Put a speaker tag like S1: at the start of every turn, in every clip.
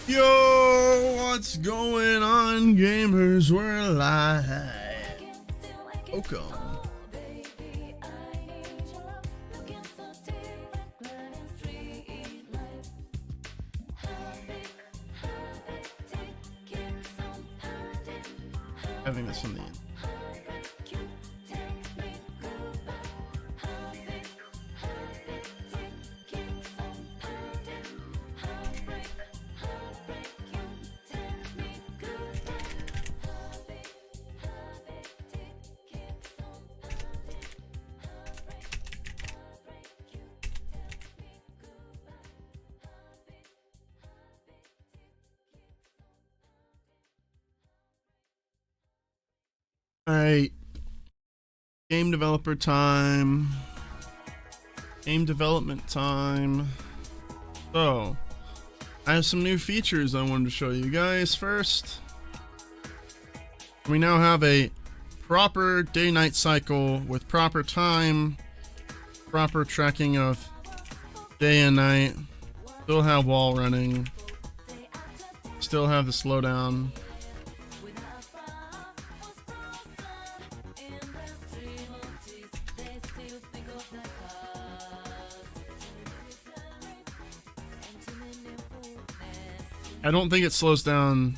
S1: Yo, what's going on, gamers? We're live. Welcome. I think that's from the end. Alright, game developer time, game development time. So, I have some new features I wanted to show you guys first. We now have a proper day-night cycle with proper time, proper tracking of day and night, still have wall running, still have the slowdown. I don't think it slows down.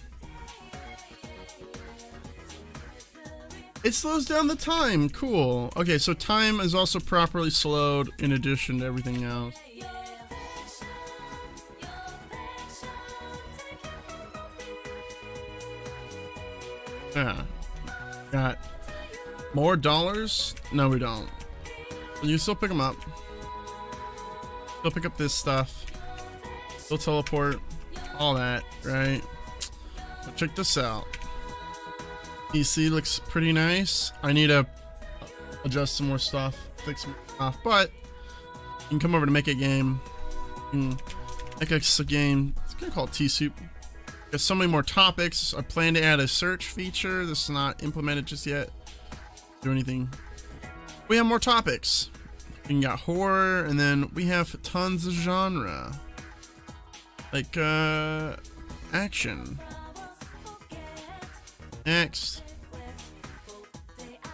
S1: It slows down the time. Cool. Okay, so time is also properly slowed in addition to everything else. Yeah. Got more dollars? No, we don't. You still pick them up. Still pick up this stuff. Still teleport. All that, right? But check this out. PC looks pretty nice. I need to adjust some more stuff, fix some stuff, but you can come over to make a game. Make a game. It's gonna call it Tsoup. Got so many more topics. I plan to add a search feature. This is not implemented just yet. Do anything. We have more topics. We got horror, and then we have tons of genre. Like, action. Next.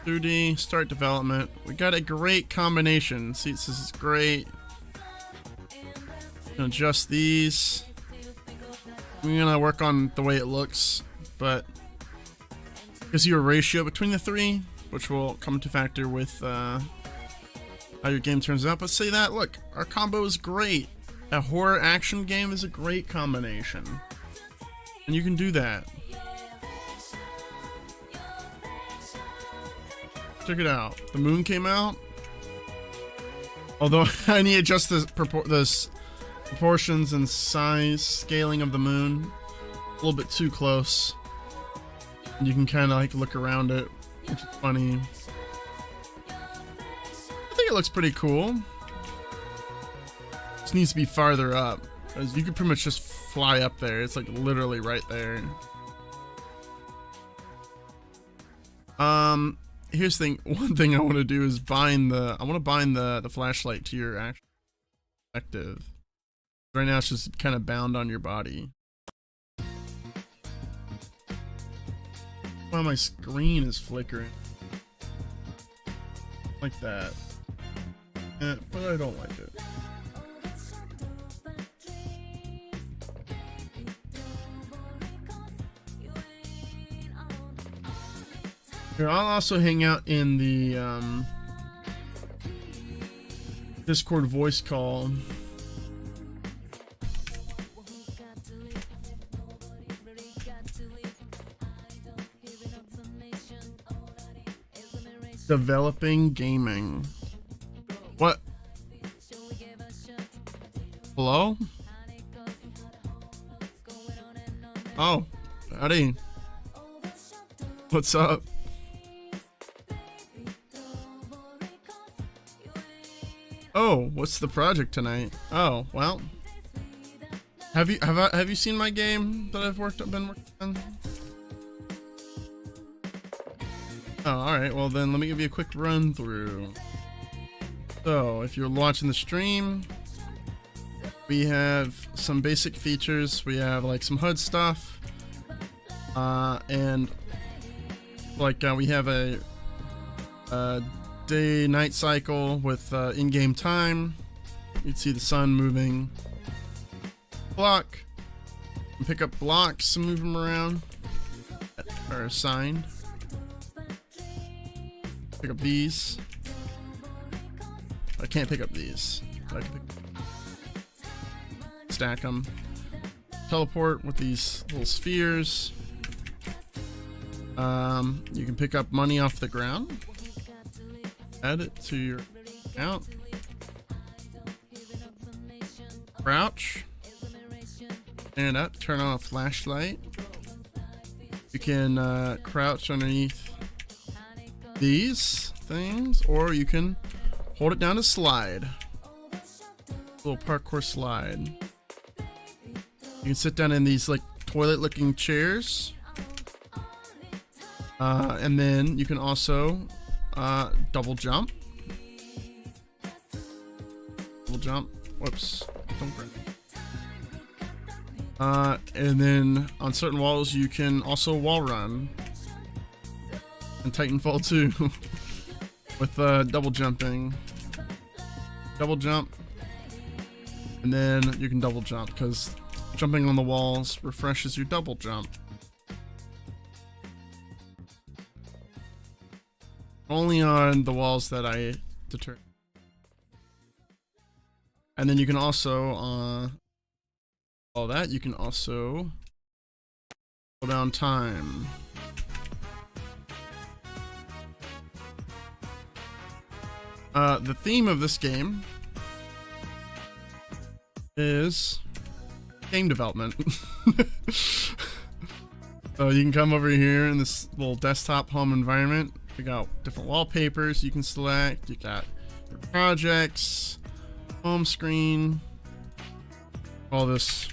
S1: 2D, start development. We got a great combination. See, this is great. Adjust these. We're gonna work on the way it looks, but gives you a ratio between the three, which will come to factor with how your game turns out. But say that, look, our combo is great. A horror action game is a great combination, and you can do that. Check it out. The moon came out. Although I need to adjust the proportions and size scaling of the moon a little bit too close. And you can kind of like look around it, which is funny. I think it looks pretty cool. This needs to be farther up, because you could pretty much just fly up there. It's like literally right there. Here's the thing. One thing I want to do is bind the flashlight to your actual perspective. Right now it's just kind of bound on your body. Wow, my screen is flickering like that. But I don't like it. Here, I'll also hang out in the Discord voice call. Developing gaming. What? Hello? Oh, howdy. What's up? Oh, what's the project tonight? Oh, well. Have you seen my game that I've been working on? Oh, alright, well then let me give you a quick run through. So, if you're watching the stream, we have some basic features. We have like some HUD stuff, and like we have a day-night cycle with in-game time. You'd see the sun moving. Block. You can pick up blocks and move them around that are assigned. Pick up these. I can't pick up these. I can stack them. Teleport with these little spheres. You can pick up money off the ground. Add it to your account. Crouch. Stand up. Turn on a flashlight. You can crouch underneath these things, or you can hold it down to slide. Little parkour slide. You can sit down in these like toilet-looking chairs, and then you can also double jump. Double jump. Whoops. Don't break. And then on certain walls you can also wall run. And Titanfall 2 with double jumping. Double jump. And then you can double jump because jumping on the walls refreshes your double jump. Only on the walls that I deter. And then you can also all that you can also slow down time. The theme of this game is game development. So you can come over here in this little desktop home environment. We got different wallpapers you can select. You got your projects, home screen, all this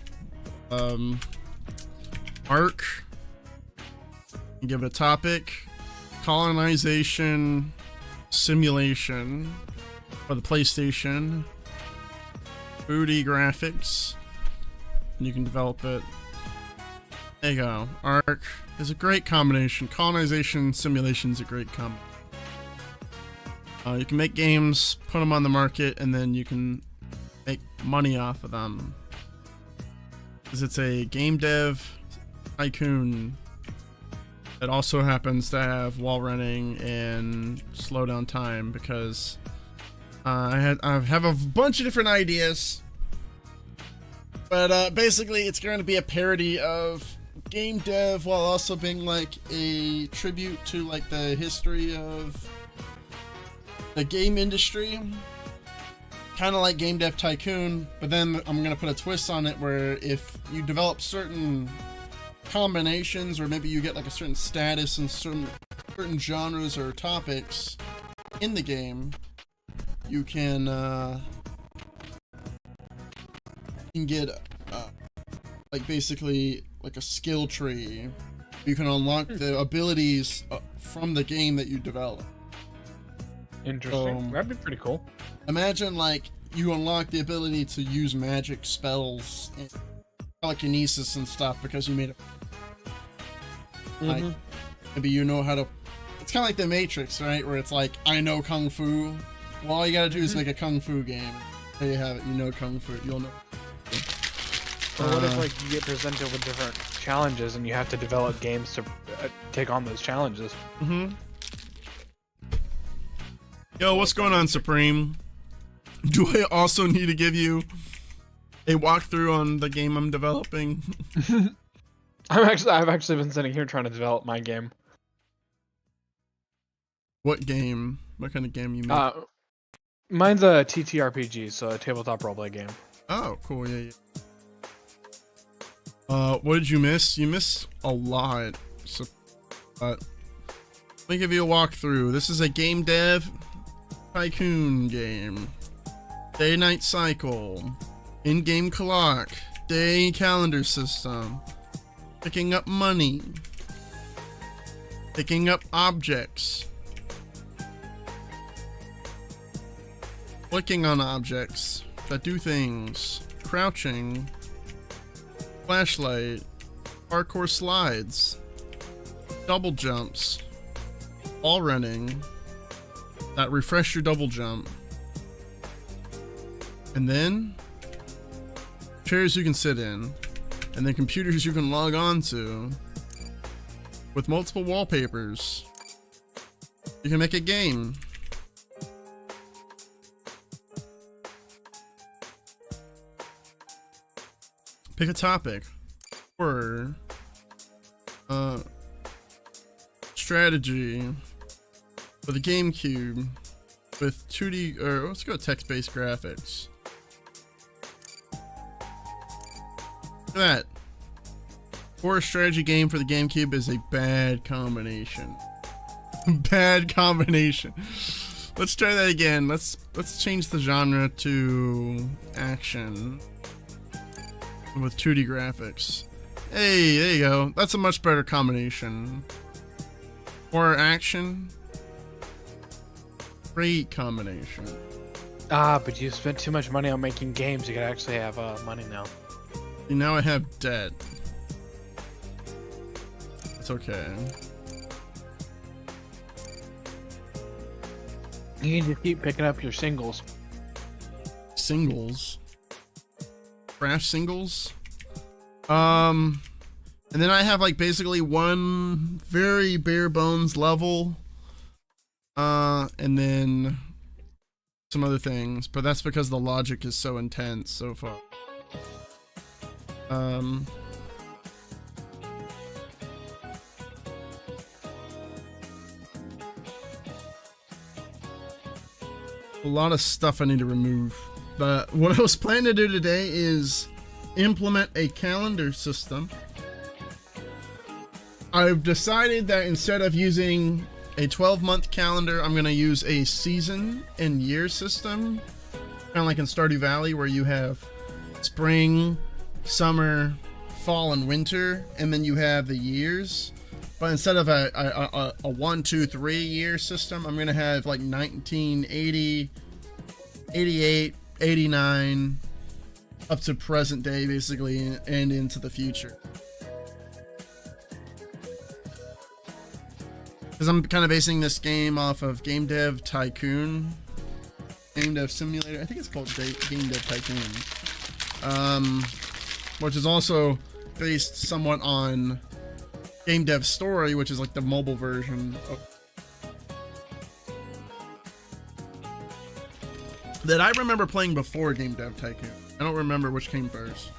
S1: arc. You give it a topic: colonization simulation for the PlayStation. Booty graphics. And you can develop it. There you go. Arc is a great combination. Colonization simulation is a great combo. You can make games, put them on the market, and then you can make money off of them. Because it's a game dev tycoon that also happens to have wall running and slow down time, because I have a bunch of different ideas. But basically it's going to be a parody of game dev while also being like a tribute to like the history of the game industry. Kind of like Game Dev Tycoon, but then I'm going to put a twist on it where if you develop certain combinations, or maybe you get like a certain status in certain genres or topics in the game, you can get like basically like a skill tree. You can unlock the abilities from the game that you develop.
S2: Interesting. That'd be pretty cool.
S1: Imagine like you unlock the ability to use magic spells and telekinesis and stuff because you made it. Like maybe you know how to. It's kind of like the Matrix, right? Where it's like, I know kung fu. Well, all you gotta do is make a kung fu game. There you have it. You know kung fu. You'll know.
S2: Or what if like you get presented with different challenges and you have to develop games to take on those challenges?
S1: Yo, what's going on, Supreme? Do I also need to give you a walkthrough on the game I'm developing?
S2: I've actually been sitting here trying to develop my game. What
S1: game? What kind of game you make?
S2: Mine's a TTRPG, so a tabletop roleplay game.
S1: Oh, cool. Yeah. What did you miss? You missed a lot. So, let me give you a walkthrough. This is a game dev tycoon game. Day-night cycle. In-game clock. Day calendar system. Picking up money. Picking up objects. Clicking on objects that do things. crouching, flashlight, parkour slides, double jumps, wall running, that refresh your double jump, and then chairs you can sit in, and then computers you can log on to with multiple wallpapers. You can make a game. Pick a topic. Horror. Strategy. With a GameCube. With 2D, or let's go text-based graphics. Look at that. Horror strategy game for the GameCube is a bad combination. Bad combination. Let's try that again. Let's change the genre to action with 2D graphics. Hey, there you go. That's a much better combination. Horror action. Great combination.
S2: Ah, but you spent too much money on making games. You could actually have money now.
S1: See, now I have debt. It's okay.
S2: You need to keep picking up your singles.
S1: Singles? Crash singles? And then I have like basically one very bare bones level. And then some other things, but that's because the logic is so intense so far. A lot of stuff I need to remove, but what I was planning to do today is implement a calendar system. I've decided that instead of using a 12-month calendar, I'm going to use a season and year system, kind of like in Stardew Valley, where you have spring, summer, fall, and winter, and then you have the years. But instead of a 1, 2, 3 year system, I'm going to have like 1980, 88, 89, up to present day, basically, and into the future. Because I'm kind of basing this game off of Game Dev Tycoon. Game Dev Simulator. I think it's called Game Dev Tycoon. Which is also based somewhat on Game Dev Story, which is like the mobile version of that I remember playing before Game Dev Tycoon. I don't remember which came first.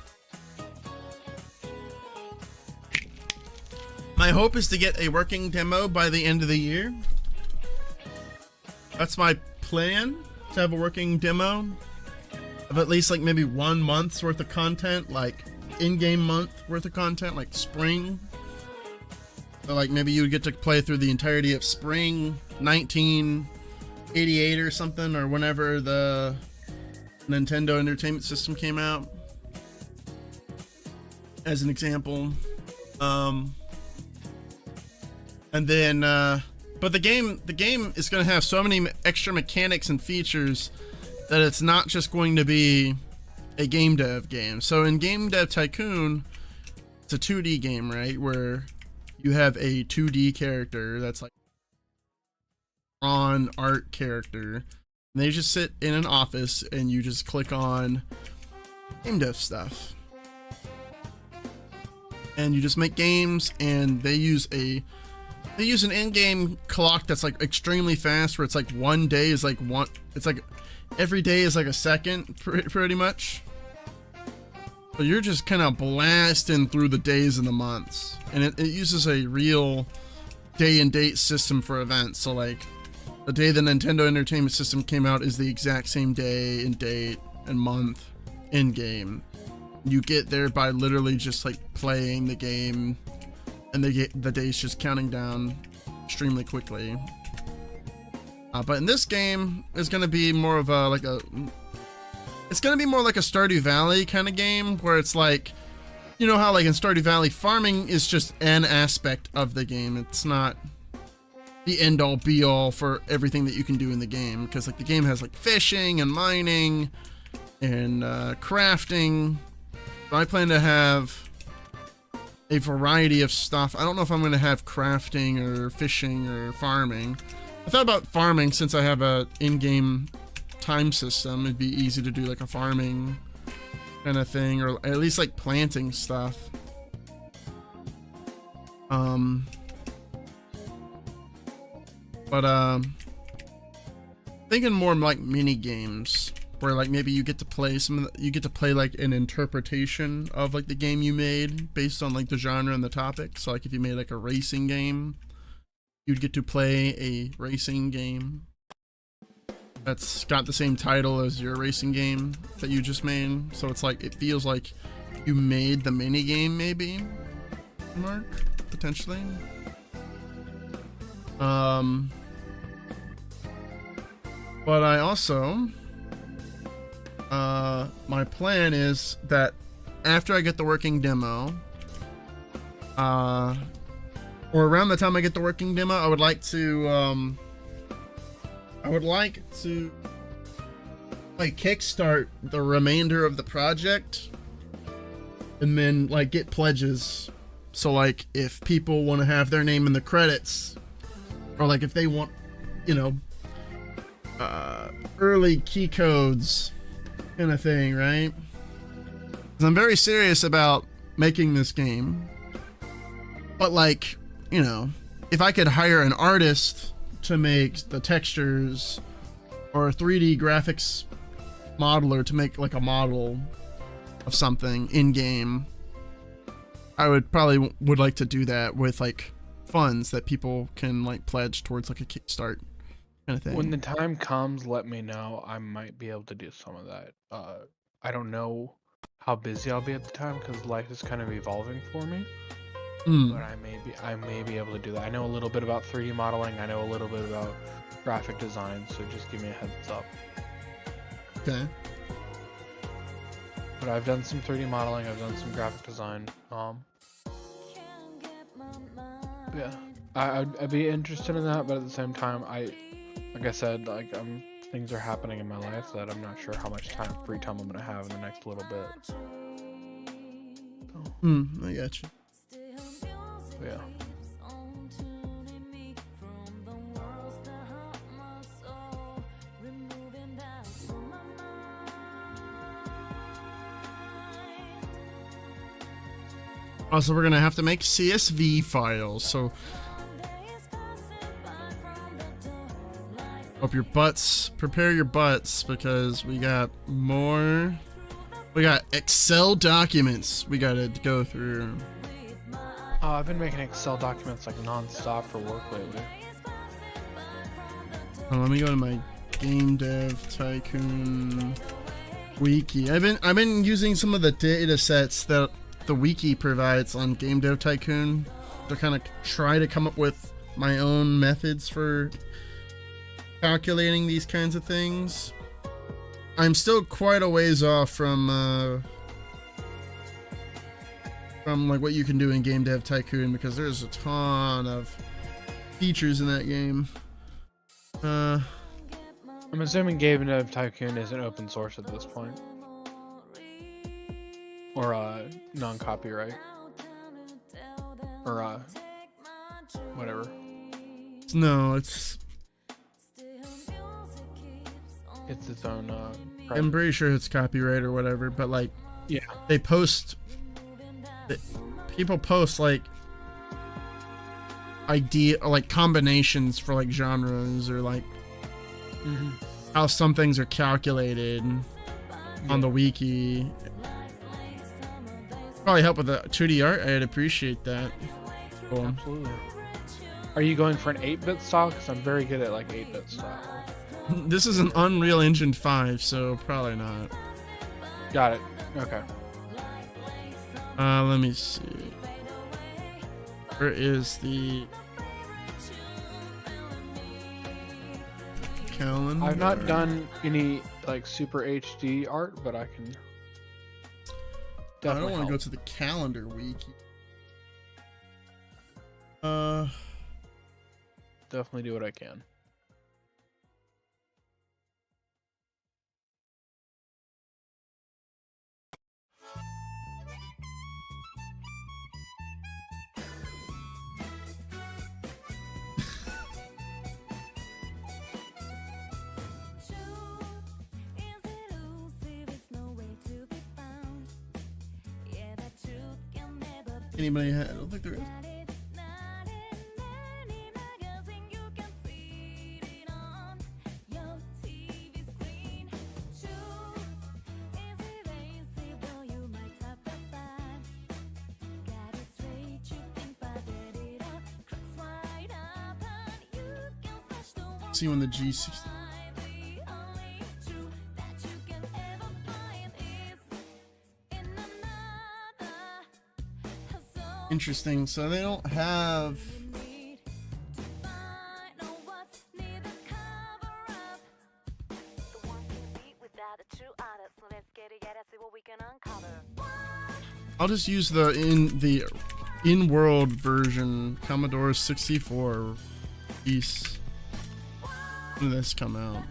S1: My hope is to get a working demo by the end of the year. That's my plan, to have a working demo of at least like maybe 1 month's worth of content, like in-game month worth of content, like spring. So like maybe you would get to play through the entirety of spring 1988 or something, or whenever the Nintendo Entertainment System came out, as an example. And then, but the game is going to have so many extra mechanics and features that it's not just going to be a game dev game. So in Game Dev Tycoon, it's a 2D game, right? Where you have a 2D character that's like on art character. And they just sit in an office and you just click on game dev stuff. And you just make games, and they use an in-game clock that's like extremely fast, where it's like one day is like one, it's like every day is like a second, pretty much. But you're just kind of blasting through the days and the months, and it uses a real day and date system for events. So like the day the Nintendo Entertainment System came out is the exact same day and date and month in game. You get there by literally just like playing the game, and the day's just counting down extremely quickly. But in this game, it's gonna be more of a it's gonna be more like a Stardew Valley kind of game, where it's like, you know how like in Stardew Valley, farming is just an aspect of the game. It's not the end all be all for everything that you can do in the game, because like the game has like fishing and mining and crafting. I plan to have a variety of stuff. I don't know if I'm going to have crafting or fishing or farming. I thought about farming since I have a in-game time system. It'd be easy to do like a farming kind of thing, or at least like planting stuff. Thinking more like mini games where like maybe you get to play you get to play like an interpretation of like the game you made based on like the genre and the topic. So like if you made like a racing game, you'd get to play a racing game that's got the same title as your racing game that you just made. So it's like, it feels like you made the mini game, maybe, Mark, potentially. But I also, my plan is that after I get the working demo, or around the time I get the working demo, I would like to like kickstart the remainder of the project and then like get pledges. So like if people want to have their name in the credits, or like if they want, you know, early key codes kind of thing, right? 'Cause I'm very serious about making this game, but like, you know, if I could hire an artist to make the textures, or a 3D graphics modeler to make like a model of something in game, I would probably would like to do that with like funds that people can like pledge towards like a Kickstart kind of thing.
S2: When the time comes, let me know. I might be able to do some of that. I don't know how busy I'll be at the time because life is kind of evolving for me. But I may be able to do that. I know a little bit about 3D modeling. I know a little bit about graphic design, so just give me a heads up.
S1: Okay.
S2: But I've done some 3D modeling. I've done some graphic design. Yeah, I'd be interested in that, but at the same time, like I said, like things are happening in my life that I'm not sure how much free time I'm gonna have in the next little bit. So,
S1: I got you.
S2: yeah.
S1: Also, we're gonna have to make CSV files, so prepare your butts, because we got Excel documents we gotta go through.
S2: Oh, I've been making Excel documents like non-stop for work lately.
S1: Oh, let me go to my Game Dev Tycoon wiki. I've been using some of the data sets that the wiki provides on Game Dev Tycoon to kind of try to come up with my own methods for calculating these kinds of things. I'm still quite a ways off from like what you can do in Game Dev Tycoon, because there's a ton of features in that game.
S2: I'm assuming Game Dev Tycoon isn't open source at this point, or non-copyright, or whatever.
S1: No, it's
S2: its own.
S1: I'm pretty sure it's copyright or whatever, but like,
S2: yeah,
S1: people post like like combinations for like genres, or like how some things are calculated on the wiki. Probably help with the 2D art. I'd appreciate that. Cool.
S2: Absolutely. Are you going for an 8-bit style? Because I'm very good at like 8-bit style.
S1: This is an Unreal Engine 5, so probably not.
S2: Got it. Okay.
S1: Let me see. Where is the calendar?
S2: I've not done any like super HD art, but I can definitely
S1: I don't want to
S2: help.
S1: go to the calendar wiki.
S2: Definitely do what I can.
S1: anybody had. I don't think there is. See when the G60. Interesting. So they don't have. I'll just use the in-world version Commodore 64 piece. When did this come out?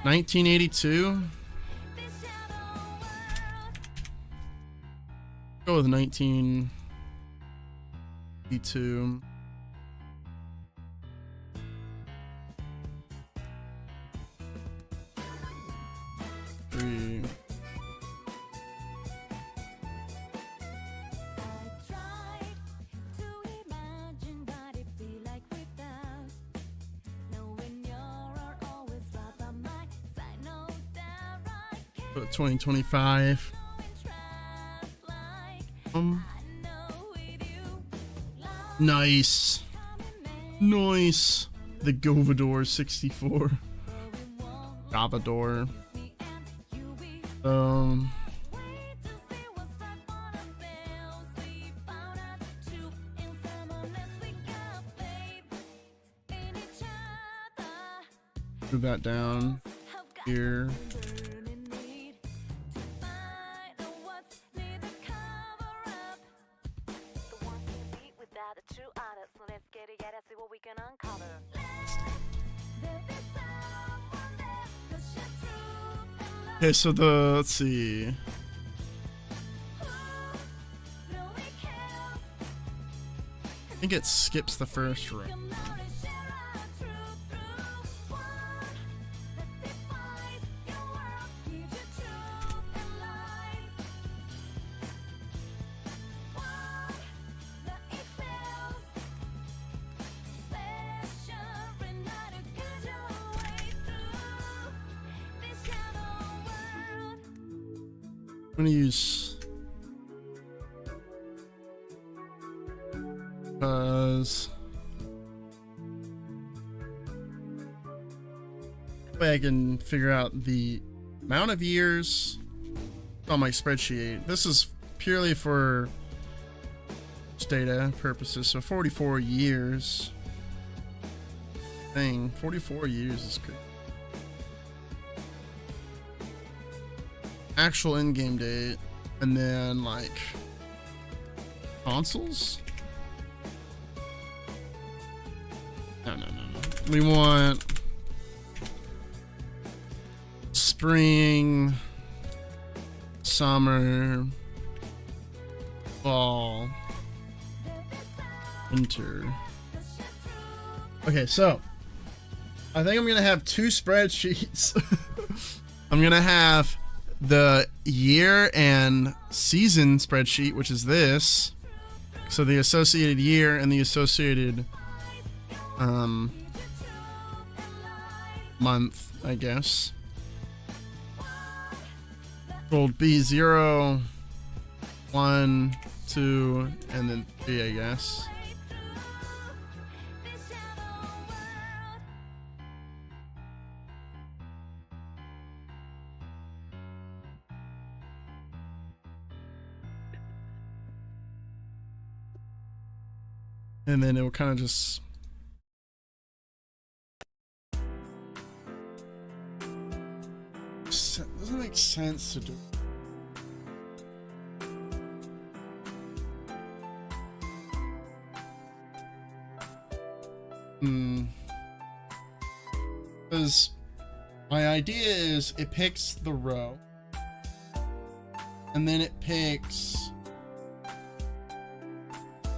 S1: $1982. Go with 1982. Three. Put 2025. Nice. Nice. The Govador 64. Govador. Move that down here. Okay, so let's see. I think it skips the first row. I'm gonna use because way I can figure out the amount of years on my spreadsheet. This is purely for data purposes, so 44 years. Dang, 44 years is good. Actual in-game date, and then like consoles. No. We want spring, summer, fall, winter. Okay, so I think I'm gonna have two spreadsheets. I'm gonna have the year and season spreadsheet, which is this. So the associated year and the associated month, I guess. Will be 0, 1, 2, and then 3, I guess. And then it will kind of just doesn't make sense to do. Because my idea is it picks the row, and then it picks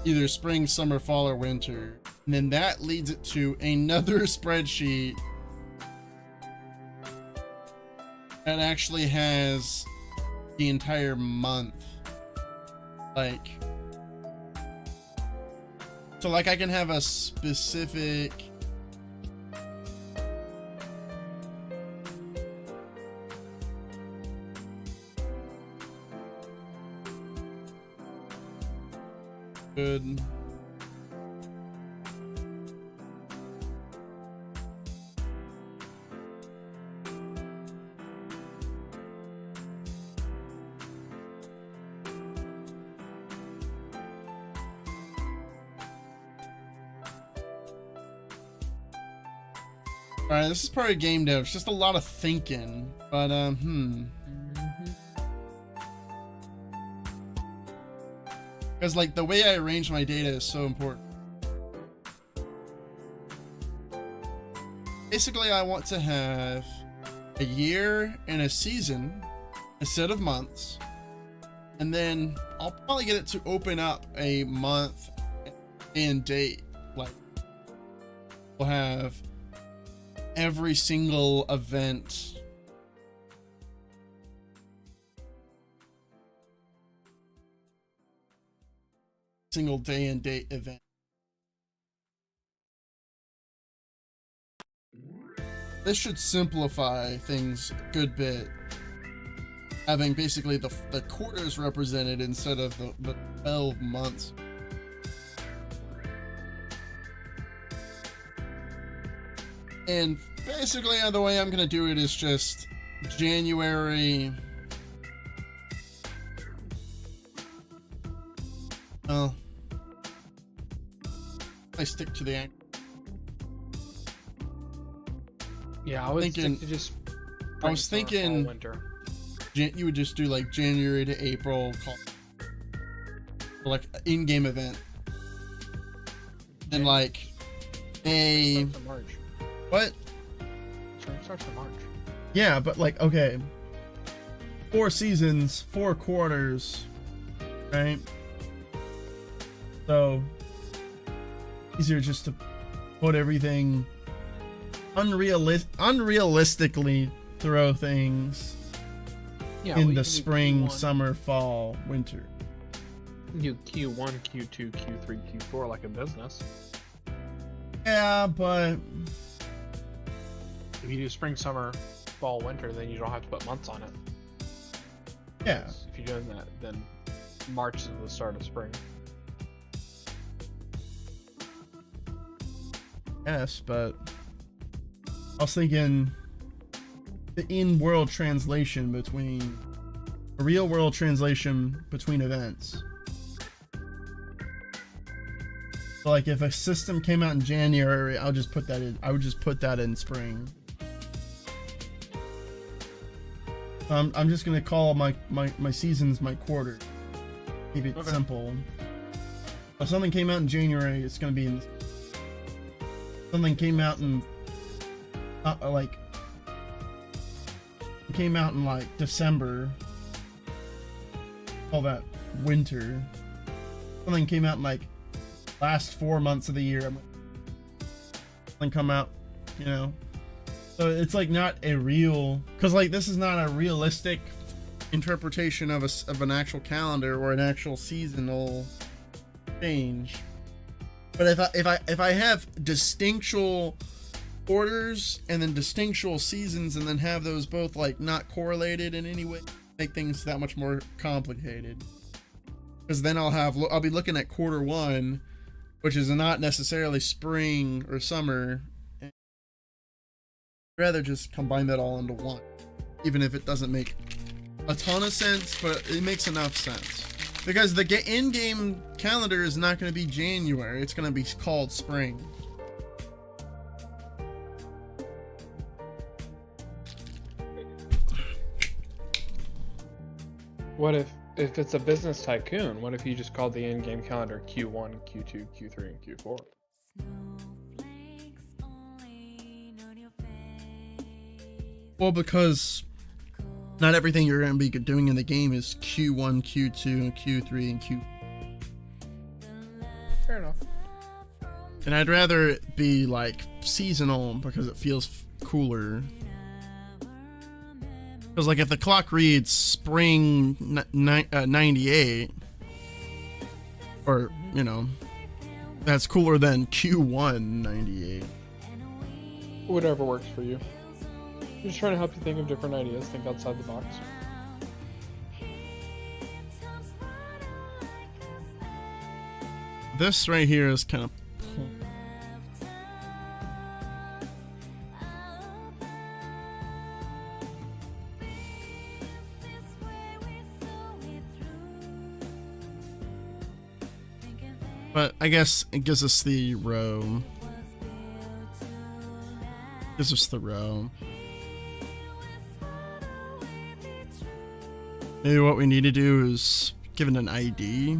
S1: either spring, summer, fall, or winter. And then that leads it to another spreadsheet that actually has the entire month. Like, so like I can have a specific good. Alright, this is part of game dev. It's just a lot of thinking. But, Because, like, the way I arrange my data is so important. Basically, I want to have a year and a season instead of months. And then I'll probably get it to open up a month and date. Like, we'll have every single event single day and date event. This should simplify things a good bit, having basically the quarters represented instead of the 12 months. And basically the way I'm gonna do it is just January. Well, I stick to the act.
S2: Yeah, I was thinking to just.
S1: I was thinking
S2: winter.
S1: You would just do like January to April, for like an in-game event, and like a
S2: March.
S1: What?
S2: It starts in March.
S1: Yeah, but like, okay, 4 seasons, 4 quarters, right? So easier just to put everything unrealistically throw things in the spring, summer, fall, winter.
S2: You Q1, Q2, Q3, Q4 like a business.
S1: Yeah, but
S2: if you do spring, summer, fall, winter, then you don't have to put months on it.
S1: Yeah.
S2: If you're doing that, then March is the start of spring.
S1: Yes, but I was thinking the in-world translation between a real-world translation between events. So like if a system came out in January, I'll just put that in. I would just put that in spring. I'm just gonna call my seasons my quarter. Keep it simple. If something came out in January, it's gonna be in. Something came out in like it came out in like December. Call that winter. Something came out in like last 4 months of the year. Something come out, you know. So it's like not a real, because like this is not a realistic interpretation of an actual calendar or an actual seasonal change. But if I have distinctual orders and then distinctual seasons and then have those both like not correlated in any way, make things that much more complicated. Because then I'll be looking at quarter 1, which is not necessarily spring or summer. I'd rather just combine that all into one, even if it doesn't make a ton of sense, but it makes enough sense. Because the in-game calendar is not going to be January, it's going to be called spring.
S2: What if it's a business tycoon, what if you just called the in-game calendar Q1, Q2, Q3, and Q4?
S1: Well, because not everything you're going to be doing in the game is Q1, Q2, and Q3, and Q4.
S2: Fair enough.
S1: And I'd rather it be like seasonal because it feels cooler. Because like if the clock reads spring 98, or you know, that's cooler than Q1 98.
S2: Whatever works for you. I'm just trying to help you think of different ideas. Think outside the box.
S1: This right here is kind of. But I guess it gives us the row. Gives us the row. Maybe what we need to do is give it an ID.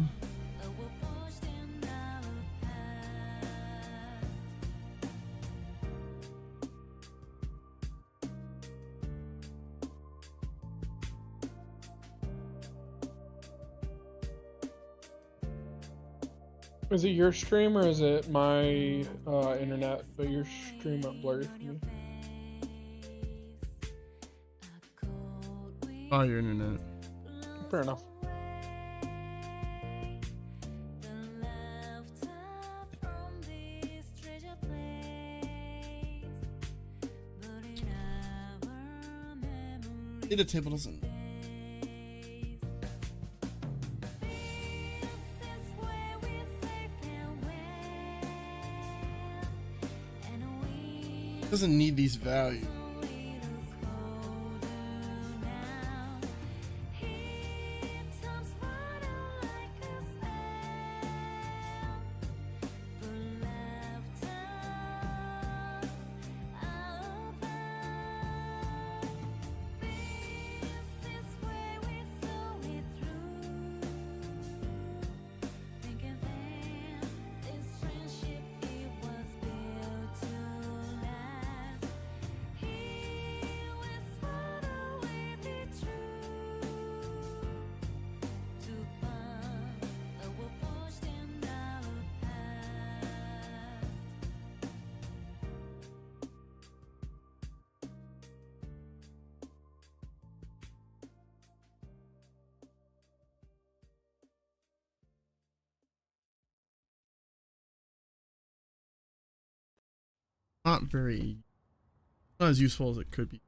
S2: Is it your stream or is it my internet? But your stream went blurry for me.
S1: Oh, your internet.
S2: Fair enough.
S1: The table doesn't. Doesn't need these values. Not very, not as useful as it could be.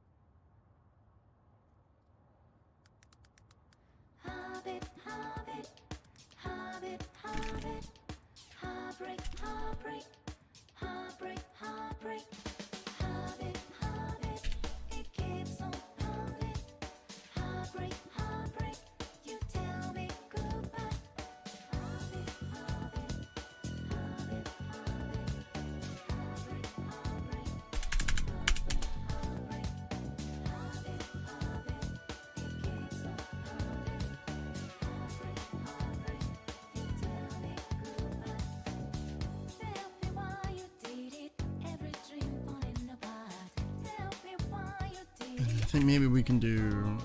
S1: I think maybe we can do.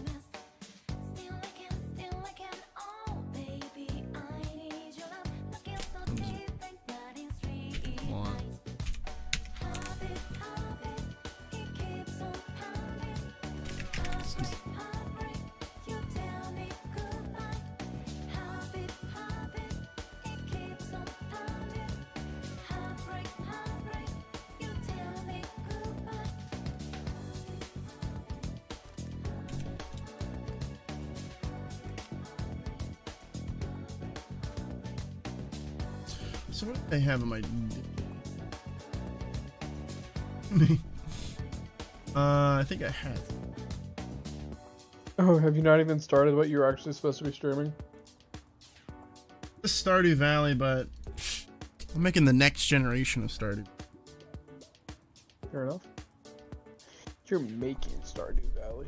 S1: So what do they have in my I think I had.
S2: Oh, have you not even started what you're actually supposed to be streaming?
S1: This Stardew Valley, but I'm making the next generation of Stardew.
S2: Fair enough. You're making Stardew Valley.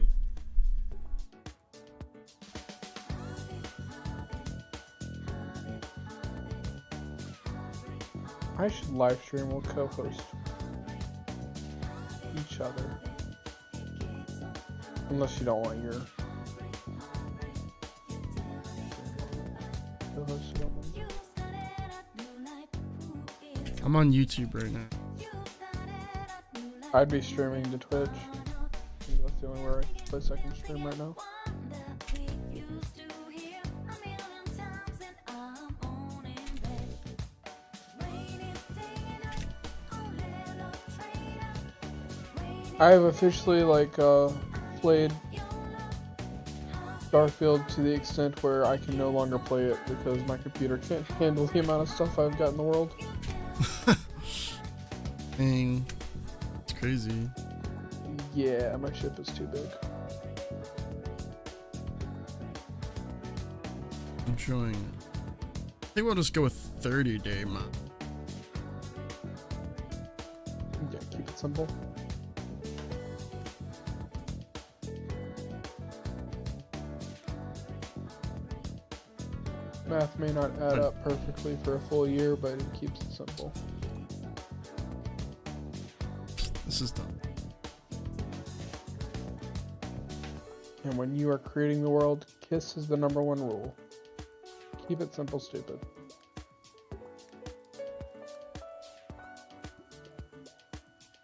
S2: I should live stream. We'll co-host each other. Unless you don't want your co-host.
S1: I'm on YouTube right now.
S2: I'd be streaming to Twitch. That's the only way. play second stream right now. I have officially played Starfield to the extent where I can no longer play it because my computer can't handle the amount of stuff I've got in the world.
S1: Dang. It's crazy.
S2: Yeah, my ship is too big.
S1: I'm showing. I think we'll just go with 30-day mod.
S2: Yeah, keep it simple. Math may not add up perfectly for a full year, but it keeps it simple.
S1: This is done.
S2: And when you are creating the world, KISS is the #1 rule. Keep it simple, stupid.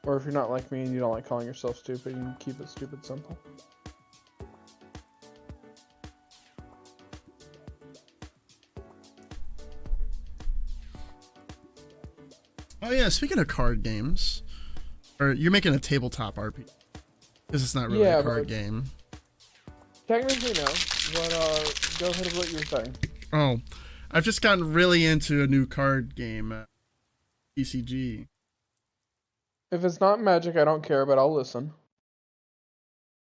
S2: Or if you're not like me and you don't like calling yourself stupid, you can keep it stupid simple.
S1: Oh yeah, speaking of card games, or you're making a tabletop RPG. Because it's not really a card game.
S2: Technically no, but go ahead with what you were saying.
S1: Oh, I've just gotten really into a new card game, TCG.
S2: If it's not Magic, I don't care, but I'll listen.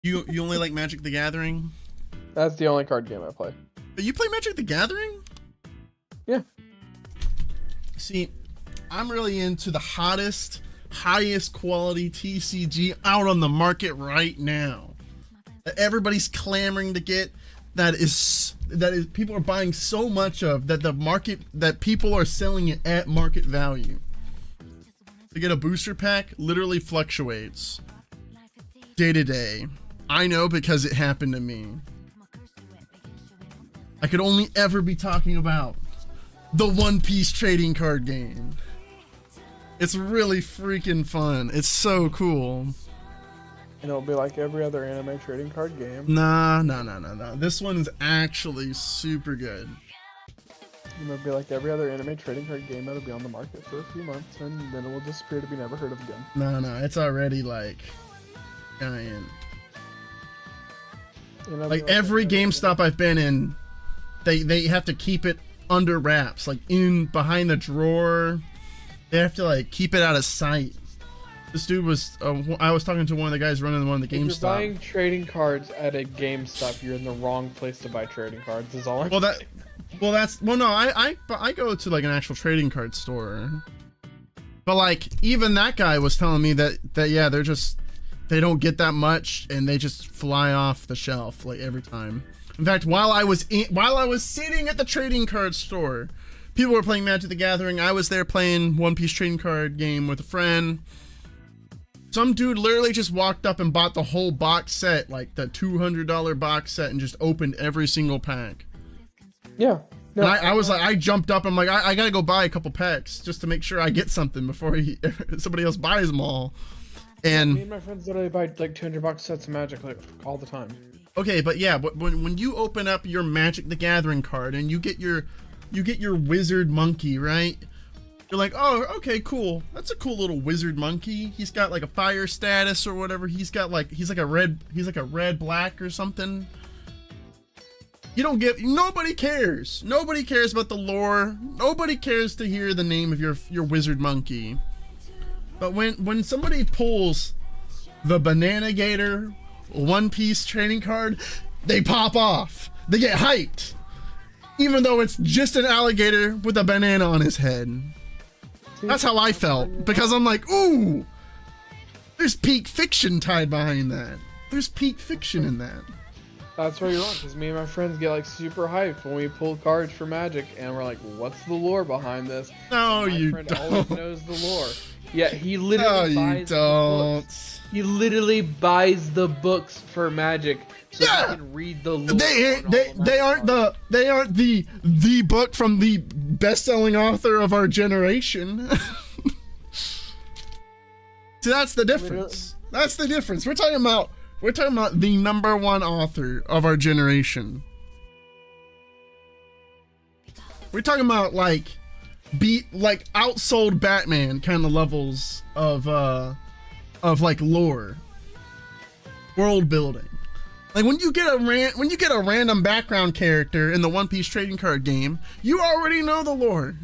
S1: You only like Magic the Gathering?
S2: That's the only card game I play.
S1: But you play Magic the Gathering?
S2: Yeah.
S1: See, I'm really into the highest quality TCG out on the market right now. That everybody's clamoring to get. That is people are buying so much of that people are selling it at market value. To get a booster pack literally fluctuates day to day. I know because it happened to me. I could only ever be talking about the One Piece trading card game. It's really freaking fun. It's so cool.
S2: And it'll be like every other anime trading card game.
S1: Nah. This one is actually super good.
S2: And it'll be like every other anime trading card game that'll be on the market for a few months, and then it will disappear to be never heard of again.
S1: No, it's already like giant. Like every GameStop I've been in, they have to keep it under wraps, like in behind the drawer. They have to like keep it out of sight. This dude was, I was talking to one of the guys running one of the GameStop.
S2: If you're buying trading cards at a GameStop, you're in the wrong place to buy trading cards. Is all I'm saying.
S1: No, I go to like an actual trading card store. But like even that guy was telling me that yeah, they don't get that much and they just fly off the shelf like every time. In fact, while I was sitting at the trading card store, people were playing Magic the Gathering. I was there playing One Piece trading card game with a friend. Some dude literally just walked up and bought the whole box set, like the $200 box set, and just opened every single pack.
S2: Yeah. No,
S1: and I was like, I jumped up. I'm like, I gotta go buy a couple packs just to make sure I get something before somebody else buys them all. And
S2: me and my friends literally buy like $200 sets of Magic like all the time.
S1: Okay, but yeah, when you open up your Magic the Gathering card and you get your wizard monkey, right? You're like, oh, okay, cool. That's a cool little wizard monkey. He's got like a fire status or whatever. He's like a red black or something. Nobody cares. Nobody cares about the lore. Nobody cares to hear the name of your wizard monkey. But when somebody pulls the Banana Gator One Piece trading card, they pop off. They get hyped. Even though it's just an alligator with a banana on his head. That's how I felt. Because I'm like, ooh, there's peak fiction tied behind that. There's peak fiction in that.
S2: That's where you're wrong, because me and my friends get like super hyped when we pull cards for Magic, and we're like, what's the lore behind this?
S1: No, you
S2: friend
S1: don't.
S2: always knows the lore. Yeah, he literally buys the books. He literally buys the books for Magic so he can read the lore.
S1: They aren't the book from the best-selling author of our generation. So that's the difference. That's the difference. We're talking about We're talking about the #1 author of our generation. We're talking about like outsold Batman kind of levels of like lore, world building. Like when you get a random background character in the One Piece trading card game, you already know the lore,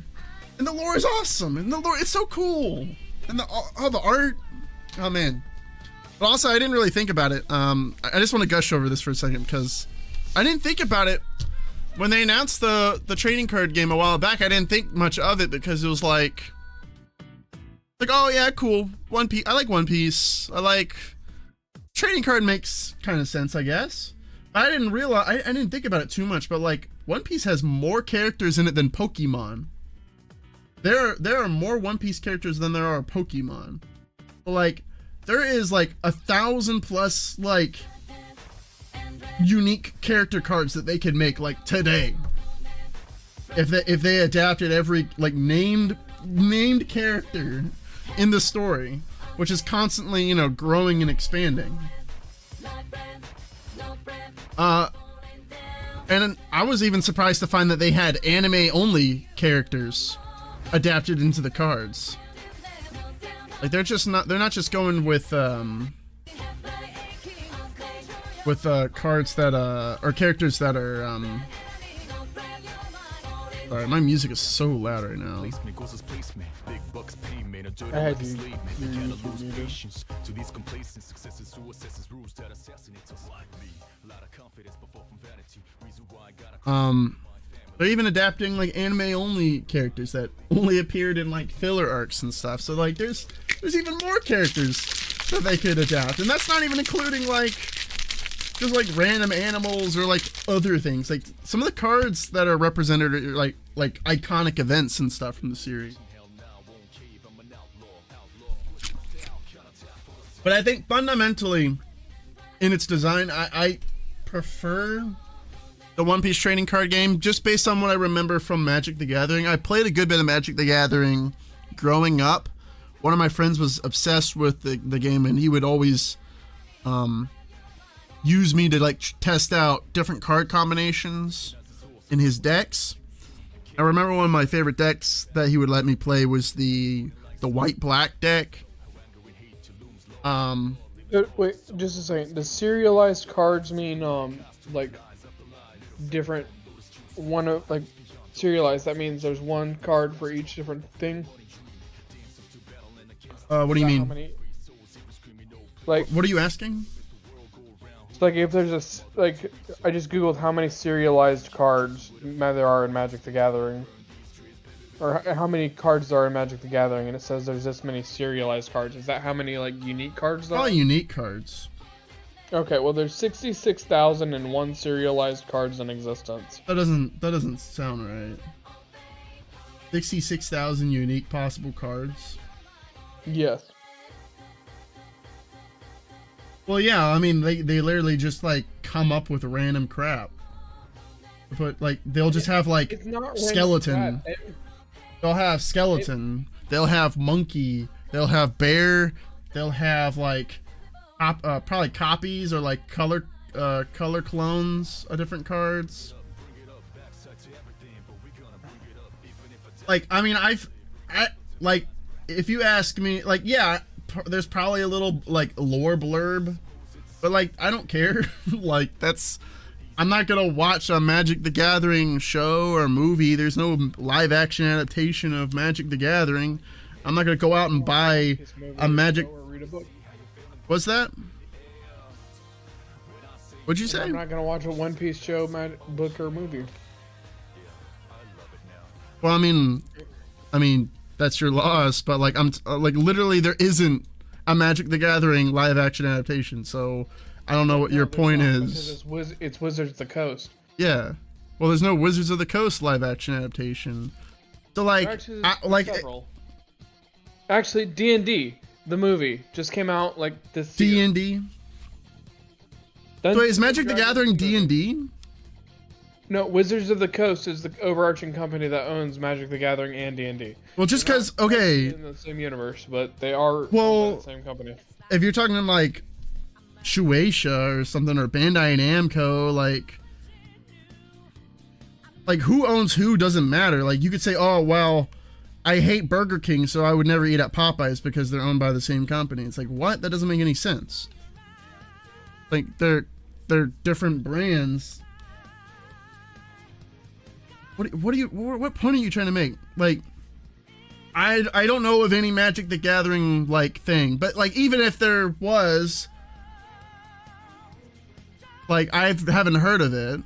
S1: and the lore is awesome, and the lore it's so cool, and the art, oh man. But also, I didn't really think about it. I just want to gush over this for a second because I didn't think about it when they announced the trading card game a while back. I didn't think much of it because it was like, oh yeah, cool. One Piece. I like One Piece. I like trading card makes kind of sense, I guess. I didn't realize. I didn't think about it too much, but like One Piece has more characters in it than Pokemon. There are more One Piece characters than there are Pokemon. Like there is like 1,000+ like unique character cards that they could make like today. If they adapted every like named character in the story, which is constantly, you know, growing and expanding. And I was even surprised to find that they had anime only characters adapted into the cards. Like they're not just going with cards that or characters that are sorry, my music is so loud right now.
S2: I had you.
S1: They're even adapting like anime only characters that only appeared in like filler arcs and stuff. So like there's even more characters that they could adapt, and that's not even including like just like random animals or like other things. Like some of the cards that are represented are like iconic events and stuff from the series. But I think fundamentally in its design, I prefer the One Piece trading card game just based on what I remember from Magic the Gathering. I played a good bit of Magic the Gathering growing up. One of my friends was obsessed with the game, and he would always use me to like test out different card combinations in his decks. I remember one of my favorite decks that he would let me play was the white-black deck.
S2: Wait, just a second. Does serialized cards mean like different one of like serialized? That means there's one card for each different thing.
S1: What do you mean?
S2: Like,
S1: what are you asking?
S2: It's like if there's like I just googled how many serialized cards there are in Magic the Gathering, or how many cards there are in Magic the Gathering, and it says there's this many serialized cards. Is that how many like unique cards there are?
S1: Probably unique cards.
S2: Okay, well there's 66,001 serialized cards in existence.
S1: That doesn't sound right. 66,000 unique possible cards.
S2: Yes.
S1: Well, yeah, I mean, they literally just, like, come up with random crap. But, like, they'll just have, like, skeleton. They'll have skeleton. They'll have monkey. They'll have bear. They'll have, like, probably copies or, like, color clones of different cards. Like, I mean, like, if you ask me, like, yeah, there's probably a little like lore blurb, but like I don't care. Like I'm not gonna watch a Magic the Gathering show or movie. There's no live action adaptation of Magic the Gathering. I'm not gonna go out and buy a Magic. What's that? What'd you say?
S2: I'm not gonna watch a One Piece show, book, or movie.
S1: Well, I mean. That's your loss, but like like literally there isn't a Magic the Gathering live action adaptation, so I don't know what your point is.
S2: It's Wizards of the Coast.
S1: Yeah, well, there's no Wizards of the Coast live action adaptation. So like,
S2: actually, D&D the movie just came out like this.
S1: D&D. So wait, is Magic the Gathering D&D?
S2: No, Wizards of the Coast is the overarching company that owns Magic the Gathering and D&D.
S1: Well, just because, okay,
S2: in the same universe, but they are
S1: the
S2: same company.
S1: If you're talking like Shueisha or something, or Bandai Namco, like who owns who doesn't matter. Like you could say, oh well, I hate Burger King, so I would never eat at Popeyes because they're owned by the same company. It's like, what? That doesn't make any sense. Like they're different brands. What point are you trying to make? Like, I don't know of any Magic the Gathering like thing, but like even if there was, like I haven't heard of it,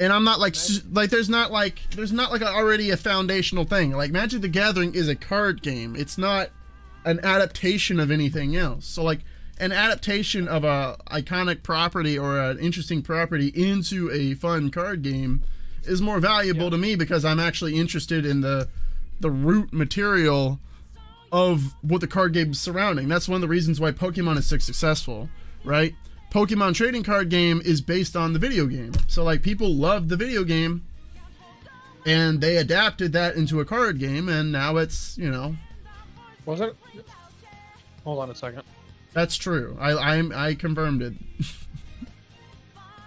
S1: and I'm not like there's not like already a foundational thing. Like Magic the Gathering is a card game. It's not an adaptation of anything else. So like an adaptation of a iconic property or an interesting property into a fun card game is more valuable to me because I'm actually interested in the root material of what the card game is surrounding. That's one of the reasons why Pokemon is so successful, right? Pokemon trading card game is based on the video game. So like people loved the video game and they adapted that into a card game, and now it's, you know.
S2: Was it? Hold on a second.
S1: That's true. I confirmed it.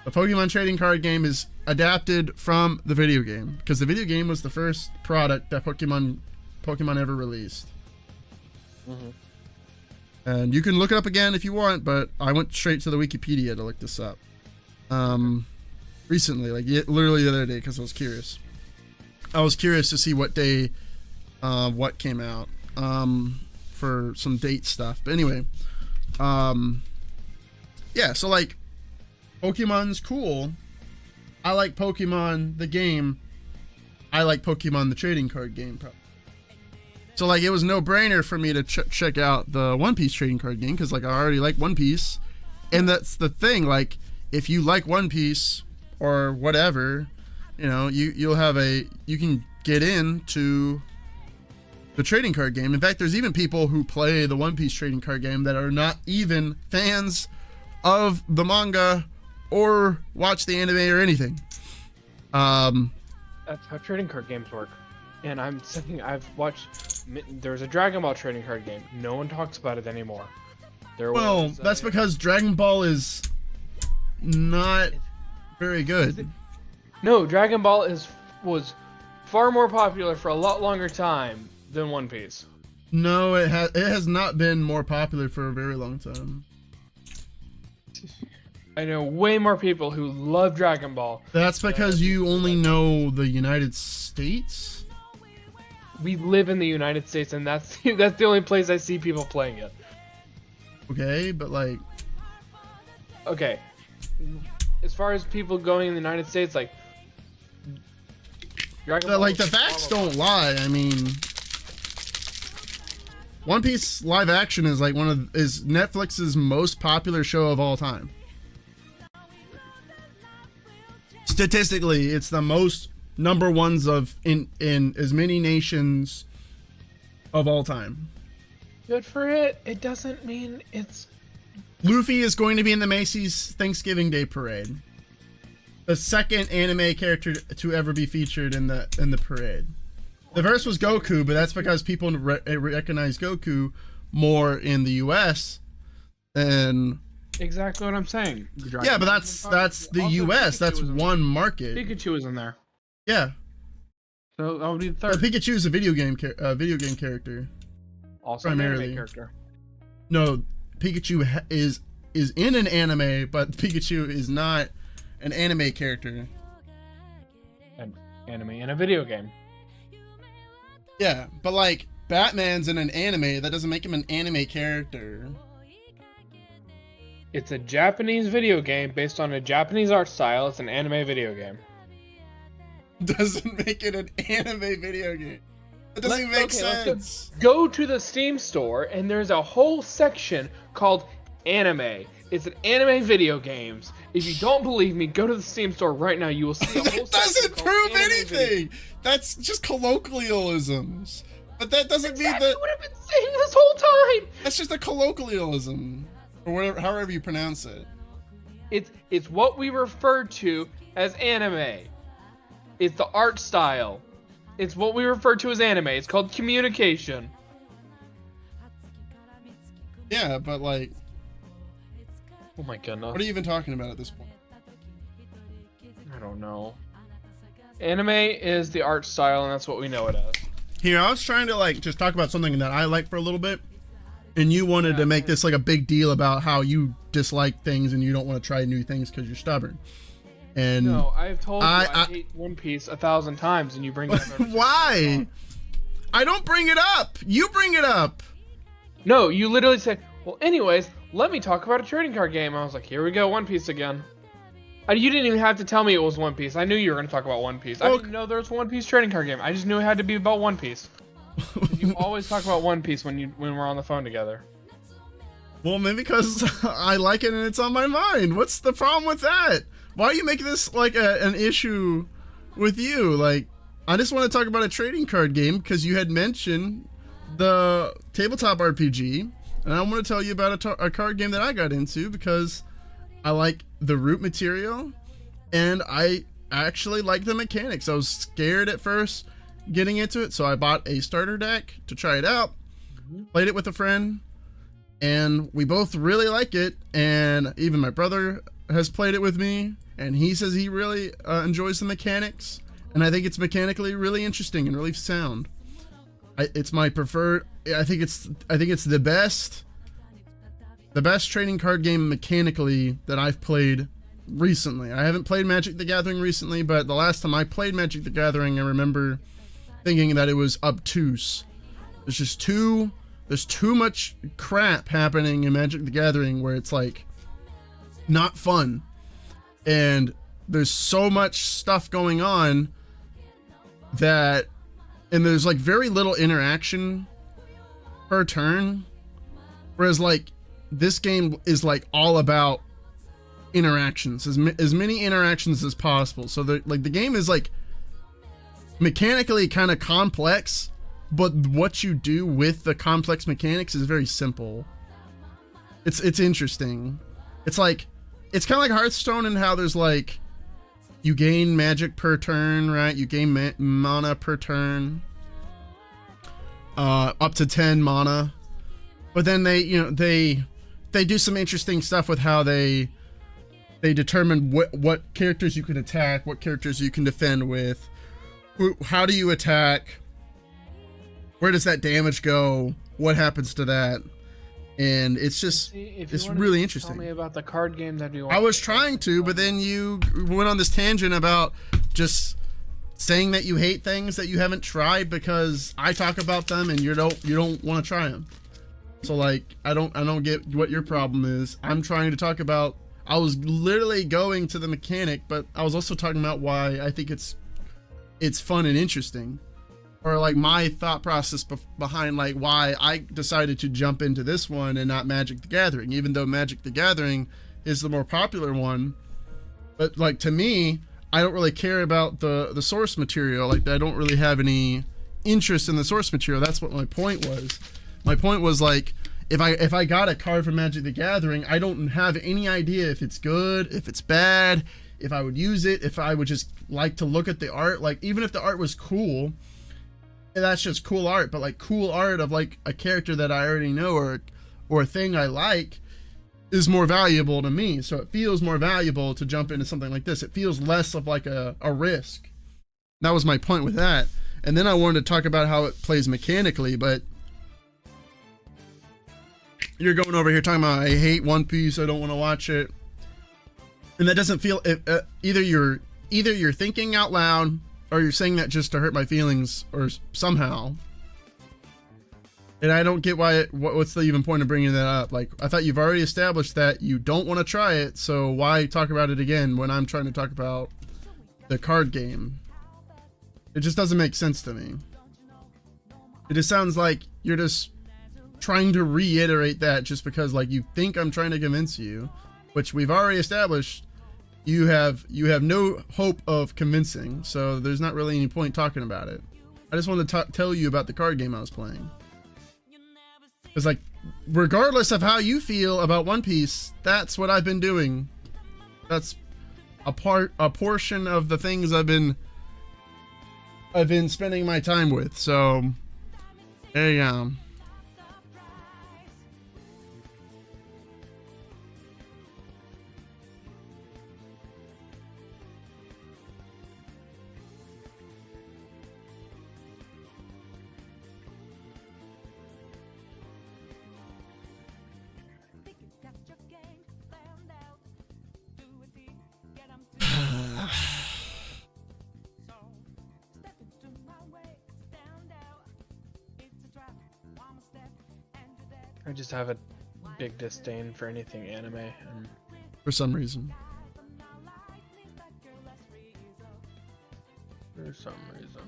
S1: The Pokemon trading card game is adapted from the video game because the video game was the first product that Pokemon ever released.
S2: Mm-hmm.
S1: And you can look it up again if you want, but I went straight to the Wikipedia to look this up. Recently, like literally the other day, because I was curious. I was curious to see what day, what came out, for some date stuff. But anyway, yeah. So like, Pokemon's cool. I like Pokemon the game. I like Pokemon the trading card game. So like it was no brainer for me to check out the One Piece trading card game because like I already like One Piece, and that's the thing. Like if you like One Piece or whatever, you know, you can get into the trading card game. In fact, there's even people who play the One Piece trading card game that are not even fans of the manga or watch the anime or anything.
S2: That's how trading card games work. And I'm saying I've watched. There's a Dragon Ball trading card game. No one talks about it anymore.
S1: That's because Dragon Ball is not very good.
S2: No, Dragon Ball was far more popular for a lot longer time than One Piece.
S1: No, it has not been more popular for a very long time.
S2: I know way more people who love Dragon Ball.
S1: That's because you only know the United States?
S2: We live in the United States, and that's the only place I see people playing it.
S1: Okay, but like...
S2: Okay. As far as people going in the United States, like...
S1: Dragon Ball like, the facts don't lie. I mean... One Piece live action is like is Netflix's most popular show of all time. Statistically, it's the most number ones in as many nations of all time.
S2: Good for it. It doesn't mean it's...
S1: Luffy is going to be in the Macy's Thanksgiving Day Parade. The second anime character to ever be featured in the parade. The first was Goku, but that's because people recognize Goku more in the U.S. than...
S2: Exactly what I'm saying.
S1: Yeah, but that's the U.S. That's one market.
S2: Pikachu is in there.
S1: Yeah.
S2: So that would be the third.
S1: Pikachu is a video game character.
S2: Also
S1: primarily.
S2: an anime character.
S1: No, Pikachu is in an anime, but Pikachu is not an anime character.
S2: An anime in a video game.
S1: Yeah, but like Batman's in an anime, that doesn't make him an anime character.
S2: It's a Japanese video game based on a Japanese art style. It's an anime video game.
S1: Doesn't make it an anime video game. It doesn't make sense.
S2: Go to the Steam store and there's a whole section called anime. It's an anime video games. If you don't believe me, go to the Steam store right now. You will see a whole
S1: That doesn't prove anything. That's just colloquialisms. But that doesn't mean that...
S2: what I've been saying this whole time.
S1: That's just a colloquialism. Or whatever, however you pronounce it.
S2: It's what we refer to as anime. It's the art style. It's what we refer to as anime. It's called communication.
S1: Yeah, but like...
S2: Oh my goodness.
S1: What are you even talking about at this point?
S2: I don't know. Anime is the art style, and that's what we know it as.
S1: Here, I was trying to like just talk about something that I like for a little bit, and you wanted to make this like a big deal about how you dislike things and you don't want to try new things because you're stubborn. And
S2: no, I've told you I hate One Piece 1,000 times, and you bring it up.
S1: Why? I don't bring it up. You bring it up.
S2: No, you literally say, well, anyways, let me talk about a trading card game. I was like, here we go, One Piece again. You didn't even have to tell me it was One Piece. I knew you were going to talk about One Piece. I didn't know there was a One Piece trading card game. I just knew it had to be about One Piece. You always talk about One Piece when we're on the phone together.
S1: Well, maybe because I like it and it's on my mind. What's the problem with that? Why are you making this like an issue with you? Like, I just want to talk about a trading card game because you had mentioned the tabletop RPG, and I want to tell you about a card game that I got into because I like the root material and I actually like the mechanics. I was scared at first getting into it, so I bought a starter deck to try it out, played it with a friend, and we both really like it. And even my brother has played it with me, and he says he really enjoys the mechanics, and I think it's mechanically really interesting and really sound. It's my preferred. I think it's the best trading card game mechanically that I've played recently. I haven't played Magic the Gathering recently, but the last time I played Magic the Gathering, I remember thinking that it was obtuse. There's too much crap happening in Magic the Gathering where it's like not fun, and there's so much stuff going on that, and there's like very little interaction per turn, whereas like this game is like all about interactions, as many interactions as possible. So the game is like mechanically kind of complex, but what you do with the complex mechanics is very simple. It's interesting. It's kind of like Hearthstone in how there's like, you gain magic per turn, right? You gain mana per turn, up to 10 mana. But then they do some interesting stuff with how they determine what characters you can attack, what characters you can defend with, how do you attack, where does that damage go, what happens to that. And it's just, it's really interesting.
S2: Tell me about the card game that you want.
S1: I was trying to, but then you went on this tangent about just saying that you hate things that you haven't tried because I talk about them and you don't want to try them. So like, I don't get what your problem is. I'm trying to talk about, I was literally going to the mechanic, but I was also talking about why I think it's fun and interesting. Or like my thought process behind like why I decided to jump into this one and not Magic the Gathering, even though Magic the Gathering is the more popular one. But like, to me, I don't really care about the source material. Like, I don't really have any interest in the source material. That's what my point was. My point was like, if I got a card from Magic the Gathering, I don't have any idea if it's good, if it's bad, if I would use it, if I would just like to look at the art. Like, even if the art was cool, that's just cool art, but like cool art of like a character that I already know or a thing I like is more valuable to me. So it feels more valuable to jump into something like this. It feels less of like a risk. That was my point with that. And then I wanted to talk about how it plays mechanically, but you're going over here talking about, I hate One Piece, I don't want to watch it. And that doesn't feel, either you're thinking out loud, or you're saying that just to hurt my feelings, or somehow. And I don't get what's the even point of bringing that up? Like, I thought you've already established that you don't want to try it, so why talk about it again when I'm trying to talk about the card game? It just doesn't make sense to me. It just sounds like you're just trying to reiterate that just because like you think I'm trying to convince you, which we've already established you have no hope of convincing, so there's not really any point talking about it. I just wanted to tell you about the card game I was playing. Because like, regardless of how you feel about One Piece, that's what I've been doing. That's a portion of the things I've been spending my time with. So there you go.
S2: I just have a big disdain for anything anime, and
S1: For some reason.
S2: for some reason.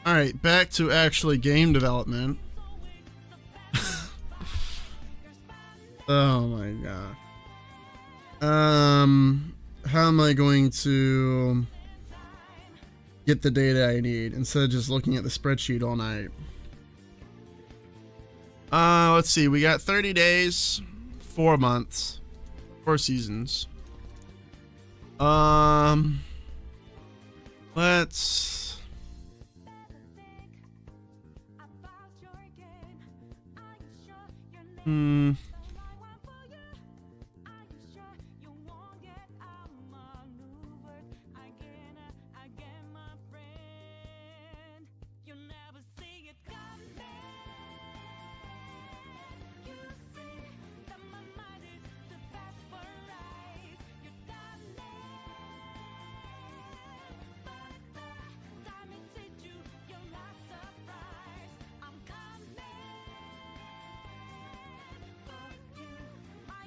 S1: All right, back to actually game development. Oh my god. How am I going to get the data I need instead of just looking at the spreadsheet all night? Let's see. We got 30 days, 4 months, 4 seasons. Let's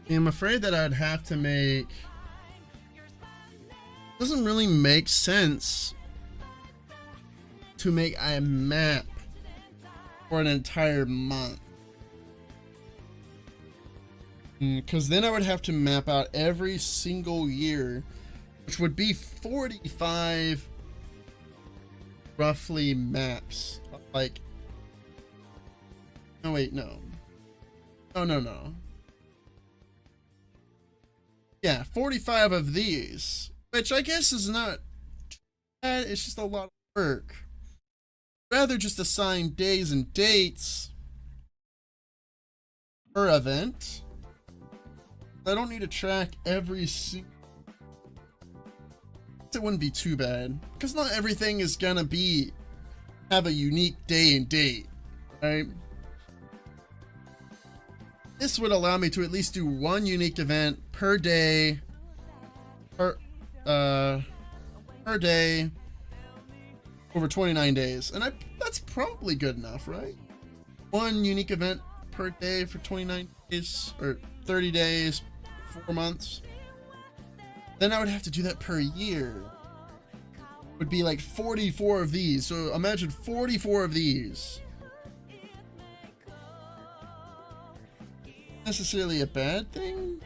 S1: I'm afraid that I'd have to make... Doesn't really make sense to make a map for an entire month. Because then I would have to map out every single year, which would be 45 roughly maps. Like, no wait, no. No. Yeah, 45 of these, which I guess is not bad, it's just a lot of work. Rather just assign days and dates per event. I don't need to track every single... It wouldn't be too bad, because not everything is gonna have a unique day and date, right? This would allow me to at least do one unique event per day, per day, over 29 days. And that's probably good enough, right? One unique event per day for 29 days, or 30 days, 4 months. Then I would have to do that per year. Would be like 44 of these. So imagine 44 of these. Necessarily a bad thing?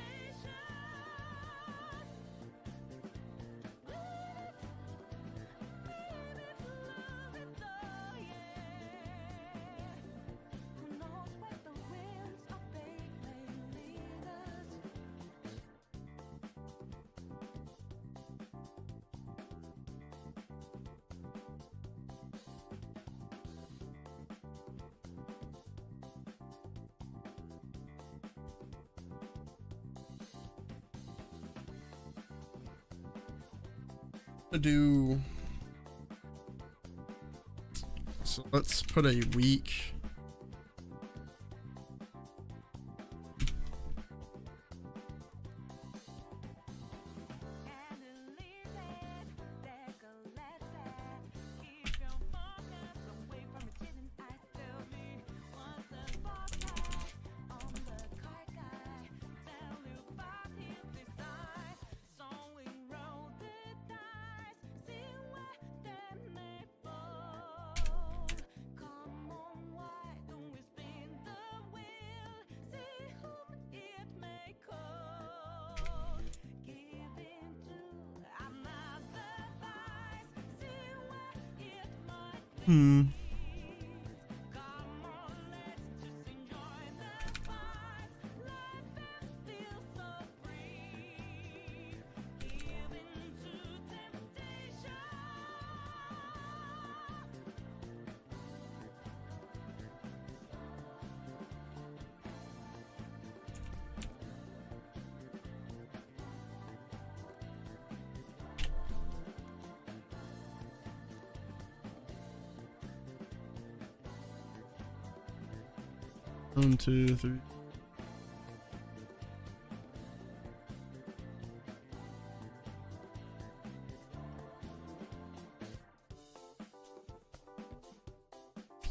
S1: Do so let's put a week. 1, 2, 3.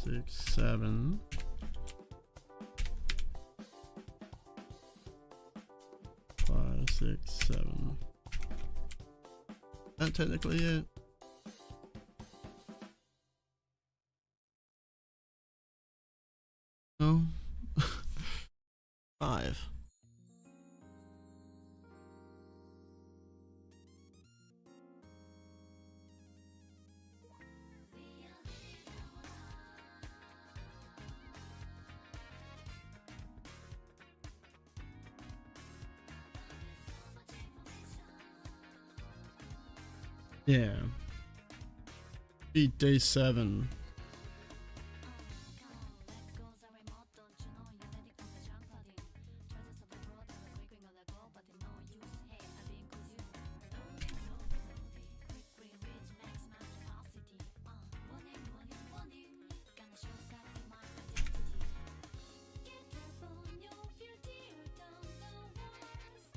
S1: Six, 7. 5, 6, 7. Not technically it. No. 5. Yeah. Beat day 7.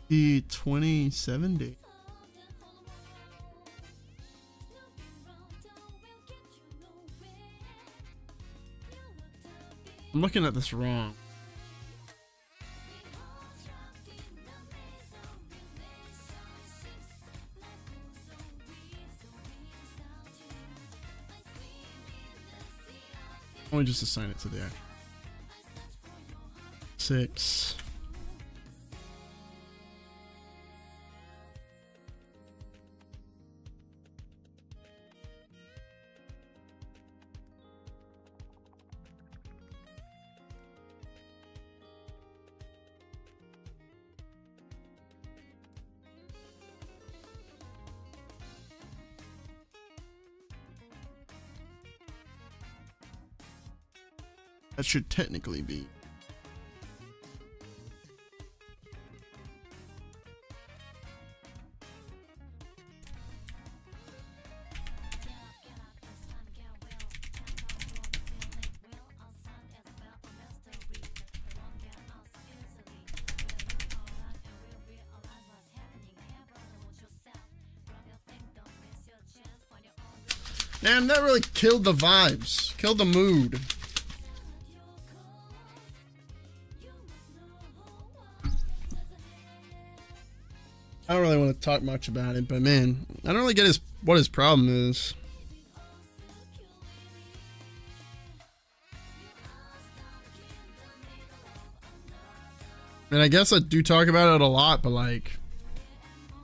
S1: Beat 27 days. I'm looking at this wrong. Let me just assign it to the actual 6. That should technically be. Man, that really killed the vibes, killed the mood. I don't really want to talk much about it, but man, I don't really get what his problem is. And I guess I do talk about it a lot, but like,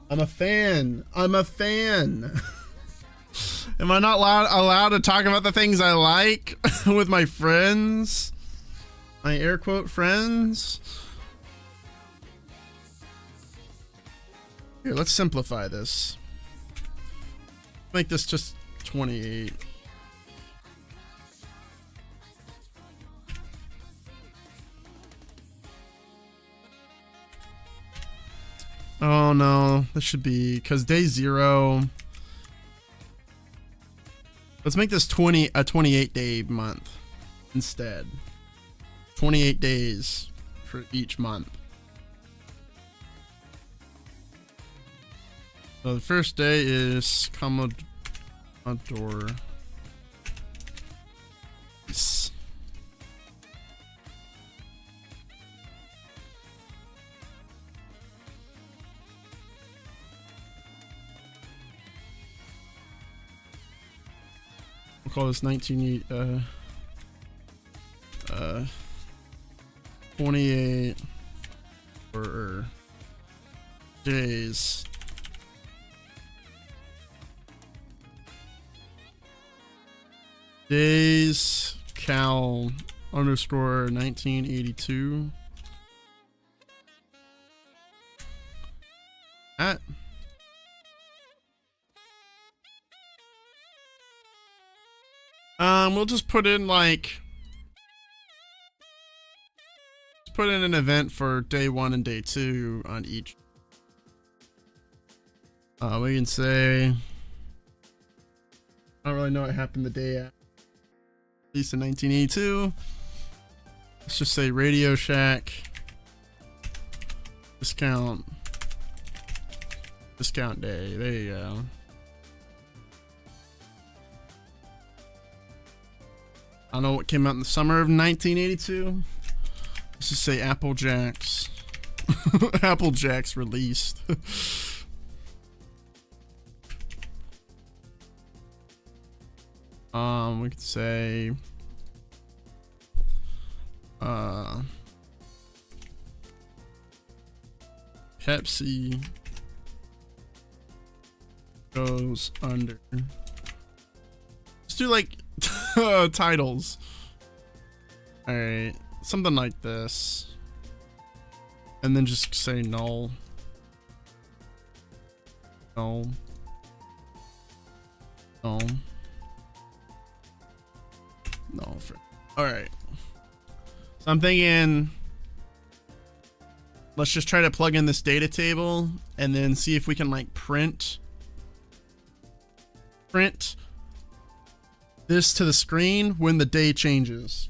S1: I'm a fan. I'm a fan. Am I not allowed to talk about the things I like with my friends? My air quote friends? Here, let's simplify this. Make this just 28. Oh no, this should be, because day 0. Let's make this a 28 day month instead. 28 days for each month. So the first day is Commodore. Peace. We'll call this 28 or days. Days cal underscore 1982 at we'll just put in like put in an event for day 1 and day 2 on each. We can say I don't really know what happened the day after. At least in 1982. Let's just say Radio Shack. Discount day. There you go. I don't know what came out in the summer of 1982. Let's just say Apple Jacks. Apple Jacks released. We could say Pepsi goes under. Let's do like titles. All right, something like this, and then just say null. Null. Null. No. All right. So I'm thinking, let's just try to plug in this data table and then see if we can like print this to the screen when the day changes.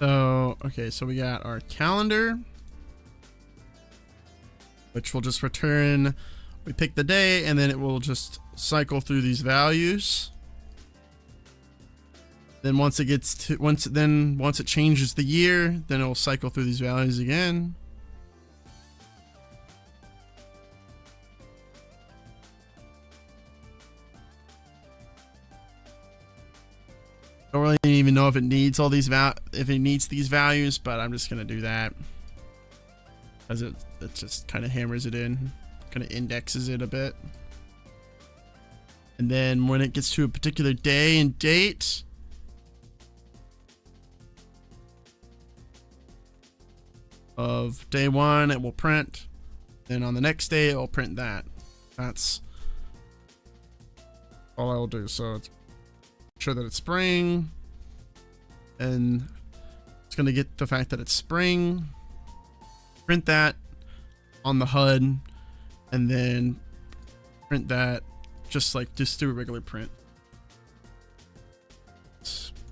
S1: So, okay, so we got our calendar, which will just return, we pick the day and then it will just cycle through these values. Then once it gets to, once it changes the year, then it will cycle through these values again. Don't really even know if it needs all these these values, but I'm just gonna do that as it just kind of hammers it in, kind of indexes it a bit. And then when it gets to a particular day and date, of day 1, it will print. Then on the next day, it will print that. That's all I will do. So it's sure that it's spring, and it's going to get the fact that it's spring, print that on the HUD, and then print that just do a regular print.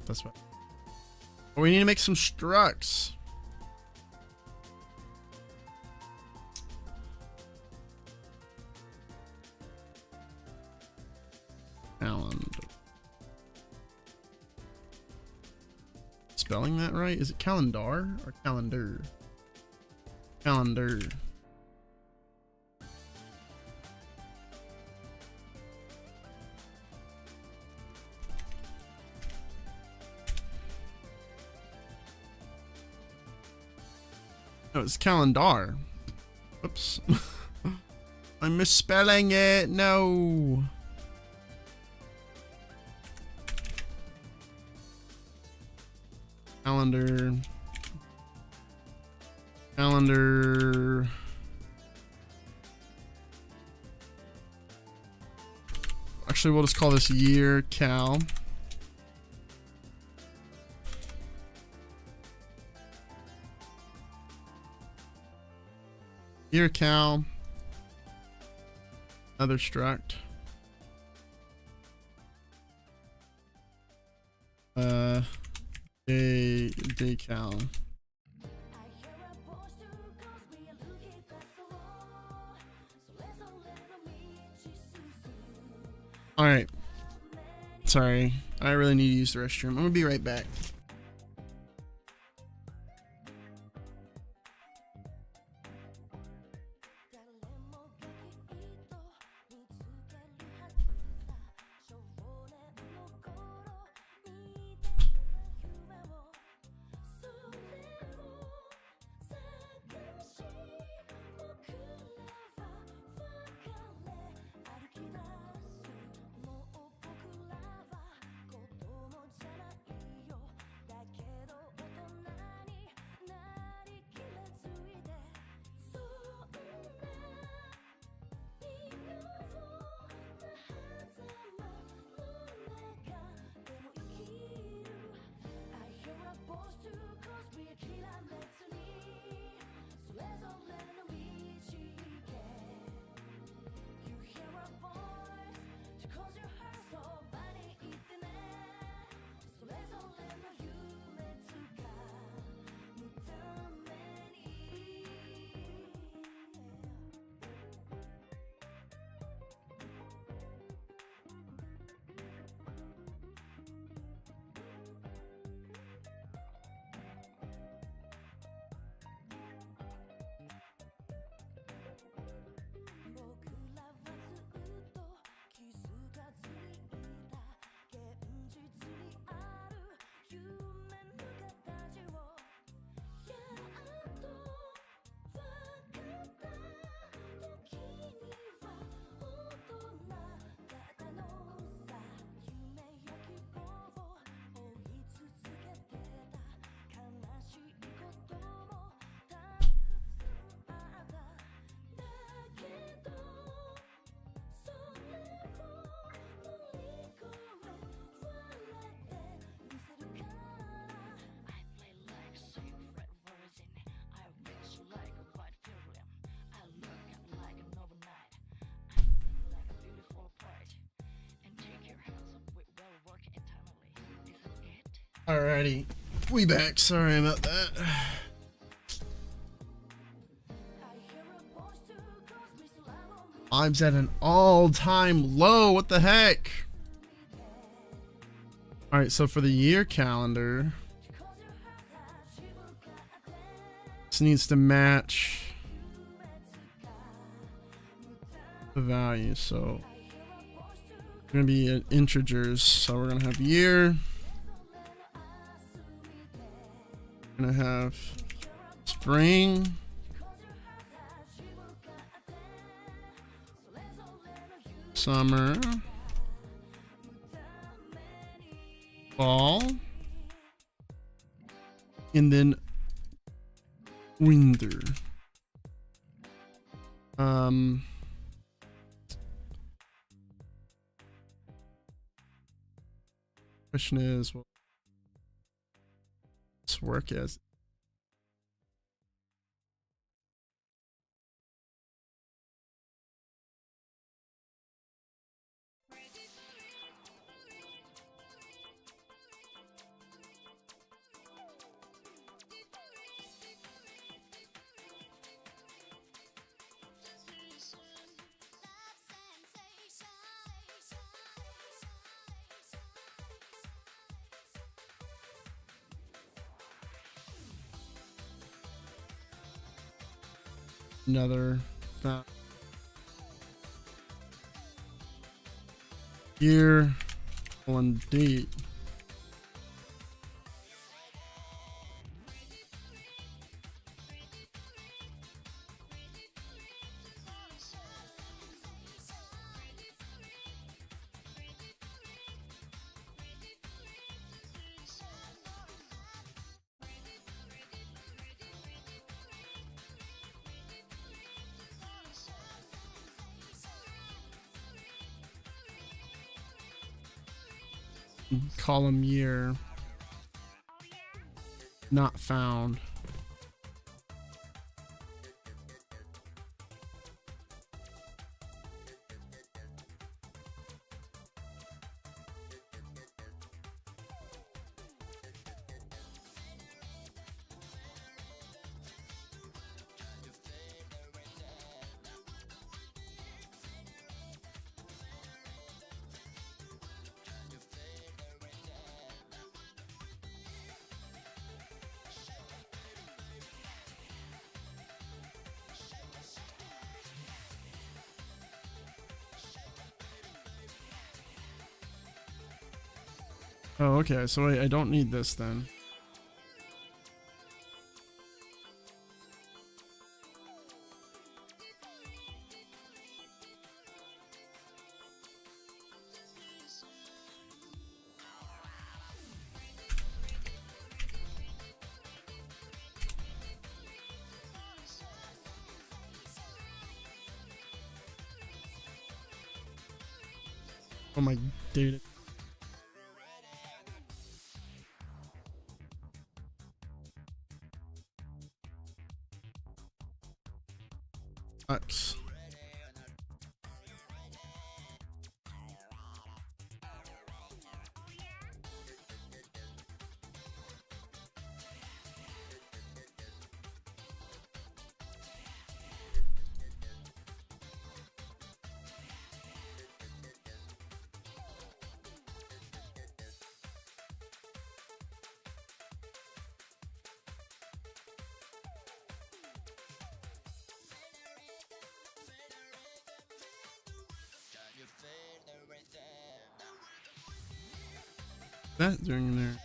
S1: That's what. But we need to make some structs. Calendar. Spelling that right? Is it calendar or calendar? Calendar. No, it's calendar. Oops. I'm misspelling it. No. Calendar. Calendar. Actually, we'll just call this year cal. Year cal. Another struct. Day cal. All right. Sorry, I really need to use the restroom. I'm gonna be right back. Alrighty, we back. Sorry about that. I'm at an all-time low. What the heck? Alright, so for the year calendar, this needs to match the value. So going to be integers. So we're going to have year. We're going to have spring. Summer. Fall. And then winter. Question is, well, let's work as another year on date. Column year not found. Oh, okay, so I don't need this then. Oh my data. X. That doing in there?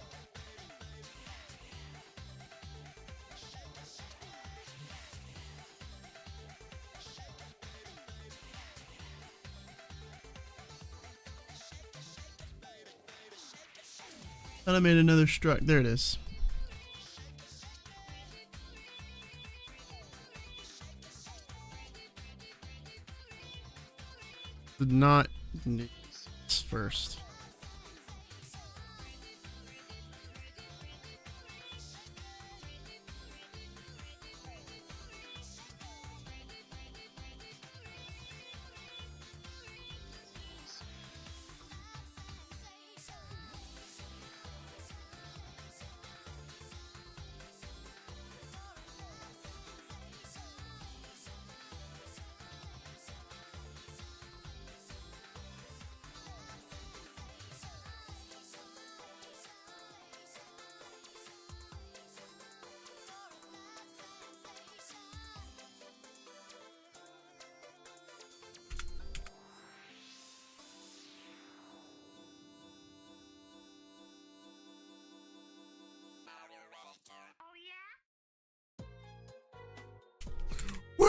S1: Thought I made another struct. There it is. Did not need this first.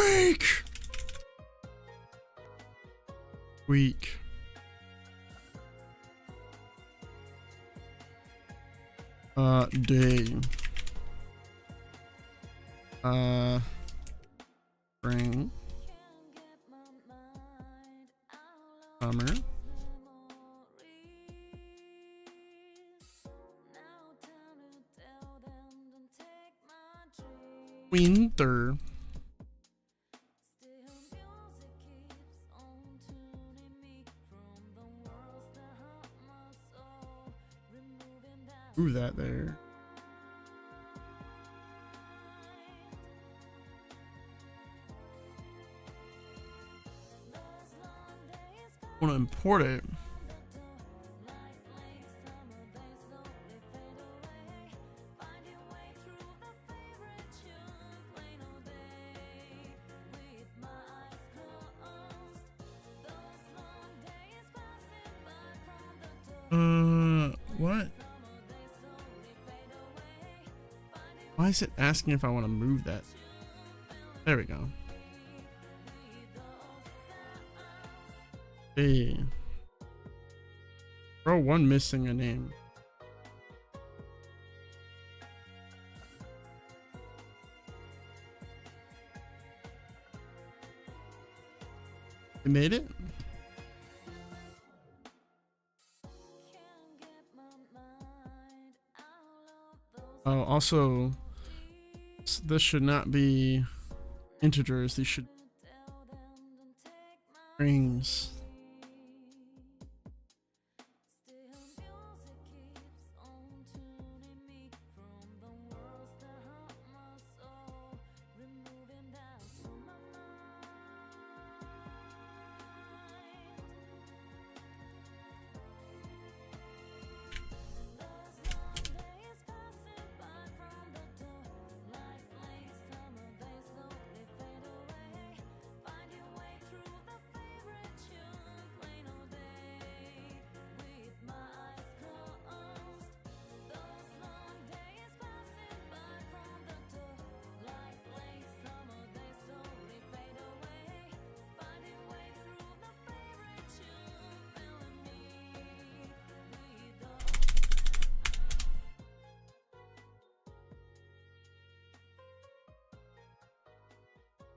S1: Weak. Weak. Day. Spring. Summer. Winter. Ooh, that there. Want to import it. What? Why is it asking if I want to move that? There we go. Hey. Bro, one missing a name. You made it? Oh, also, this should not be integers. These should be strings.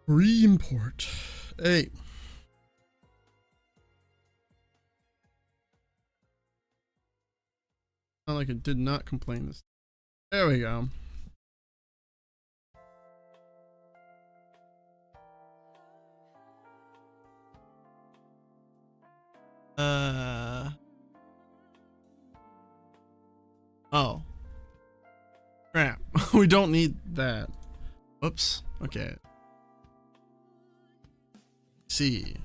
S1: Re-import. Hey. Not like it did not complain this. There we go. Oh. Crap. We don't need that. Oops. Okay. See.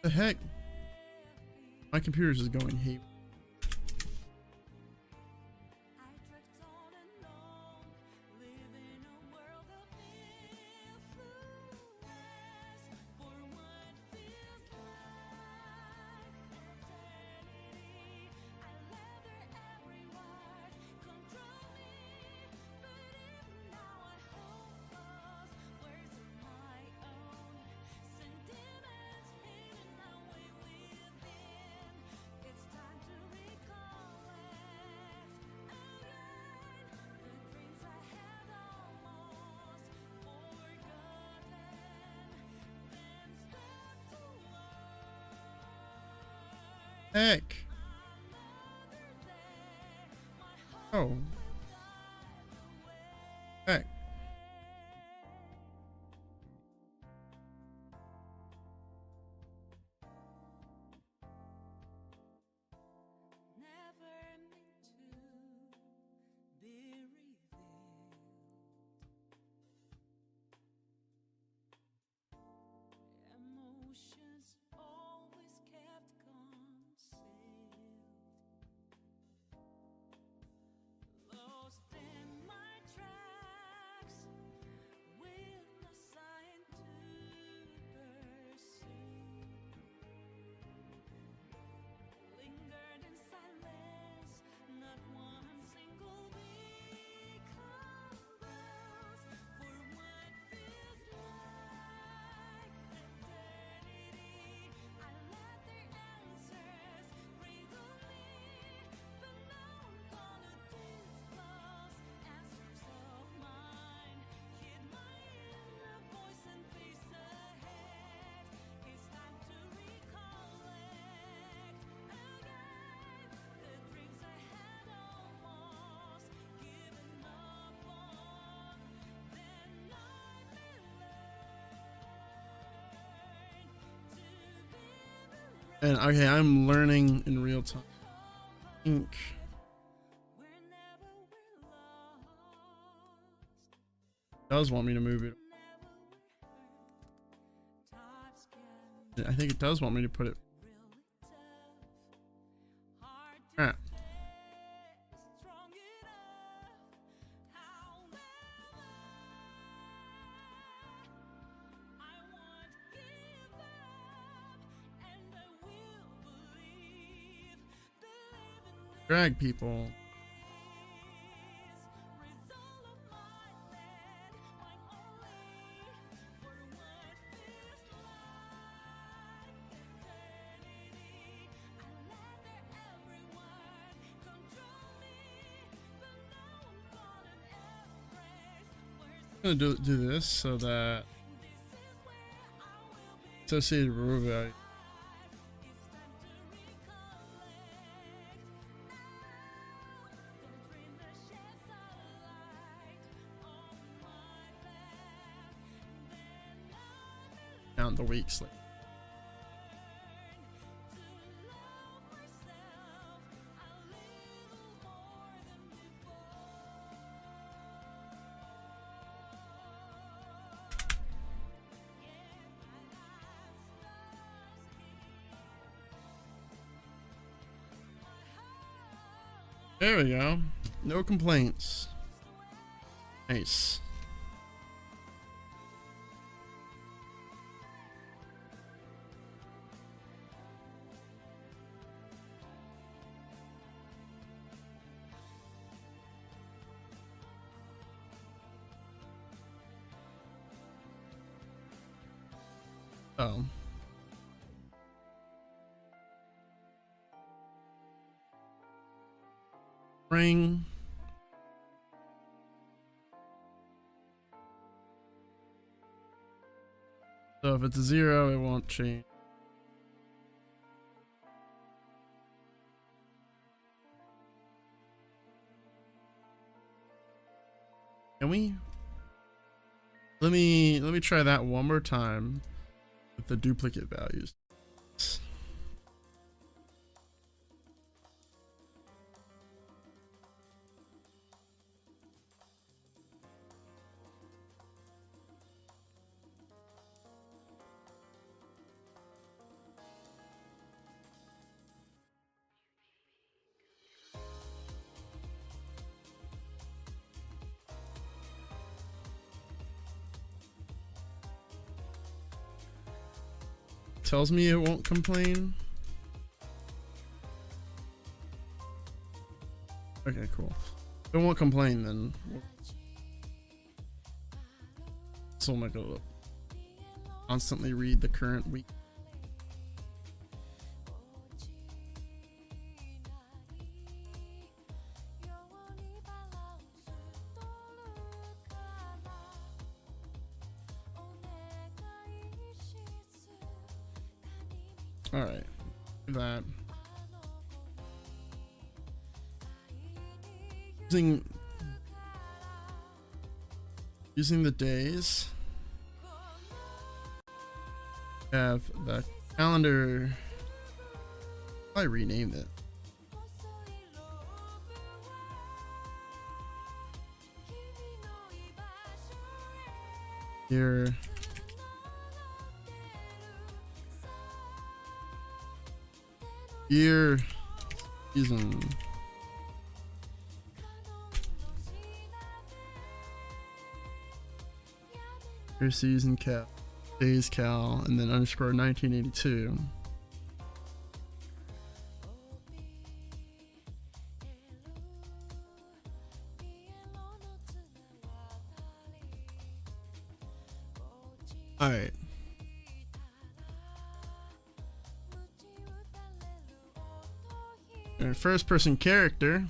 S1: The heck? My computer's just going haywire. Heck. Oh. Heck. And okay, I'm learning in real time. Ink. Does want me to move it. I think it does want me to put it. Alright. Drag people. I'm gonna do this so that associated row value. Count the weeks. There we go. No complaints. Nice. Oh. Ring. So if it's a 0, it won't change. Can we? Let me try that one more time with the duplicate values. Tells me it won't complain. Okay, cool. If it won't complain, then so I'm gonna constantly read the current week. All right, that using the days. Have the calendar. I renamed it. Here. Year, season. Year, season, cal, days, cal, and then underscore 1982. All right. Our first person character.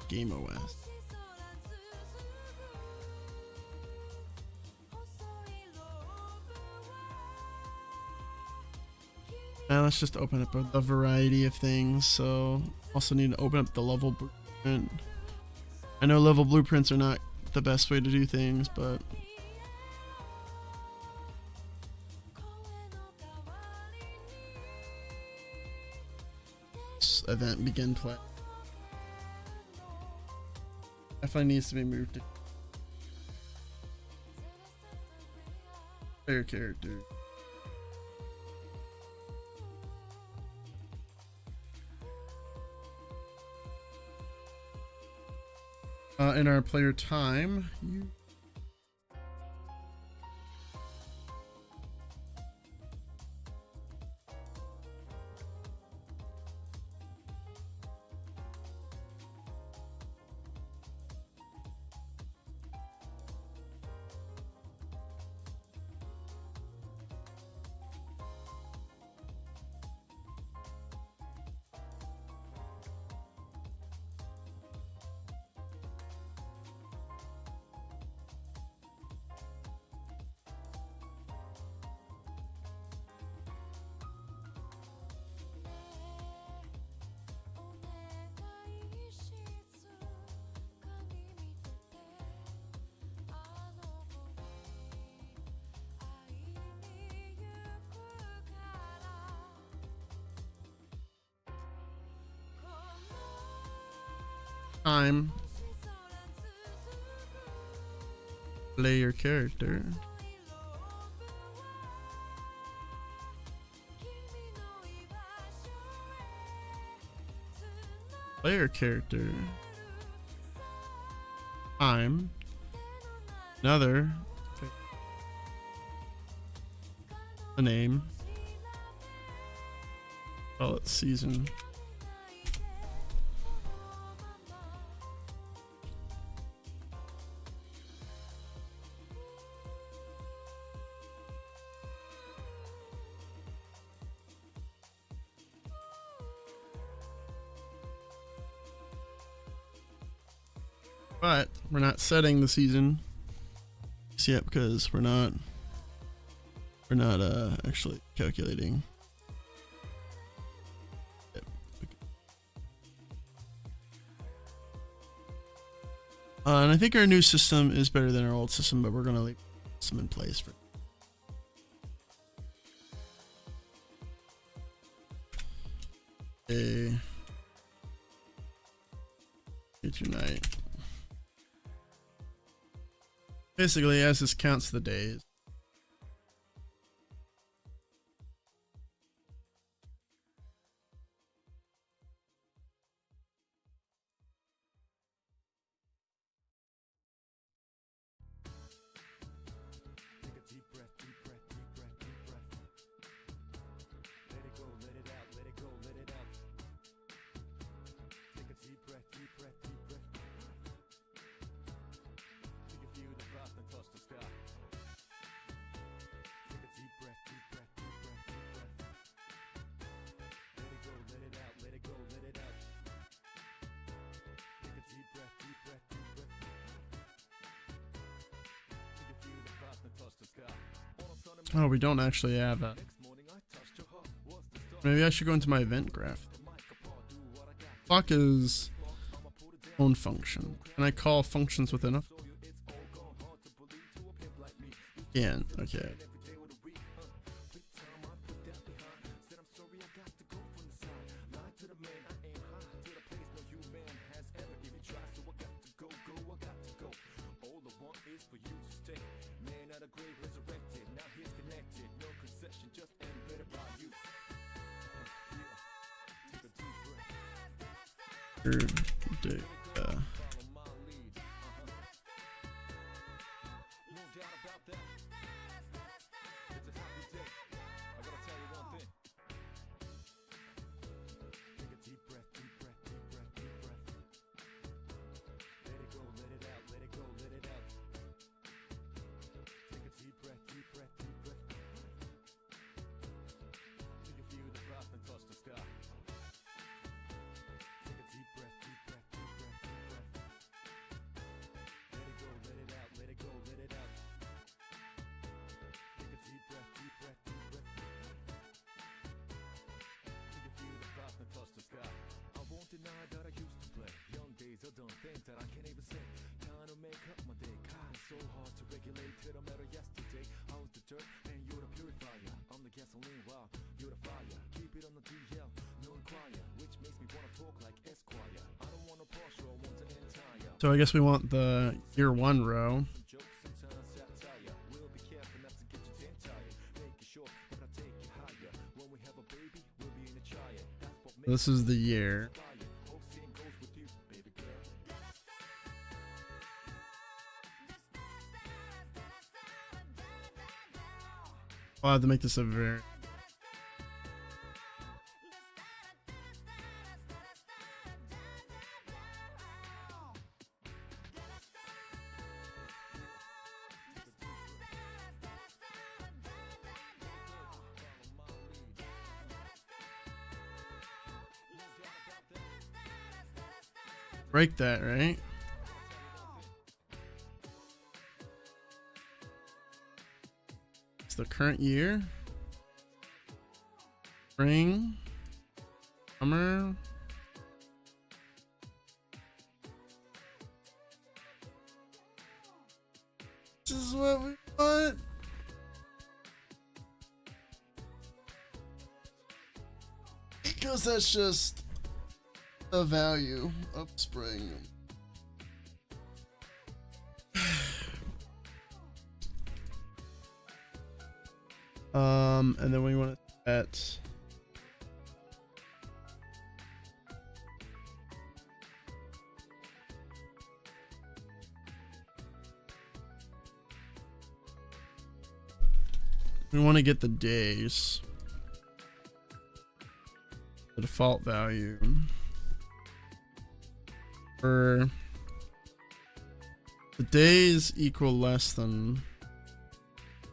S1: Game OS. And let's just open up a variety of things. So also need to open up the level blueprint. I know level blueprints are not the best way to do things, but event begin play definitely needs to be moved to player character. In our player time, time, player character. Player character. Time. Another. The name. Call it season. But we're not setting the season yet because we're not actually calculating. Yep. And I think our new system is better than our old system, but we're gonna leave some in place for. Get your night. Basically, as this counts the days.
S3: Take a deep breath, deep breath, deep breath, deep breath. Let it go, let it out, let it go, let it out. Take a deep breath, deep breath, deep breath. Till you feel the frost and touch the sky. Take a deep breath, deep breath, deep breath, deep breath. Let it go, let it out, let it go, let it out. Take a deep breath, deep breath, deep breath. Till you feel the frost and touch the sky.
S1: Oh, we don't actually have that. Maybe I should go into my event graph. Clock is own function. Can I call functions within it? Can. Okay.
S3: so hard to regulate to the matter yesterday. I was the dirt and you're the purifier. I'm the gasoline, wow, you're the fire. Keep it on the DL, no inquire, which makes me wanna talk like Esquire. I don't want a Porsche, I want the entire.
S1: So I guess we want the year 1 row.
S3: Some jokes, sometimes satire. We'll be careful not to get you damn tired. Make it short, but I'll take you higher. When we have a baby, we'll be in a child. That's what makes
S1: This is the year.
S3: fire. Hope same goes with you, baby girl.
S1: I'll have to make this a very. Break that, right? It's the current year. Spring. Summer. This is what we want. Because that's just the value of spring. And then we want to set we want to get the days. The default value for the days equal less than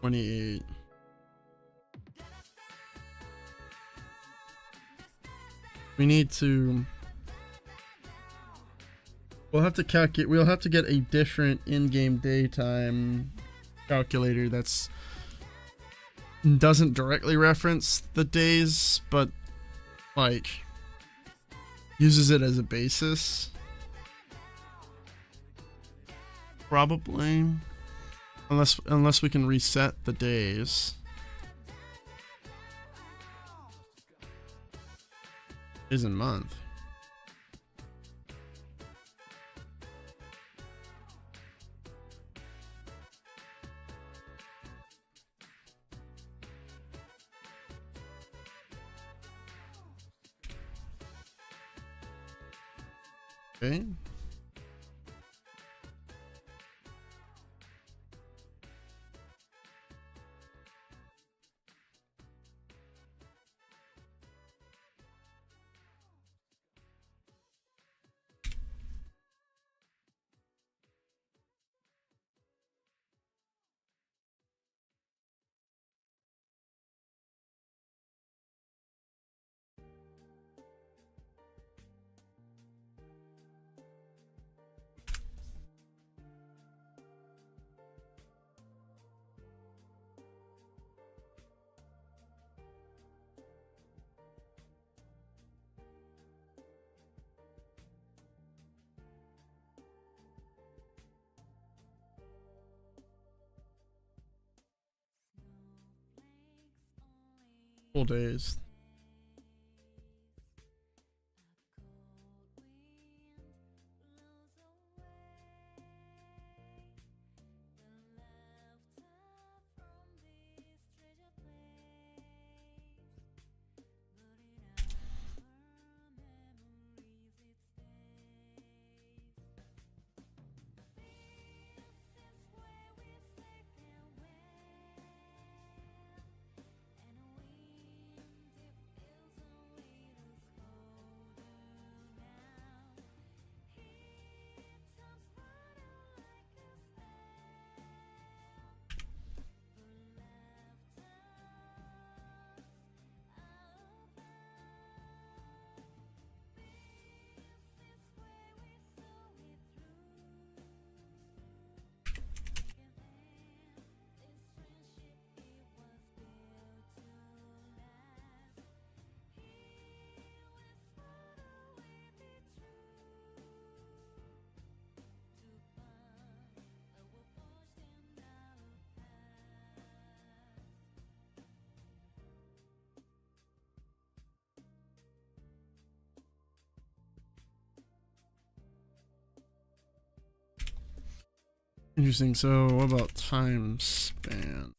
S1: 28. We need to. We'll have to calculate. We'll have to get a different in-game daytime calculator that's doesn't directly reference the days, but like uses it as a basis. Probably, unless we can reset the days. Days and month. Okay. Full days. Interesting. So what about time span?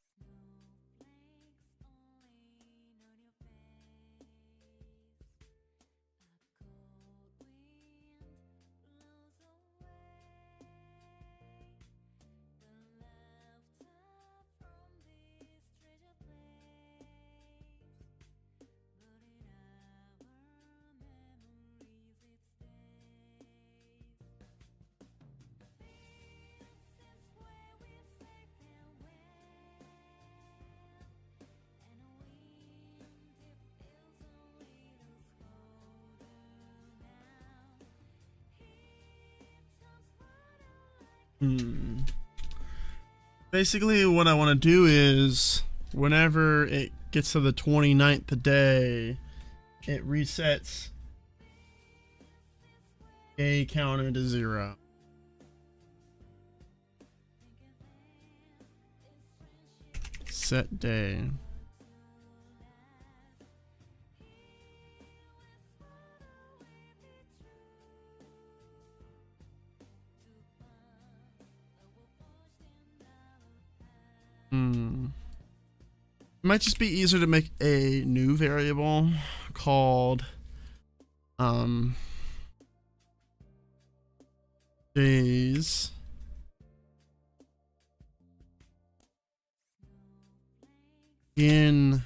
S1: Basically, what I want to do is whenever it gets to the 29th day, it resets a counter to 0. Set day. It might just be easier to make a new variable called days in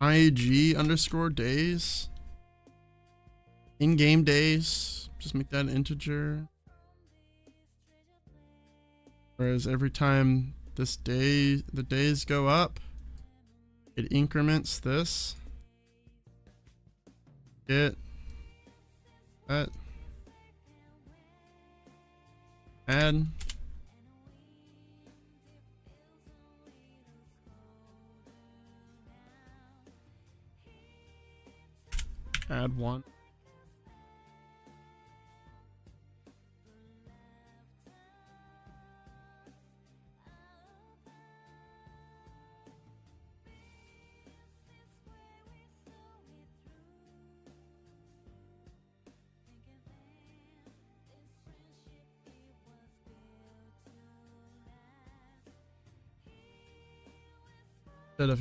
S1: IG underscore days, in-game days. Just make that an integer. Whereas every time the days go up, it increments this. Get that. Add. Add 1. Instead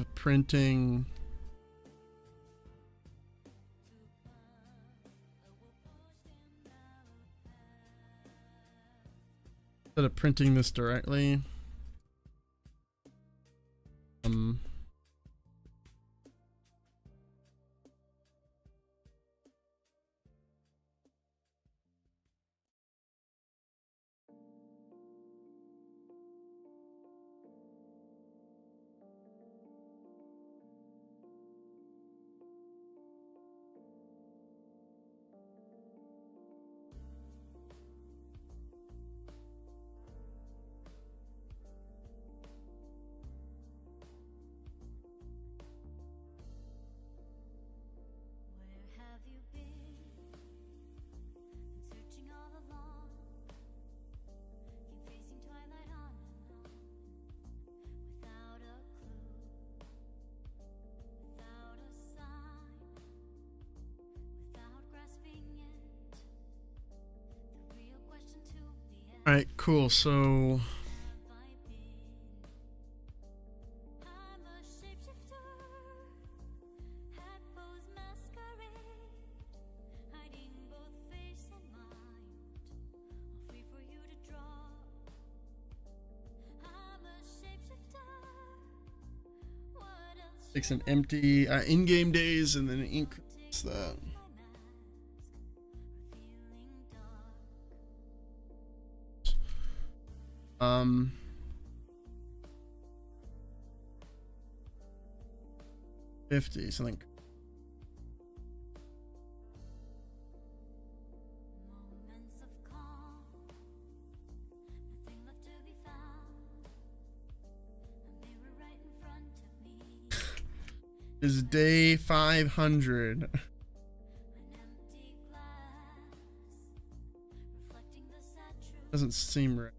S1: of printing this directly, all right, cool. So takes an empty in-game days and then it increments that. Um, 50 something. Is day 500. Doesn't seem right.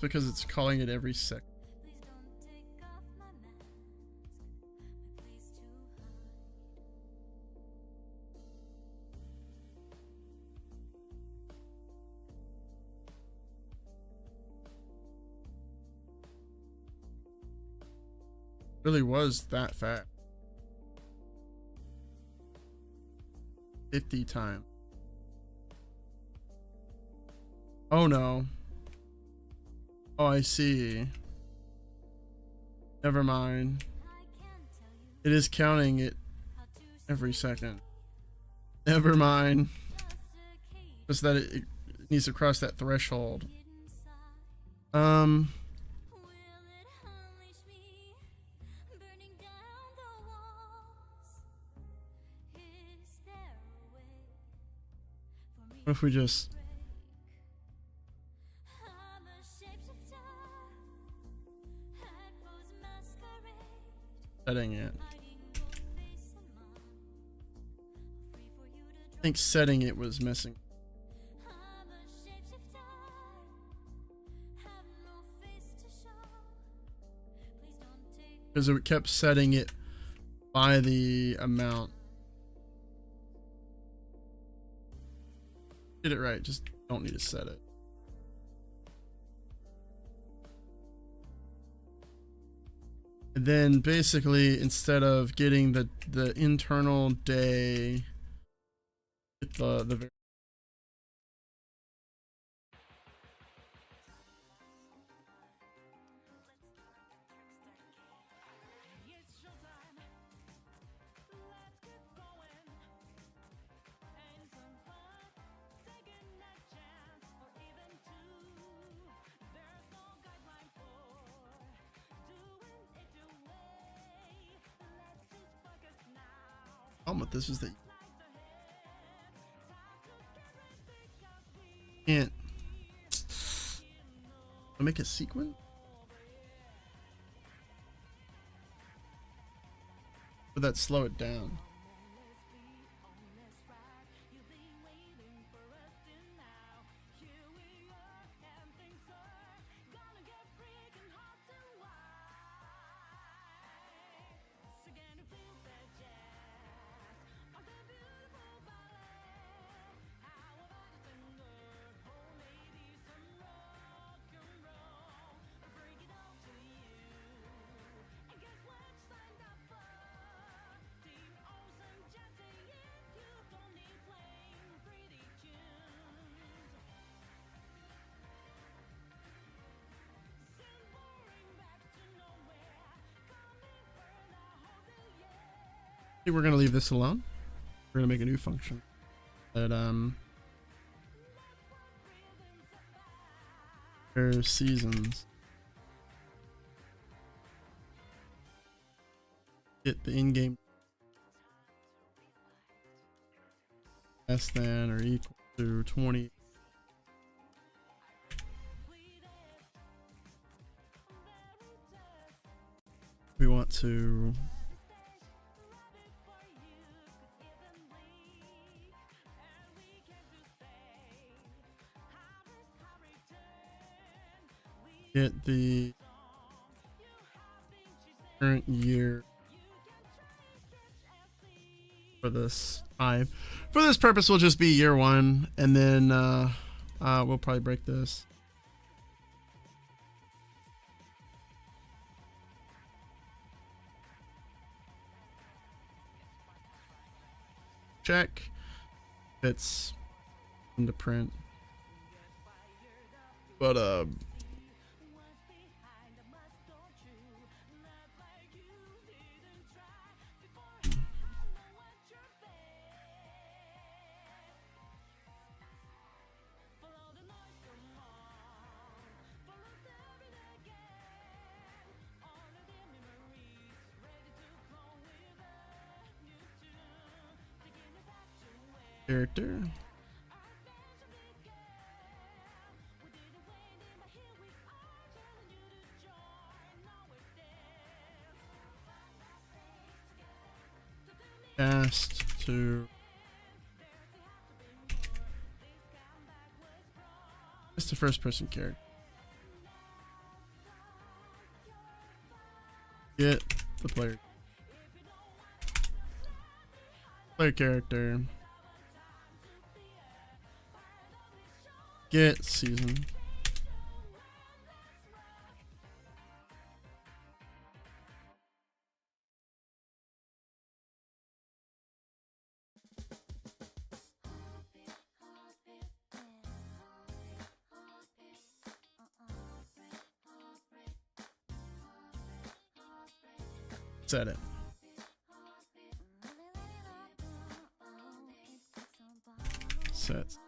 S1: because it's calling it every sec. Really was that fast. 50 times. Oh no. Oh, I see. Never mind. It is counting it every second. Never mind. Just that it needs to cross that threshold. What if we just setting it? I think setting it was missing. Because it kept setting it by the amount. Did it right, just don't need to set it. And then basically, instead of getting the internal day, get the problem with this is that you can't make a sequence. Would that slow it down? We're gonna leave this alone. We're gonna make a new function that there's seasons. Get the in-game less than or equal to 20. We want to get the current year for this time. For this purpose, we'll just be year one, and then we'll probably break this. Check. It's into print. But character. Cast to just a first person character. Get the player character. Get season. Set it. Set.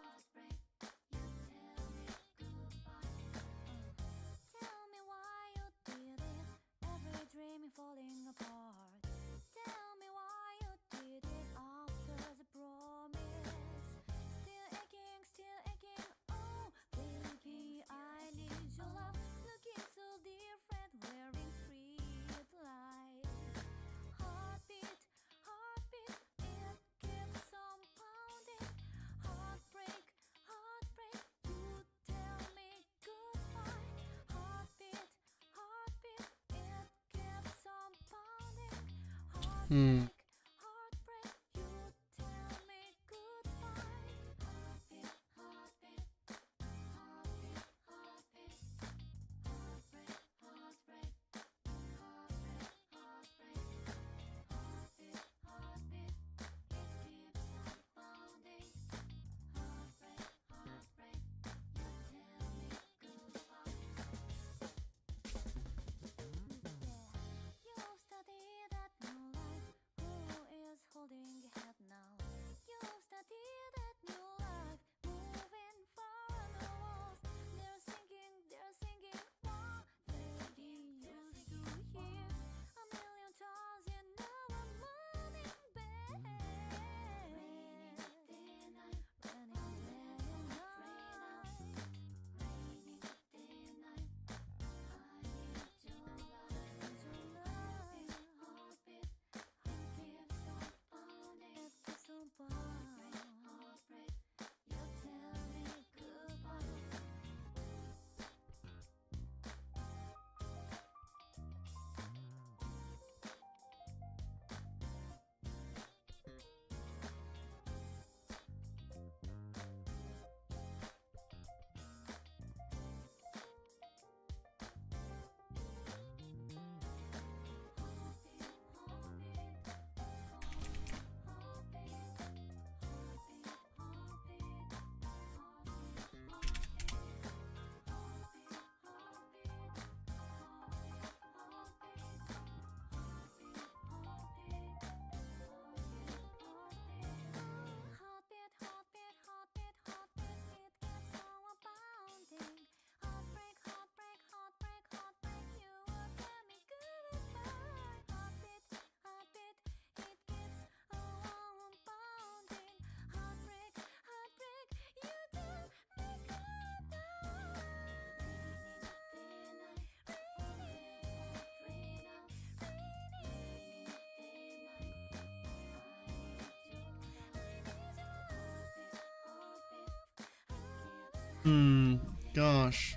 S1: Gosh.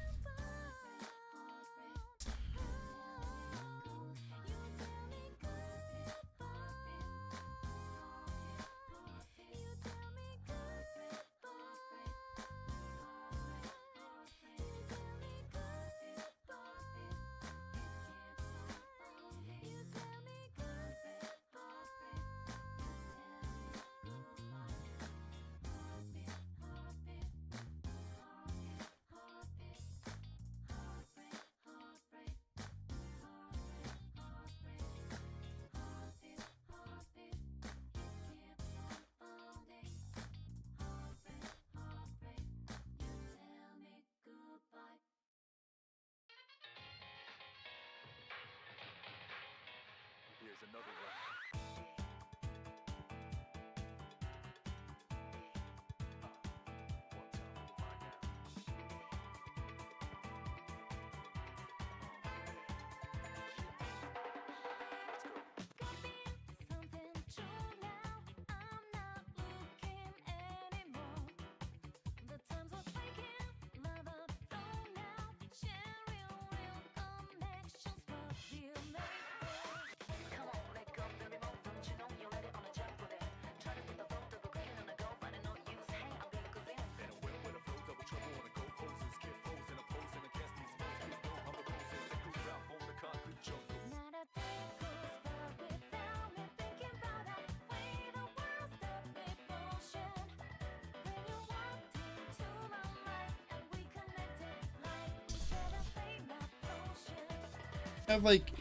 S1: have like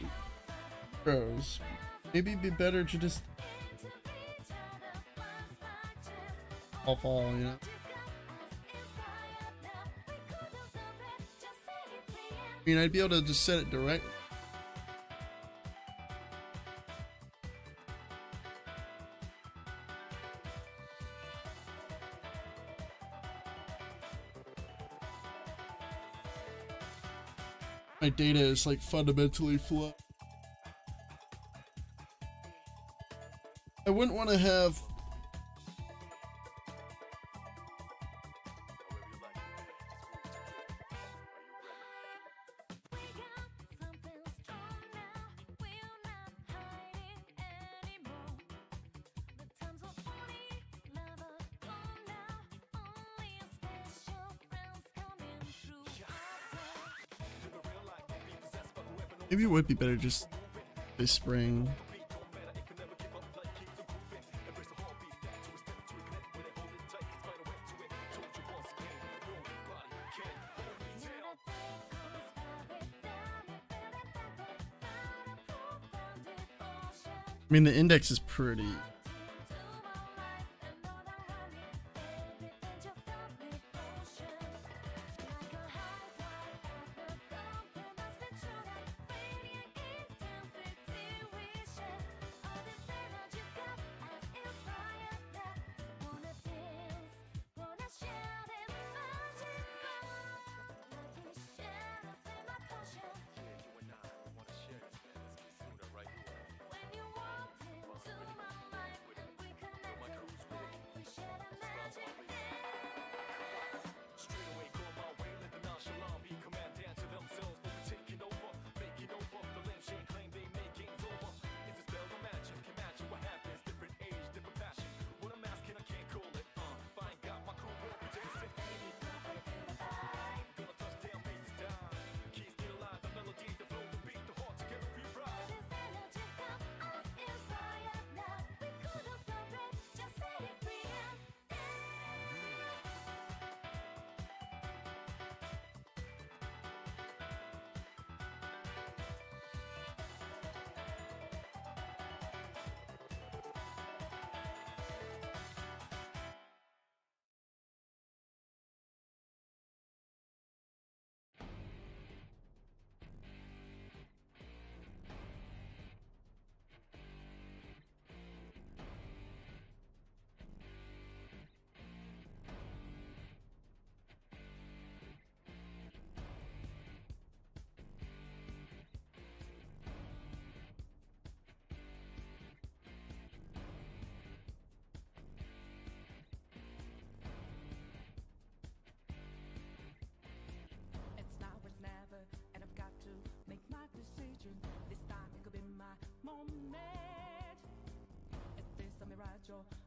S1: pros. Maybe it'd be better to just all fall, you know? I mean, I'd be able to just set it direct. My data is like fundamentally flawed. I wouldn't want to have maybe it would be better just this spring. I mean, the index is pretty.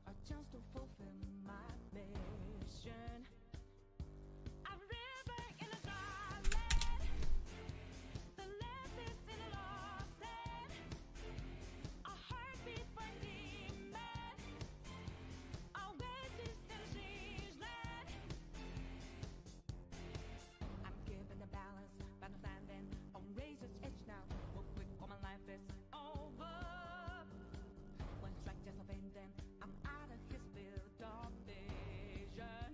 S4: A chance to fulfill my mission. A river in a dry land, the left is in a lost land, a heartbeat for demon, a wedges in a siege land. I'm giving the balance, but I'm standing on razor's edge now. Real quick, all my life is over. One strike just offend them. I'm out of his field of vision.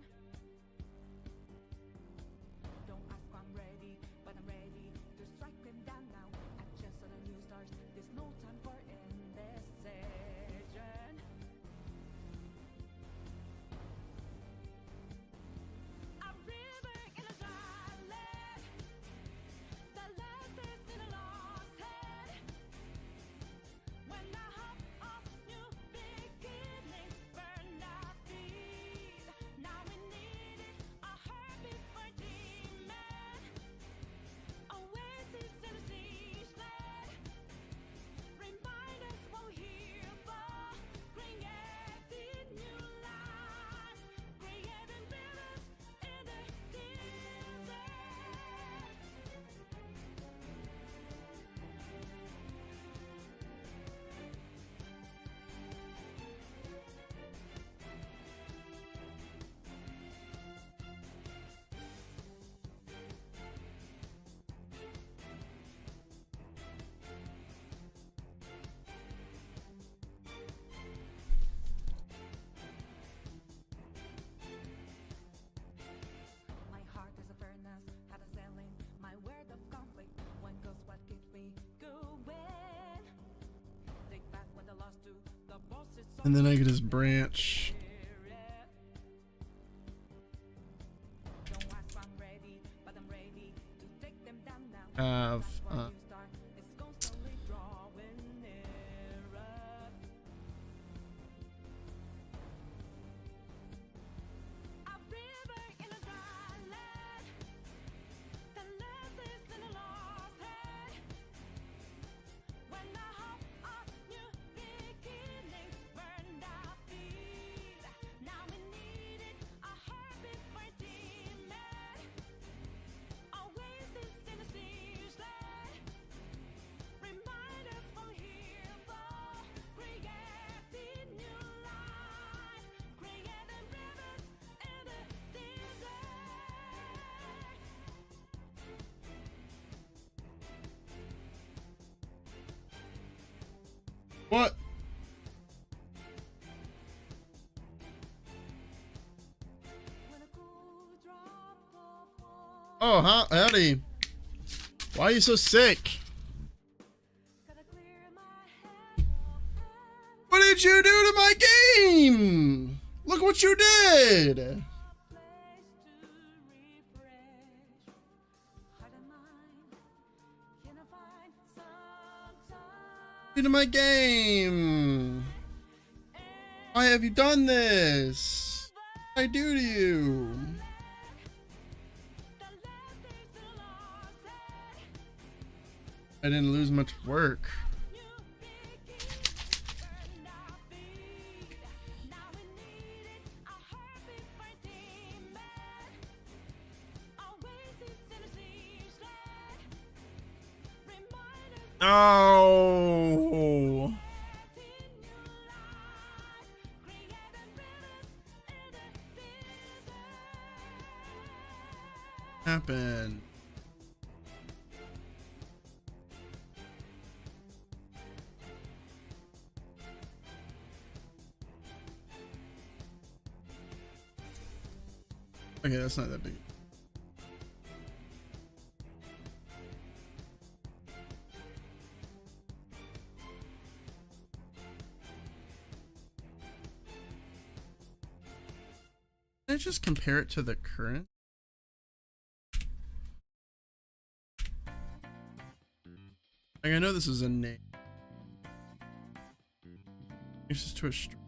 S1: And then I get his branch. Have what? Oh, howdy. Why are you so sick? What did you do to my game? Look what you did. To my game. Why have you done this? What did I do to you? I didn't lose much work. Oh. Happened. Okay, that's not that big. Can I just compare it to the current? Like, I know this is a name. It's just to a string.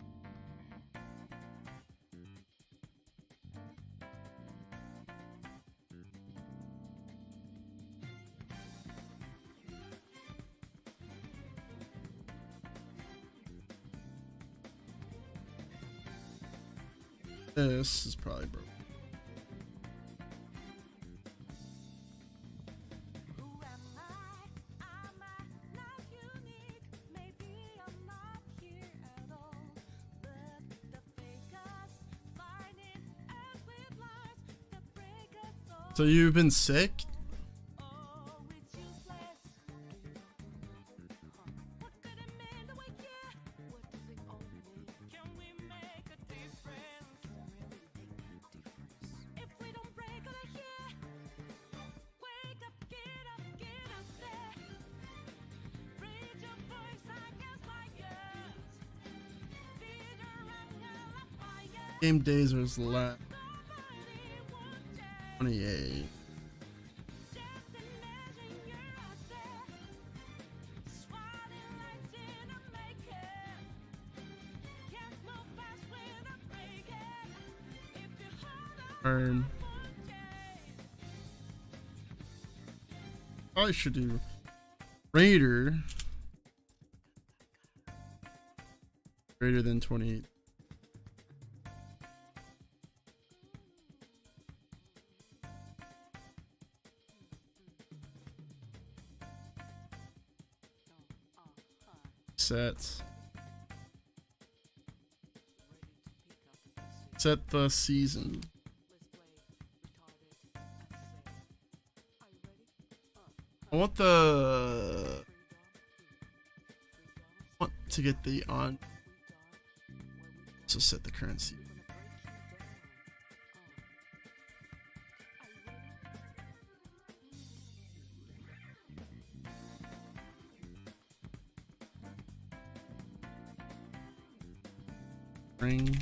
S1: This is probably broken. So you've been sick? Game days was last 28. Probably should do Raider greater than 28. Set the season. I want to get the on. So set the currency. Ring.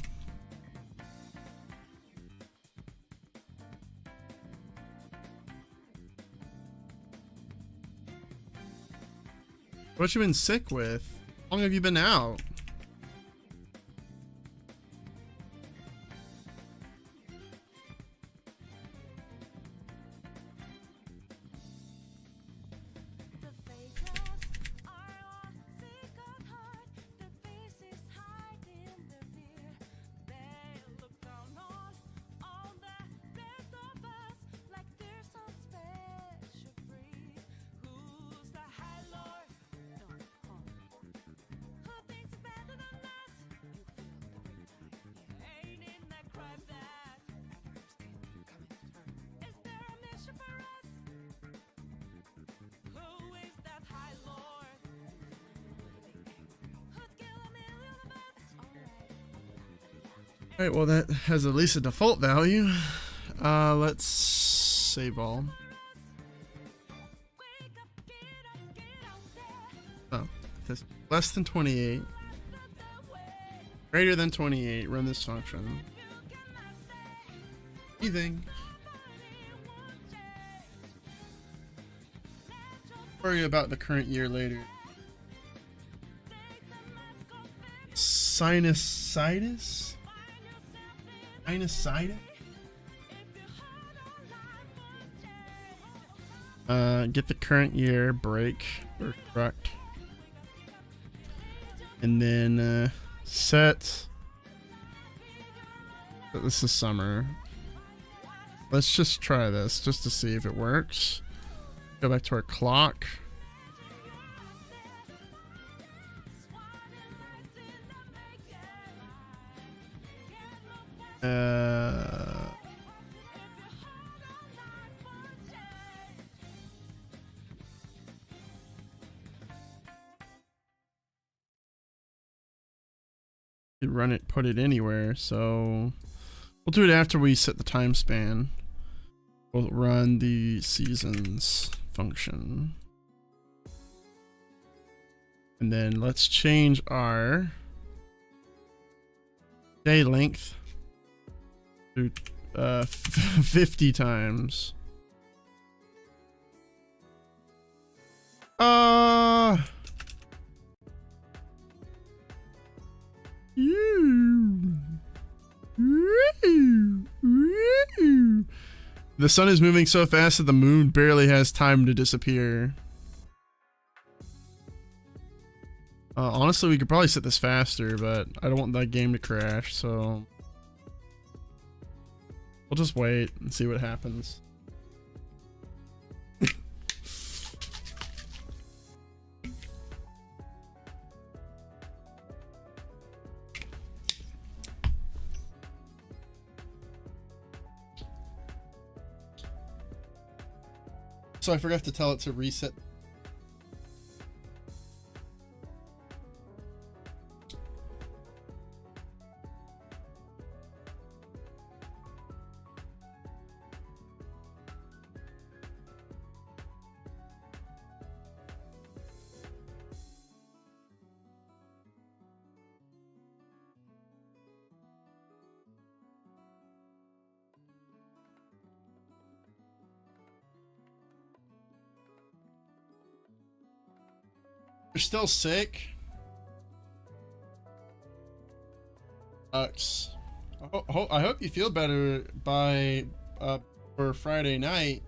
S1: What you been sick with? How long have you been out?
S4: The faces are all sick at heart. The faces hiding their fear. They look down on all the rest of us like they're some special breed. Who's the high lord? Who thinks it's better than us? Ain't it that crime that? Is there a mission for us? Who is that high lord? Who'd kill a million of us?
S1: Alright, well that has at least a default value. Let's save all.
S4: Wake up, get out there.
S1: Oh, this less than 28. Greater than 28. Run this function. Anything. Worry about the current year later. Sinusitis? Sinusitis? Get the current year break or correct. And then set. This is summer. Let's just try this just to see if it works. Go back to our clock. You run it, put it anywhere. So we'll do it after we set the time span. We'll run the seasons function. And then let's change our day length to 50 times. The sun is moving so fast that the moon barely has time to disappear. Honestly, we could probably set this faster, but I don't want that game to crash, so we'll just wait and see what happens. So I forgot to tell it to reset. You're still sick? Sucks. I hope you feel better by for Friday night.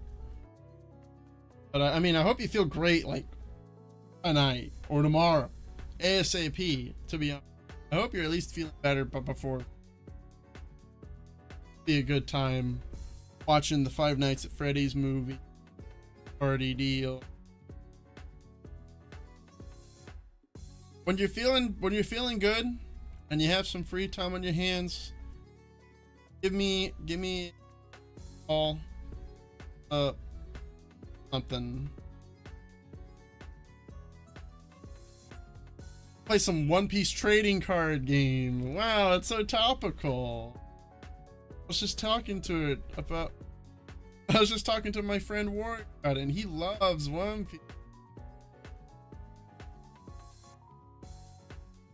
S1: But I mean, I hope you feel great like tonight or tomorrow, ASAP. To be honest, I hope you're at least feeling better, but before be a good time watching the Five Nights at Freddy's movie party deal. When you're feeling good and you have some free time on your hands, give me all something. Play some One Piece trading card game. Wow, it's so topical. I was just talking to my friend Warren about it, and he loves One Piece.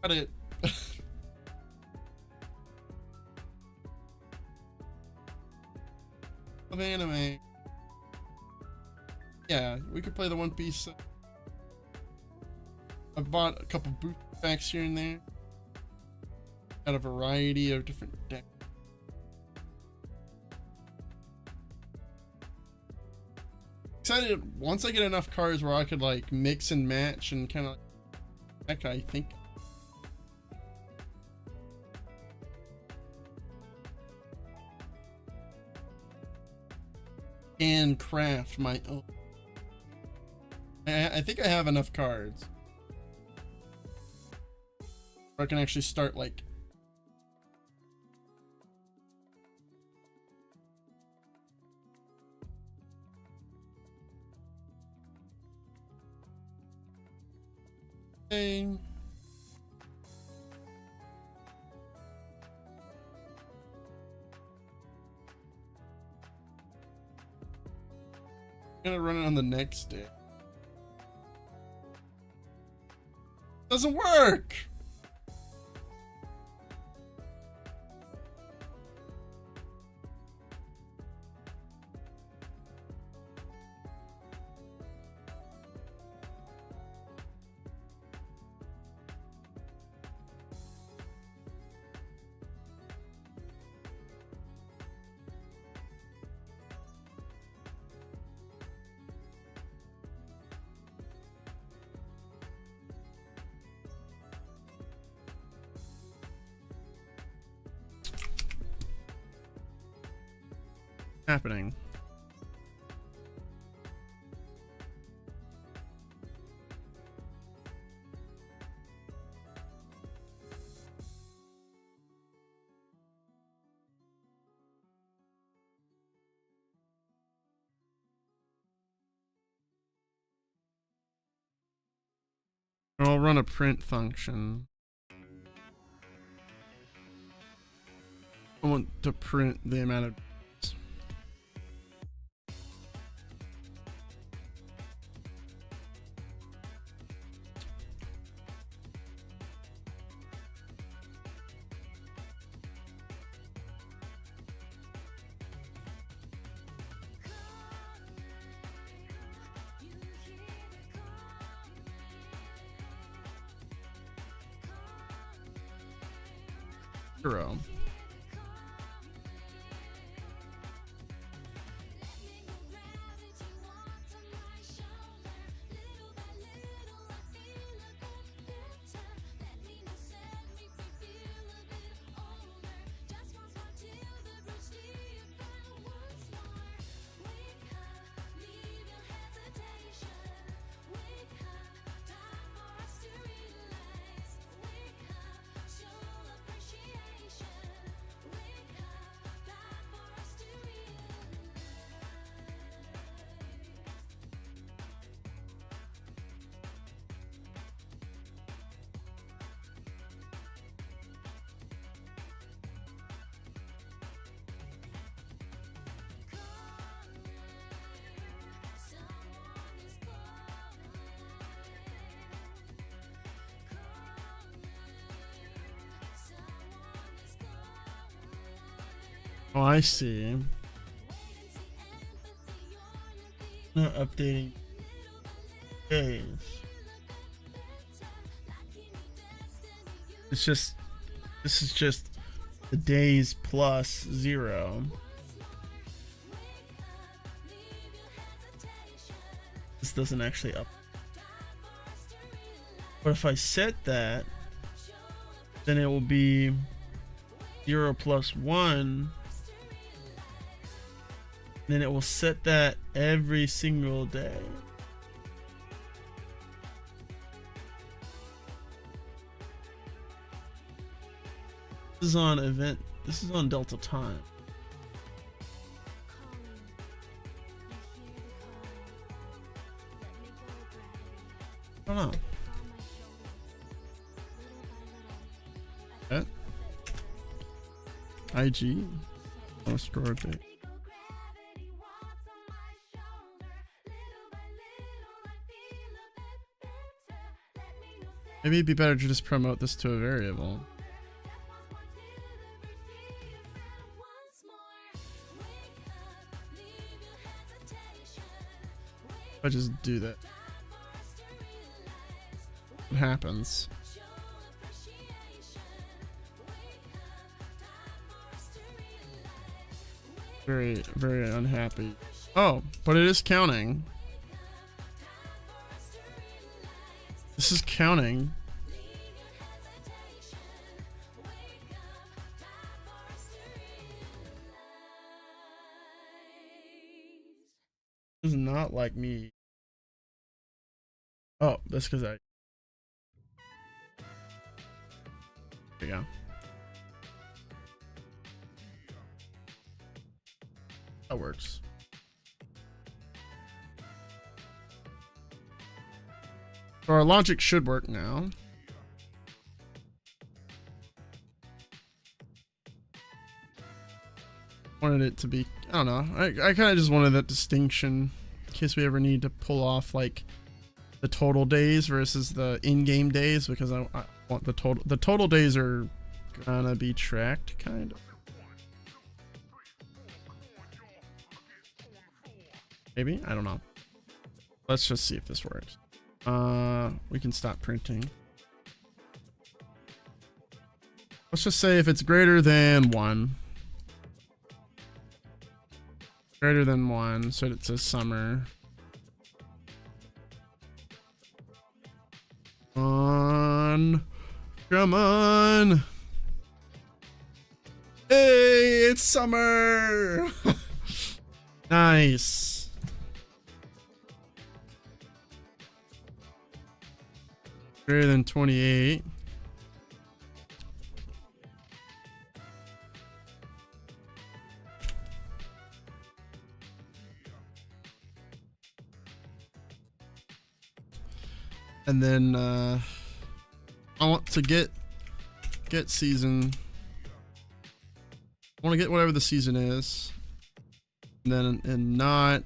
S1: Got it. of anime. Yeah, we could play the One Piece. I've bought a couple boot packs here and there. Got a variety of different decks. Excited once I get enough cards where I could like mix and match and kind of heck, I think. And craft my own. I think I have enough cards. Where I can actually start like I'm gonna run it on the next day. Doesn't work! Happening. I'll run a print function. I want to print the amount of zero. Oh, I see. Not updating days. It's just, this is just the days plus 0. This doesn't actually up. But if I set that, then it will be 0 plus 1. Then it will set that every single day. This is on event. This is on Delta time. I don't know. That? IG? Oh, scroll date. Maybe it'd be better to just promote this to a variable. I just do that. What happens? Very, very unhappy. Oh, but it is counting. This is counting. This is not like me. Oh, that's because I. There you go. That works. So our logic should work now. Wanted it to be, I don't know. I kind of just wanted that distinction in case we ever need to pull off like the total days versus the in-game days, because I want the total days are gonna be tracked kind of. Maybe? I don't know. Let's just see if this works. We can stop printing. Let's just say if it's greater than 1. Greater than 1, so it says summer. On. Come on. Hey, it's summer. Nice. Greater than 28. And then I want to get season. I want to get whatever the season is. And then and not.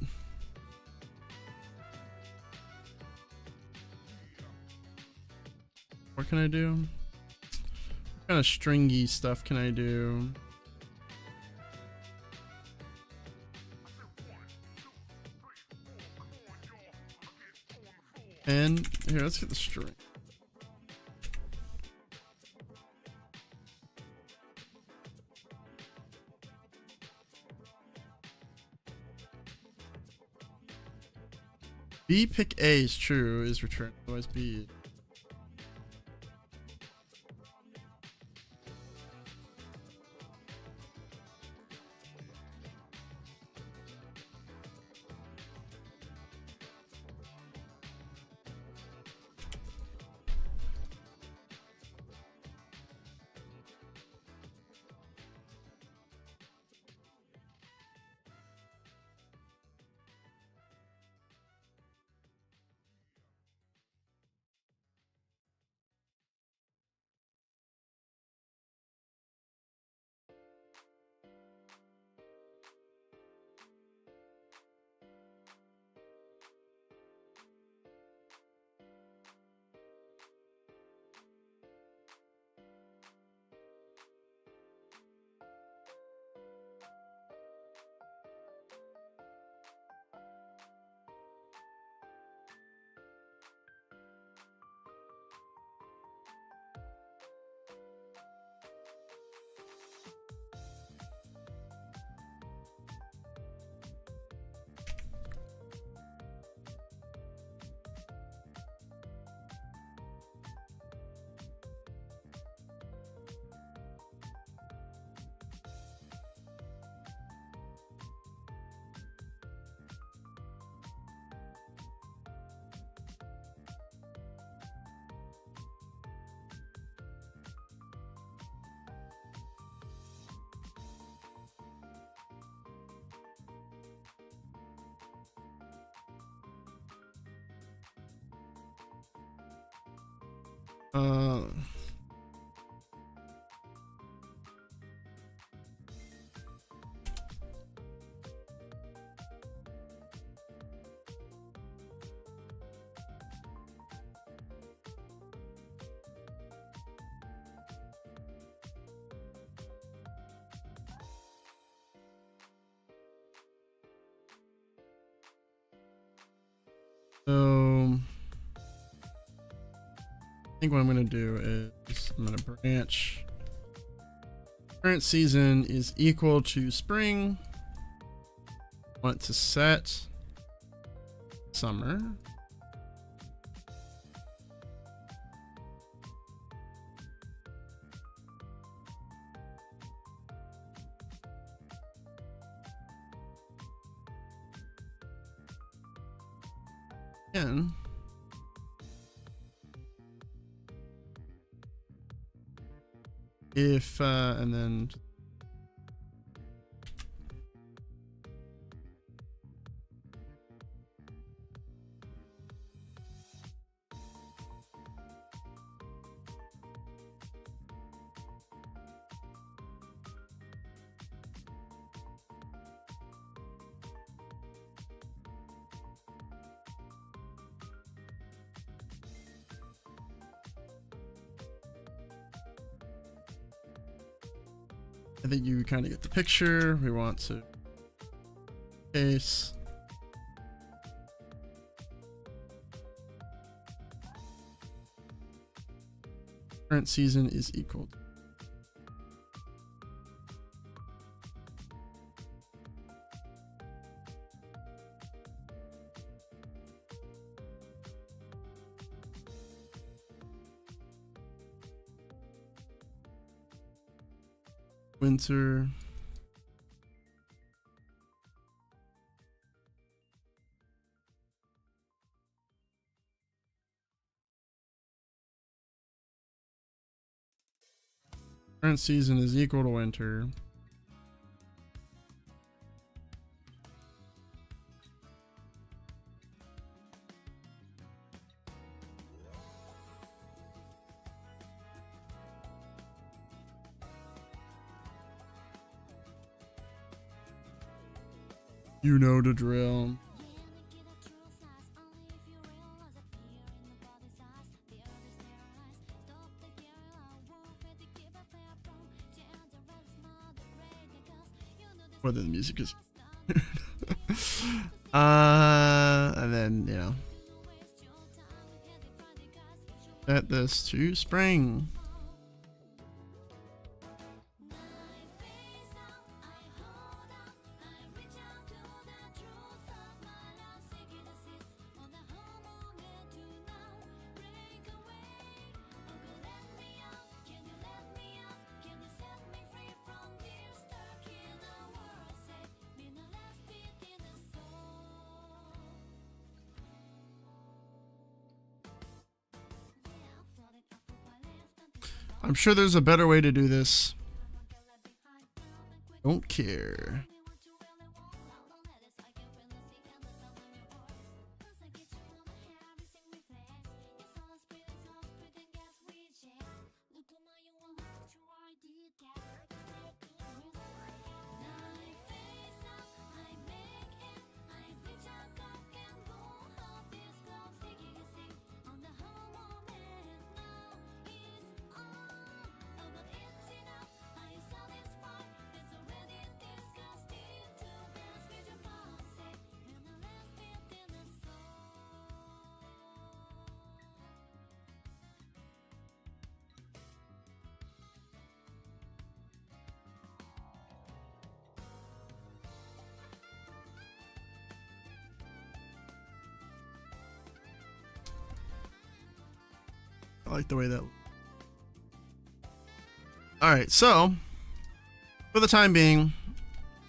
S1: What can I do? What kind of stringy stuff can I do? And here, let's get the string. B pick A is true, is returned, otherwise B. Uh, think what I'm gonna do is I'm gonna branch. Current season is equal to spring. Want to set summer. Again. If and then I think you kind of get the picture. We want to case current season is equal to winter. Current season is equal to winter. You know the drill. Whether the music is and then, you know, set this to spring. I'm sure there's a better way to do this. Don't care. I like the way that. All right, so for the time being,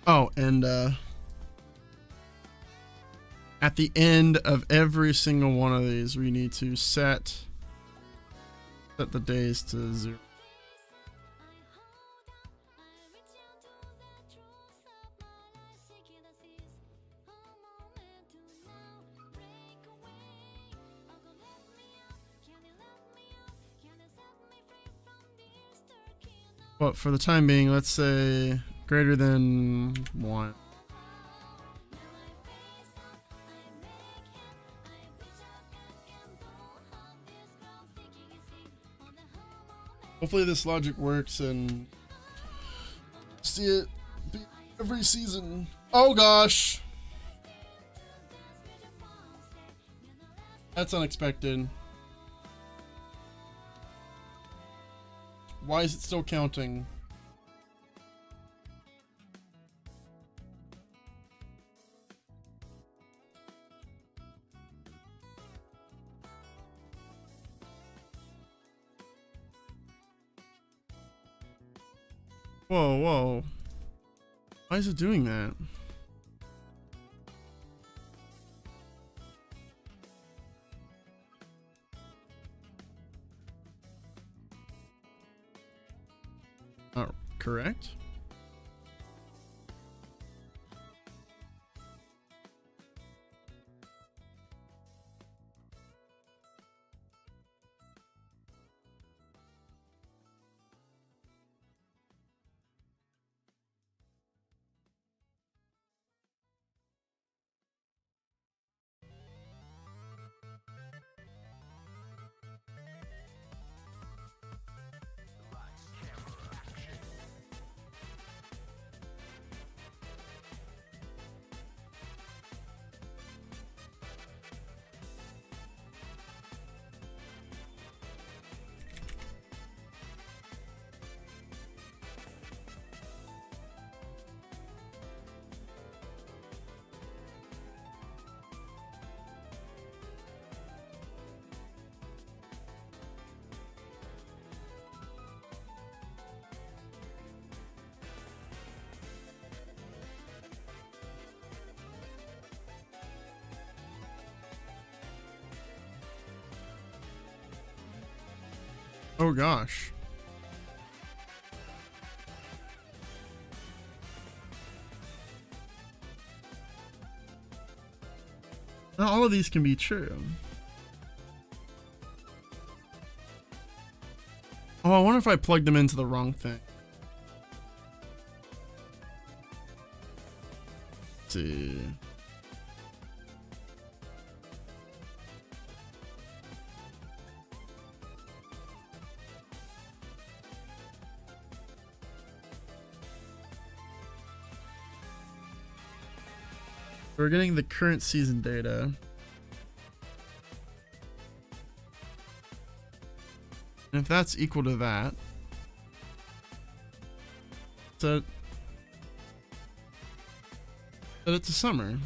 S1: oh, and at the end of every single one of these, we need to set the days to 0. But for the time being, let's say greater than 1. Hopefully this logic works and see it every season. Oh gosh! That's unexpected. Why is it still counting? Whoa, whoa. Why is it doing that? Oh, correct? Oh gosh. Not all of these can be true. Oh, I wonder if I plugged them into the wrong thing. Let's see. We're getting the current season data. And if that's equal to that, so that it's a summer.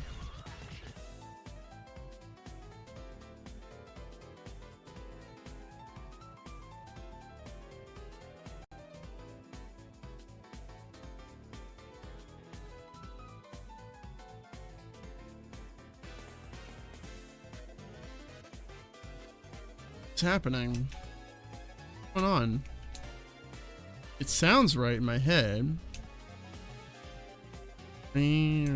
S1: What's happening? What's going on? It sounds right in my head. It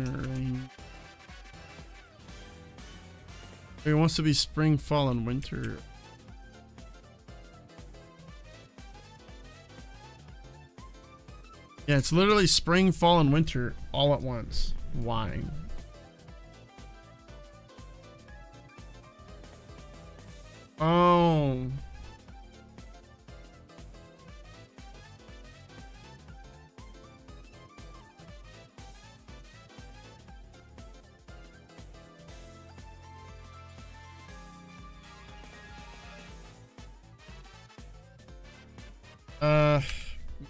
S1: wants to be spring, fall, and winter. Yeah, it's literally spring, fall, and winter all at once. Why? Oh.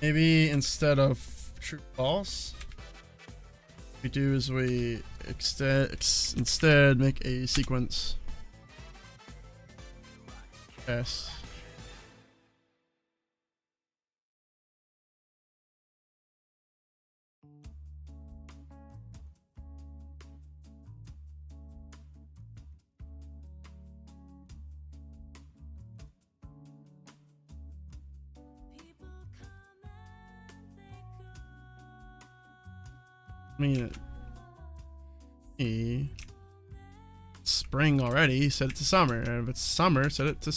S1: Maybe instead of true false, what we do is we instead make a sequence. Yes. I mean, spring already, set it to summer, and if it's summer, set it to.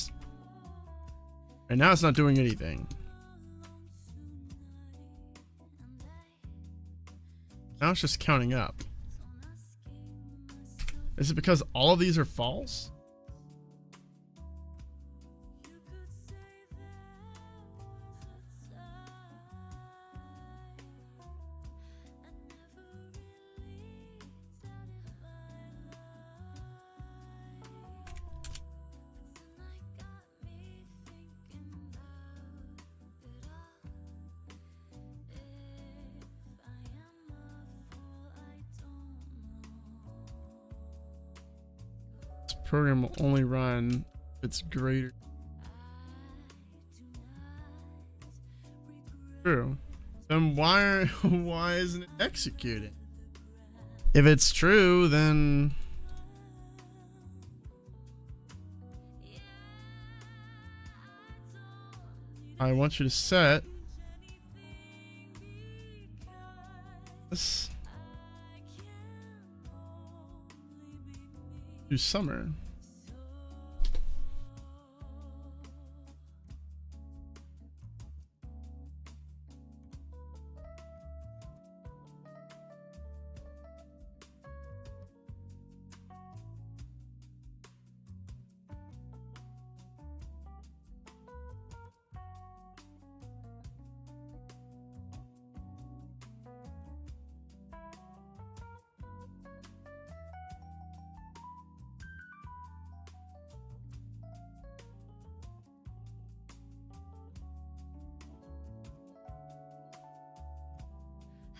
S1: And now it's not doing anything. Now it's just counting up. Is it because all of these are false? program will only run if it's greater. True. Then why isn't it executing? If it's true, then I want you to set this to summer.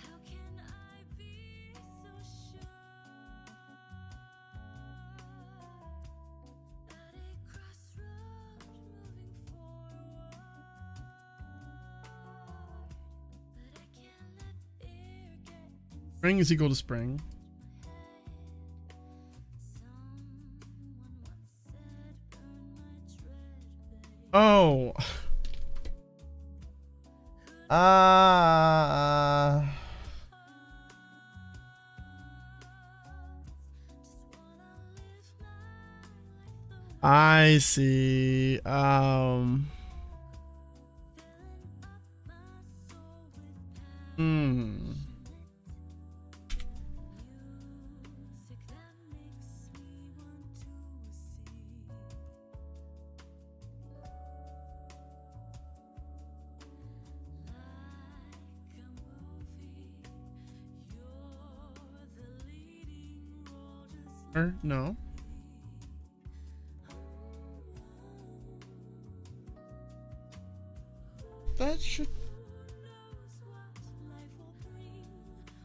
S4: How can I be so sure at a crossroad moving forward that I can't let fear get inside
S1: Spring is equal to spring.
S4: my head? Someone once said, "Earn my tread, babe."
S1: Oh. I see. Hmm.
S4: Music that makes me want to see. Like a movie, you're the leading role, just
S1: Or no. That should.
S4: who knows what life will bring.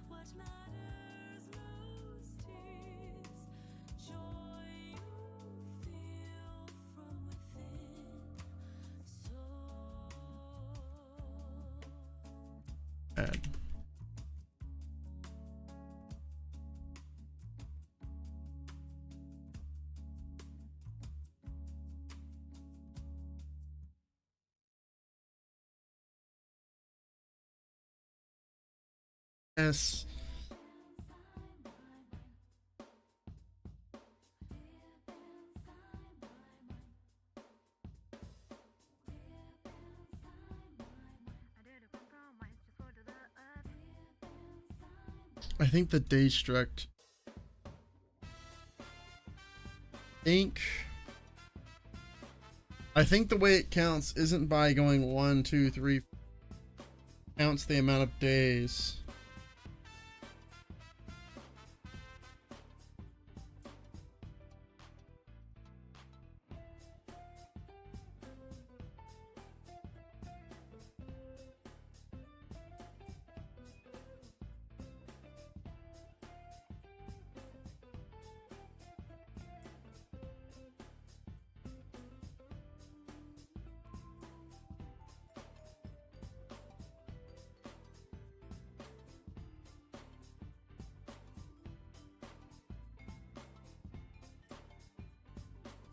S4: What matters most is joy you feel from within. So
S1: Add. Yes. I think the day struct. I think the way it counts isn't by going 1, 2, 3. Counts the amount of days.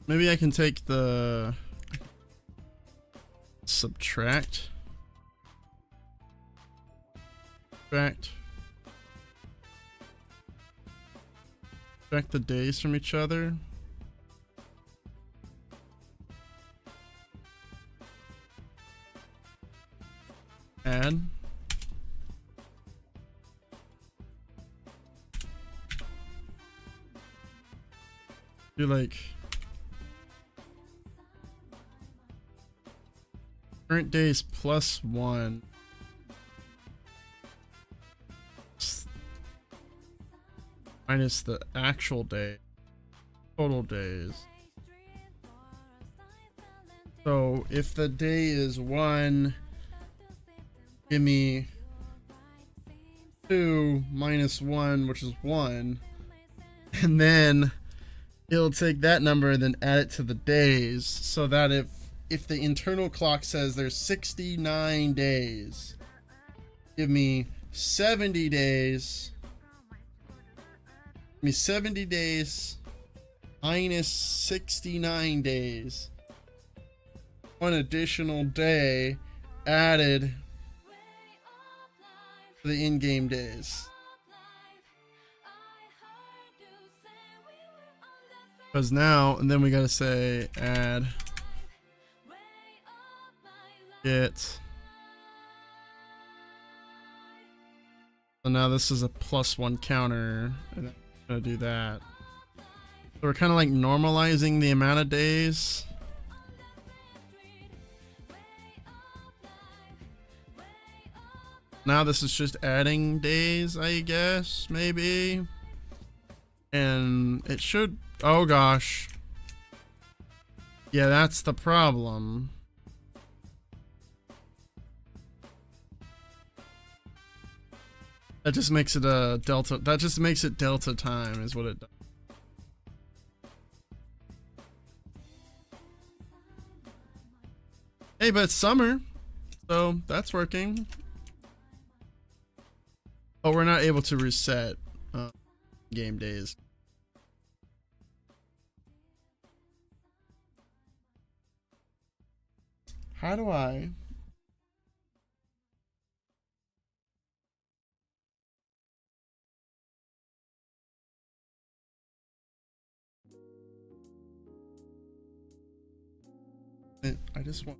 S1: Maybe I can take the subtract. Subtract the days from each other. Add. Do like current days plus 1 minus the actual day, total days. So if the day is 1, give me 2 minus 1, which is 1, and then it'll take that number and then add it to the days, so that if the internal clock says there's 69 days, give me 70 days. Give me 70 days minus 69 days. One additional day added to the in-game days. Because now, and then we gotta say add get. So now this is a +1 counter, and I'm gonna do that. So we're kind of like normalizing the amount of days. Now this is just adding days, I guess, maybe. And it should, oh gosh. Yeah, that's the problem. That just makes it a delta, that just makes it delta time is what it does. Hey, but it's summer, so that's working. Oh, we're not able to reset game days. How do I? I just want.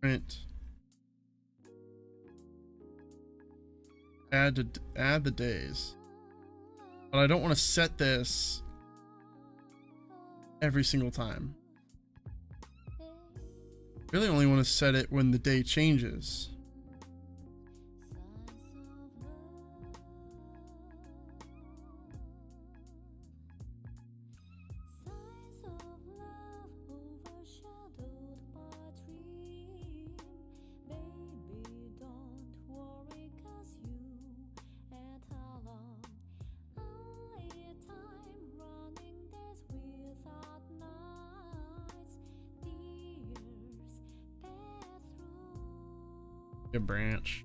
S1: Print. Add the days. But I don't want to set this every single time. Really only want to set it when the day changes. A branch.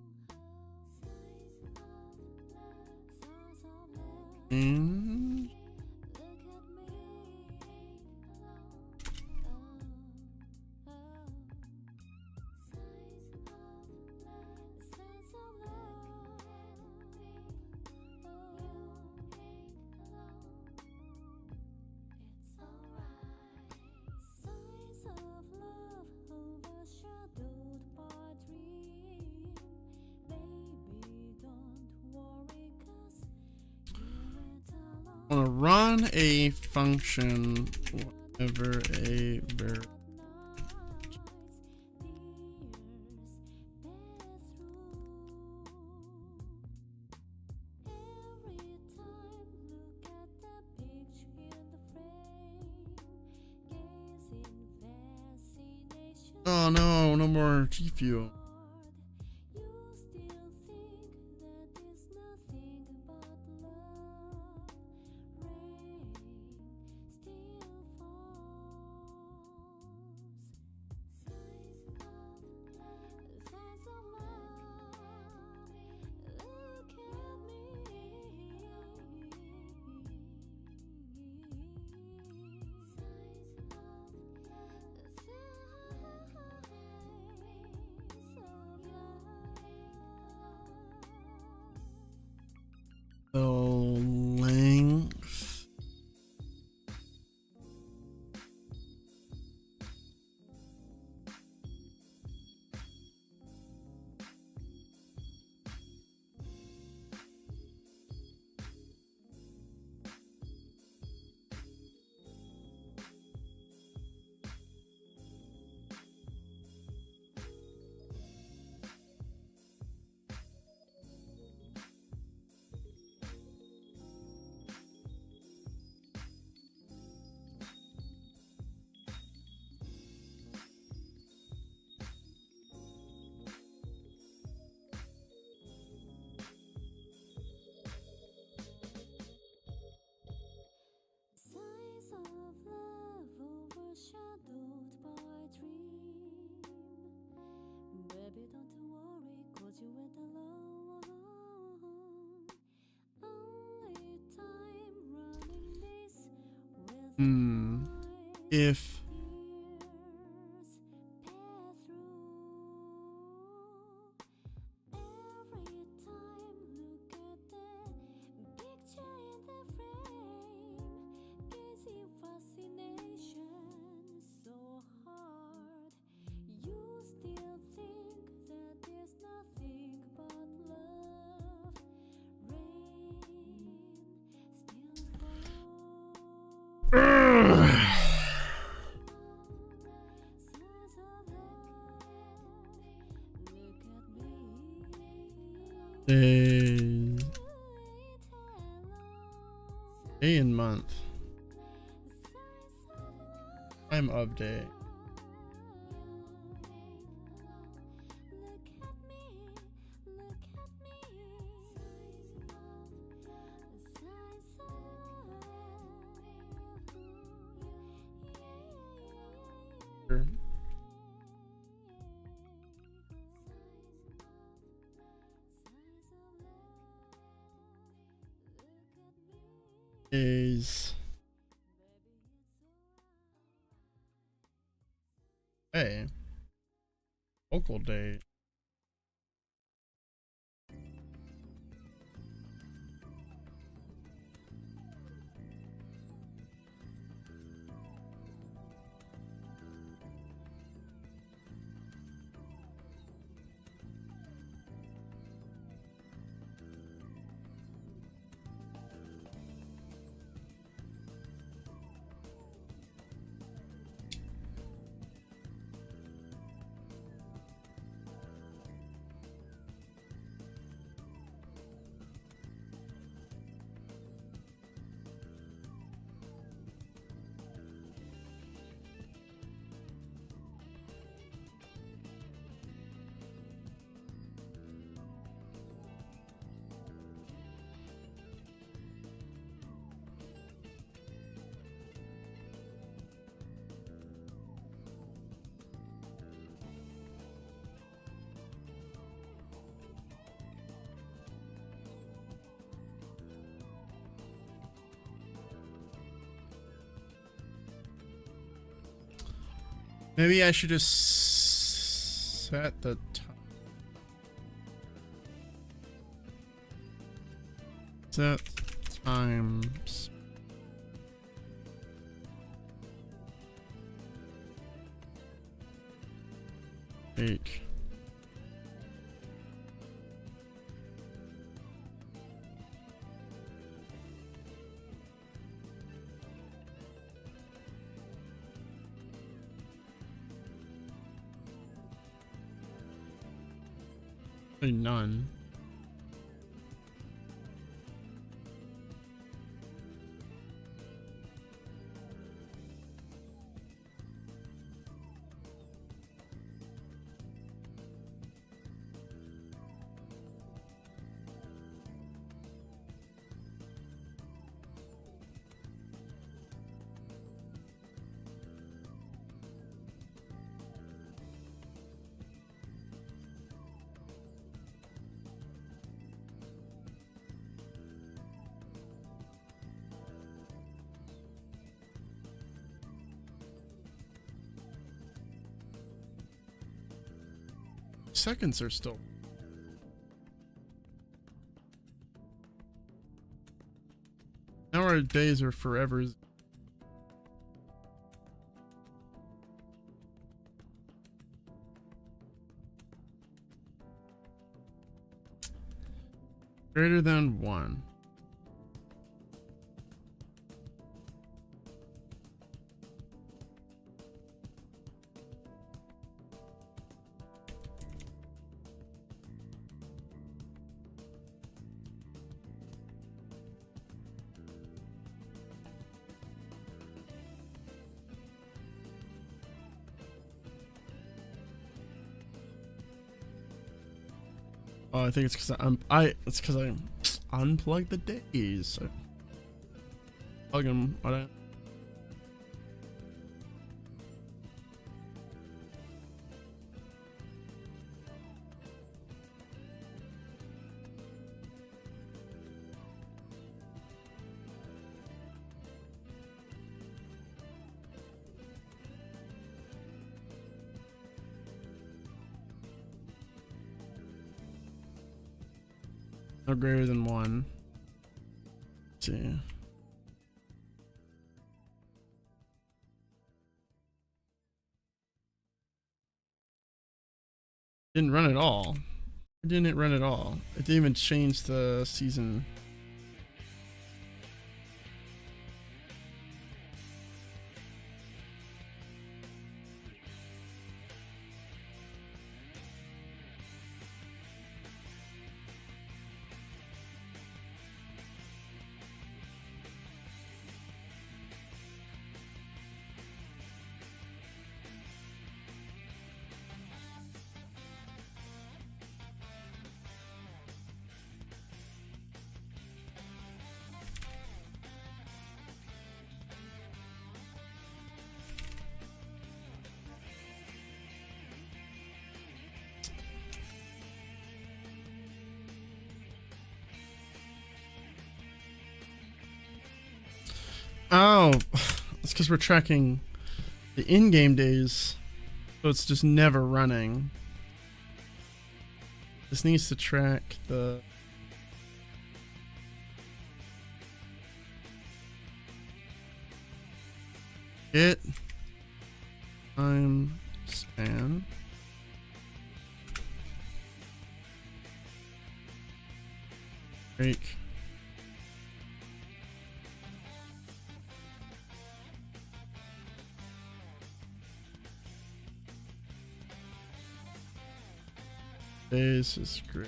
S1: I want to run a function whenever a variable. Oh no, no more G Fuel.
S4: Was you went alone? Only time running this with
S1: If
S4: years pass through. Every time look at that picture in the frame, gazing fascination so hard. You still think that there's nothing but love. Rain still falls. Size of love. Look at me.
S1: day and month. Time of day. Sure. Is hey, local date. Maybe I should just set the time. Set times. H. None. Seconds are still. Now our days are forever. Greater than 1. Oh, I think it's because it's because I unplugged the days. Plug them. No greater than 1. Let's see. Didn't run at all. It didn't run at all. It didn't even change the season. Oh, it's because we're tracking the in-game days, so it's just never running. This needs to track the... It time span. Break. This is great.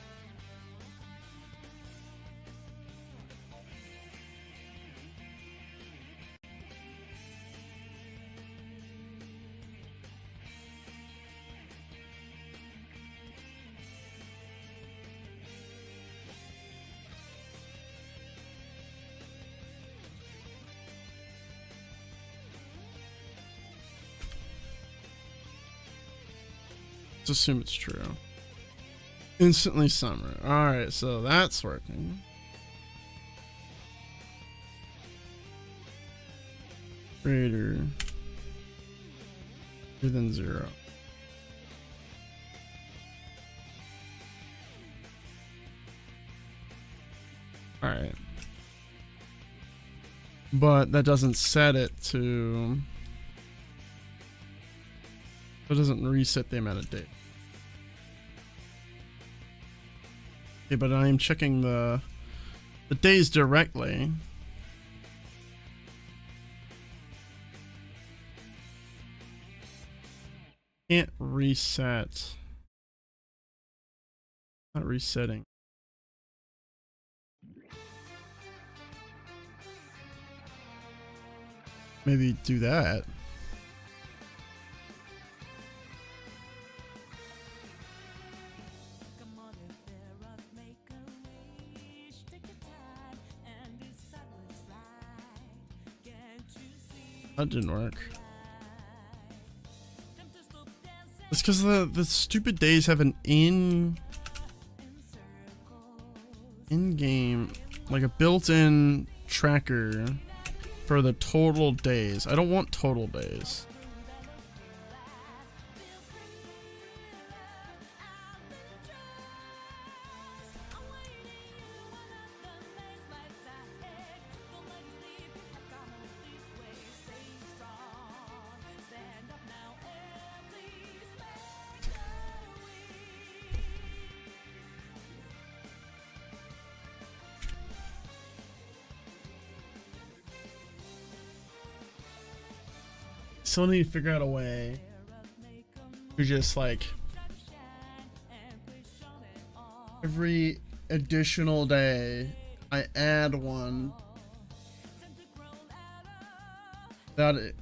S1: Let's assume it's true. Instantly summer. Alright, so that's working. Greater than 0. Alright. But that doesn't set it to... It doesn't reset the amount of days. Okay, but I'm checking the days directly. Can't reset. Not resetting. Maybe do that. That didn't work. It's because the stupid days have an in-game, like a built-in tracker for the total days. I don't want total days. Still need to figure out a way to just like every additional day I add one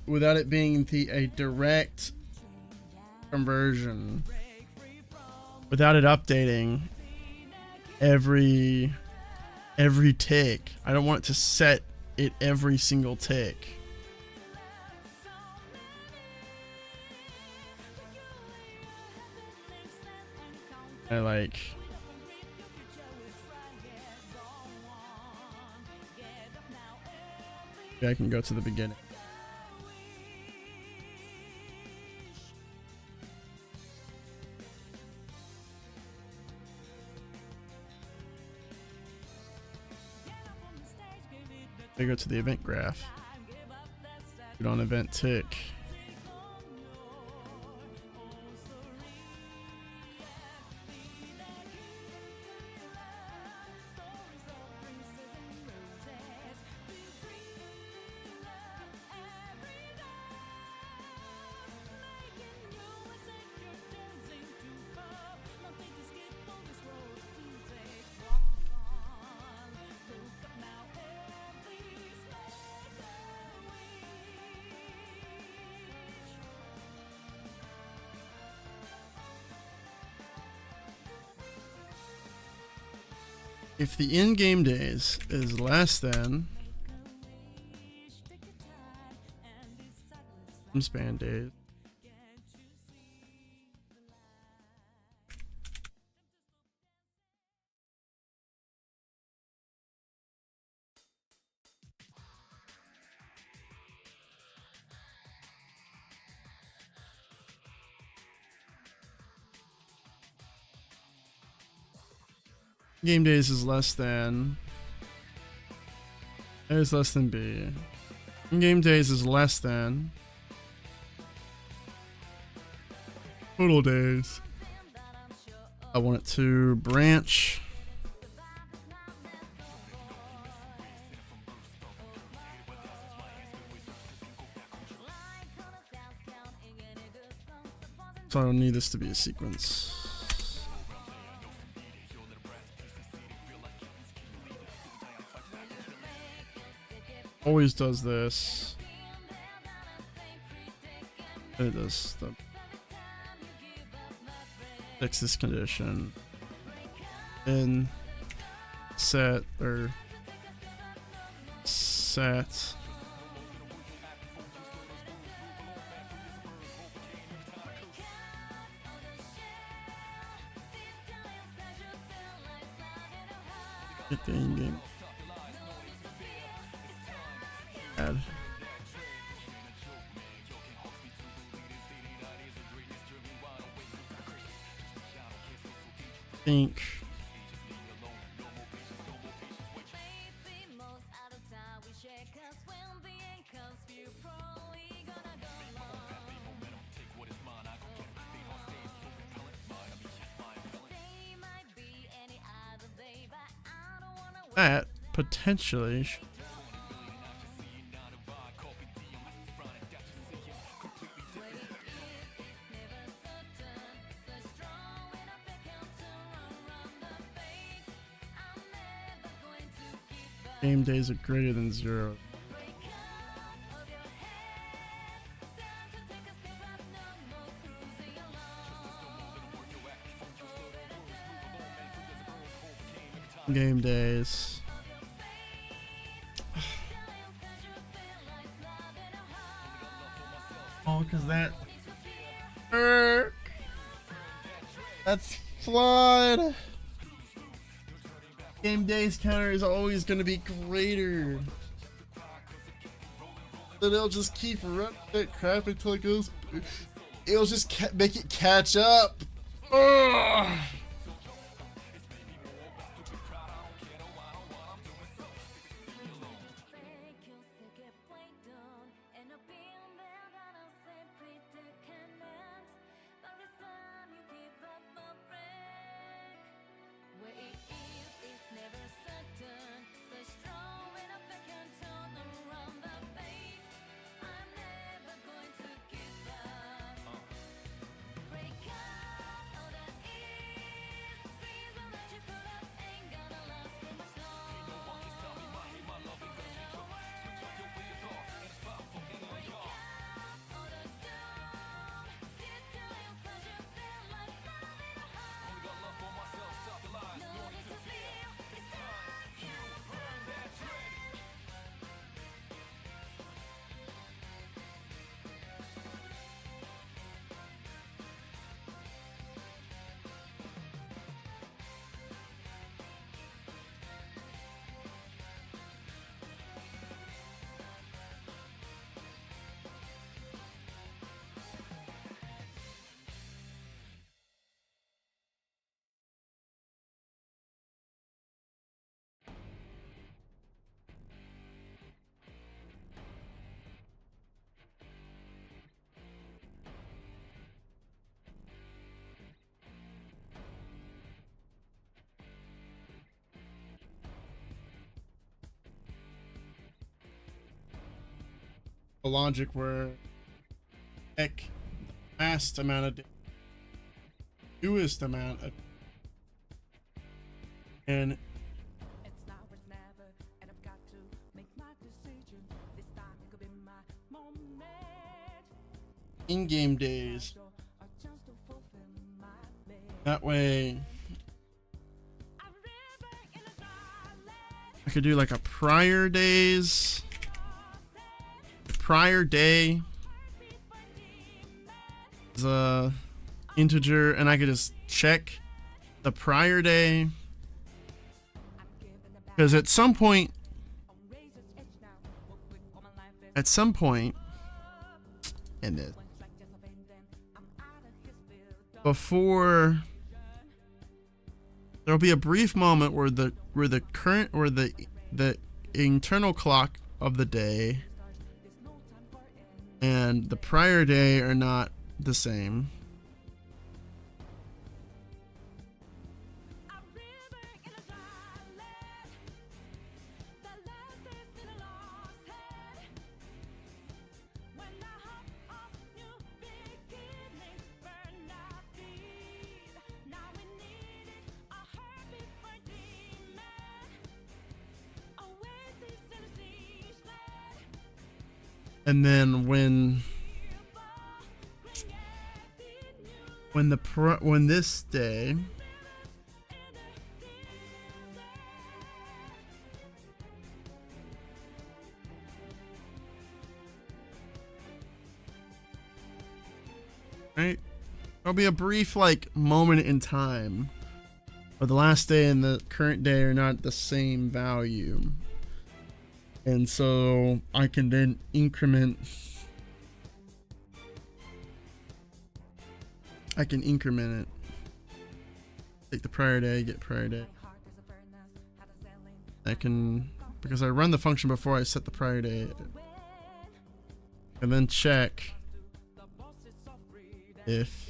S1: without it being a direct conversion, without it updating every tick. I don't want it to set it every single tick. I like... Yeah, I can go to the beginning. I go to the event graph. Get on event tick. If the in-game days is less than span days, game days is less than A is less than B. In-game days is less than total days. I want it to branch. So I don't need this to be a sequence. Always does this. It does the fix this condition. And set or set get the in-game add. Think that potentially game days are greater than 0. Game days. Oh, cause that that's flawed. Game days counter is always gonna be greater. Then it'll just keep running that crap until it goes. It'll just make it catch up. Ugh. a logic where heck, the vast amount of fewest amount of and
S4: It's now or it's never, and I've got to make my decision. This time could be my moment.
S1: in-game days.
S4: So a chance to fulfill my mission.
S1: That way
S4: A river in a darling
S1: I could do like a prior days, prior day is a integer, and I could just check the prior day,
S4: I'm giving it back
S1: because at some point
S4: on razor's edge now. Walk with all my life is
S1: at some point in this
S4: once like just a vein, then I'm out of his field.
S1: before there'll be a brief moment where the current or the internal clock of the day
S4: There's no time for it.
S1: and the prior day are not the same.
S4: A river in a darling. The last is in a lost head. When the hope of new beginnings burned our feet. Now we needed a heartbeat for demon. Oasis in a sea sled.
S1: And then when this day right, there'll be a brief like moment in time where the last day and the current day are not the same value, and so I can then increment. I can increment it. Take the prior day, get prior day.
S4: My heart is a furnace, had a sailing.
S1: I can, because I run the function before I set the prior day, and then check
S4: The bosses of greed.
S1: if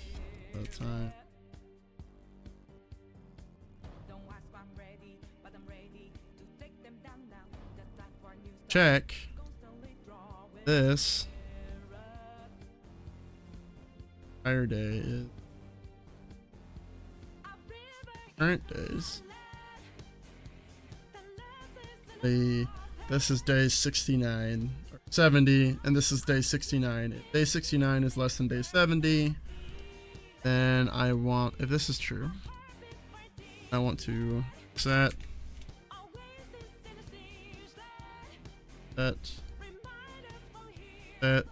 S1: the time.
S4: Don't ask if I'm ready, but I'm ready to take them down now. The time for new stuff
S1: Check
S4: constantly drawing
S1: this
S4: nearer.
S1: prior day is
S4: A river
S1: current days.
S4: the last is in
S1: This is day 69 or 70, and this is day 69. If day 69 is less than day 70, then I want, if this is true, I want to set
S4: oasis in a sea sled.
S1: that
S4: Remind us from here,
S1: set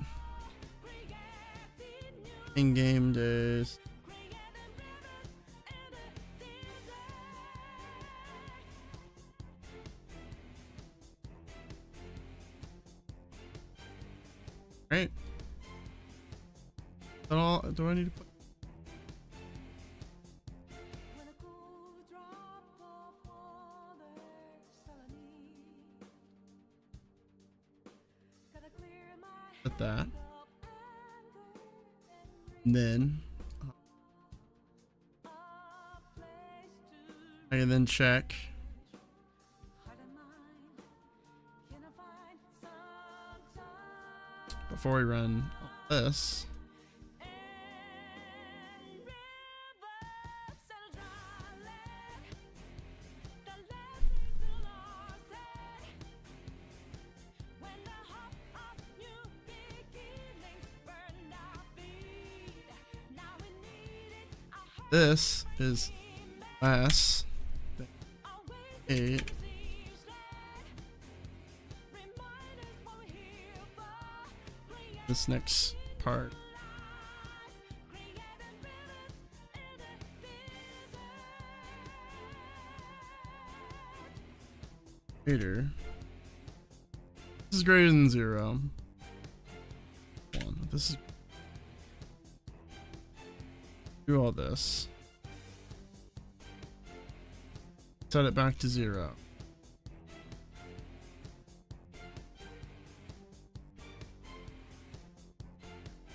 S4: creating new,
S1: in-game days.
S4: creating rivers in a desert.
S1: Right? Is that all? Do I need to put?
S4: When a cool drop of water suddenly gotta clear my
S1: Set that.
S4: head of anger
S1: And then
S4: and a place to
S1: I can then check
S4: heart and mind. Can I find some time
S1: before we run this.
S4: and rivers and darling? The last is the lost head. When the hope of new beginnings burned our feet. Now we needed a
S1: This is less than
S4: oasis
S1: 8.
S4: sea sled. Remind us what we're here for.
S1: This next part.
S4: Creating rivers in a desert.
S1: Greater. This is greater than 0. 1. This is. Do all this. Set it back to 0.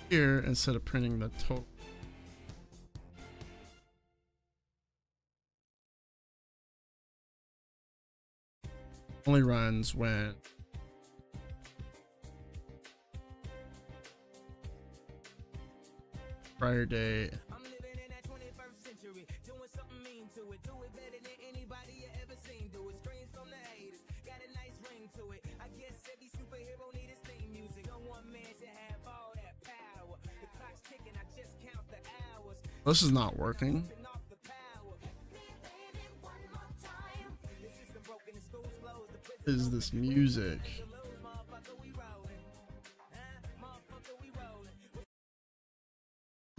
S1: Here, instead of printing the total. Only runs when prior date.
S3: I'm living in that 21st century, doing something mean to it. Do it better than anybody you ever seen. Do it. Screams from the haters, got a nice ring to it. I guess every superhero need his theme music. No one man should have all that power. The clock's ticking, I just count the hours.
S1: This is not working.
S3: Turn off the power. One more time. The system broken, the schools closed, the prison
S1: Is this music?
S3: lose, motherfucker, we rolling. Motherfucker, we rolling.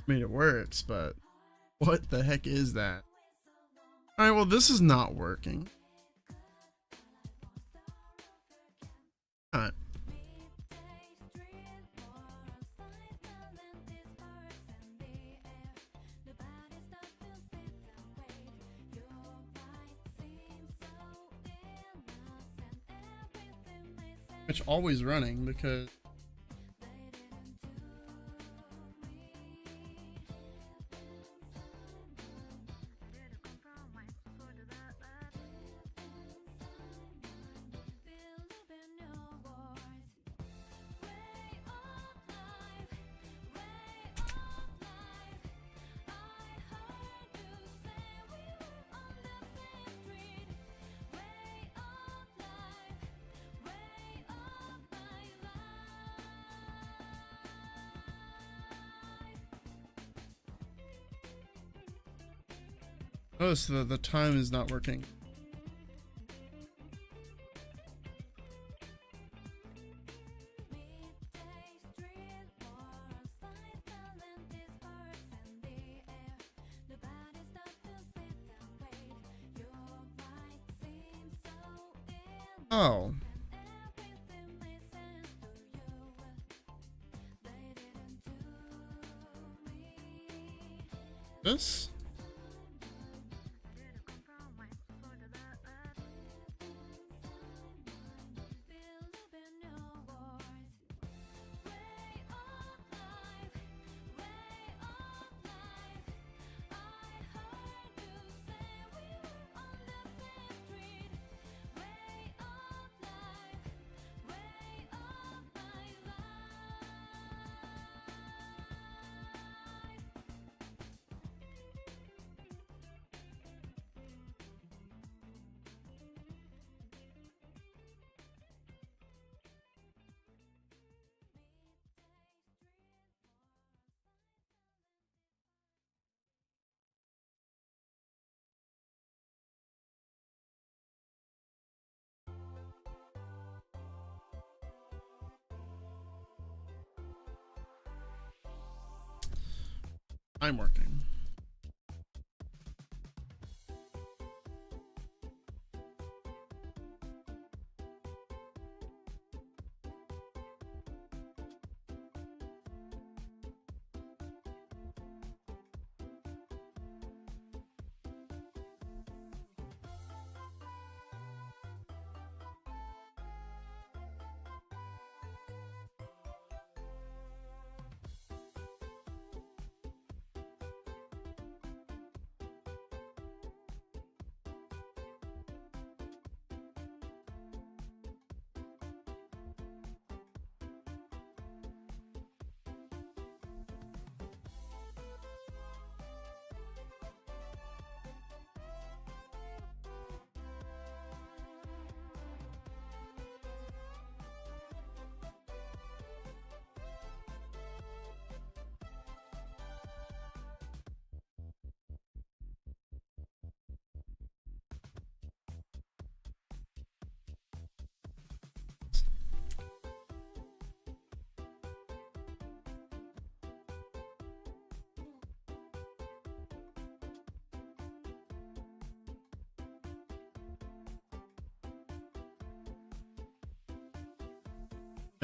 S1: I mean, it works, but what the heck is that? All right, well, this is not working. All right. It's always running because oh, so the time is not working. Oh. This? I'm working.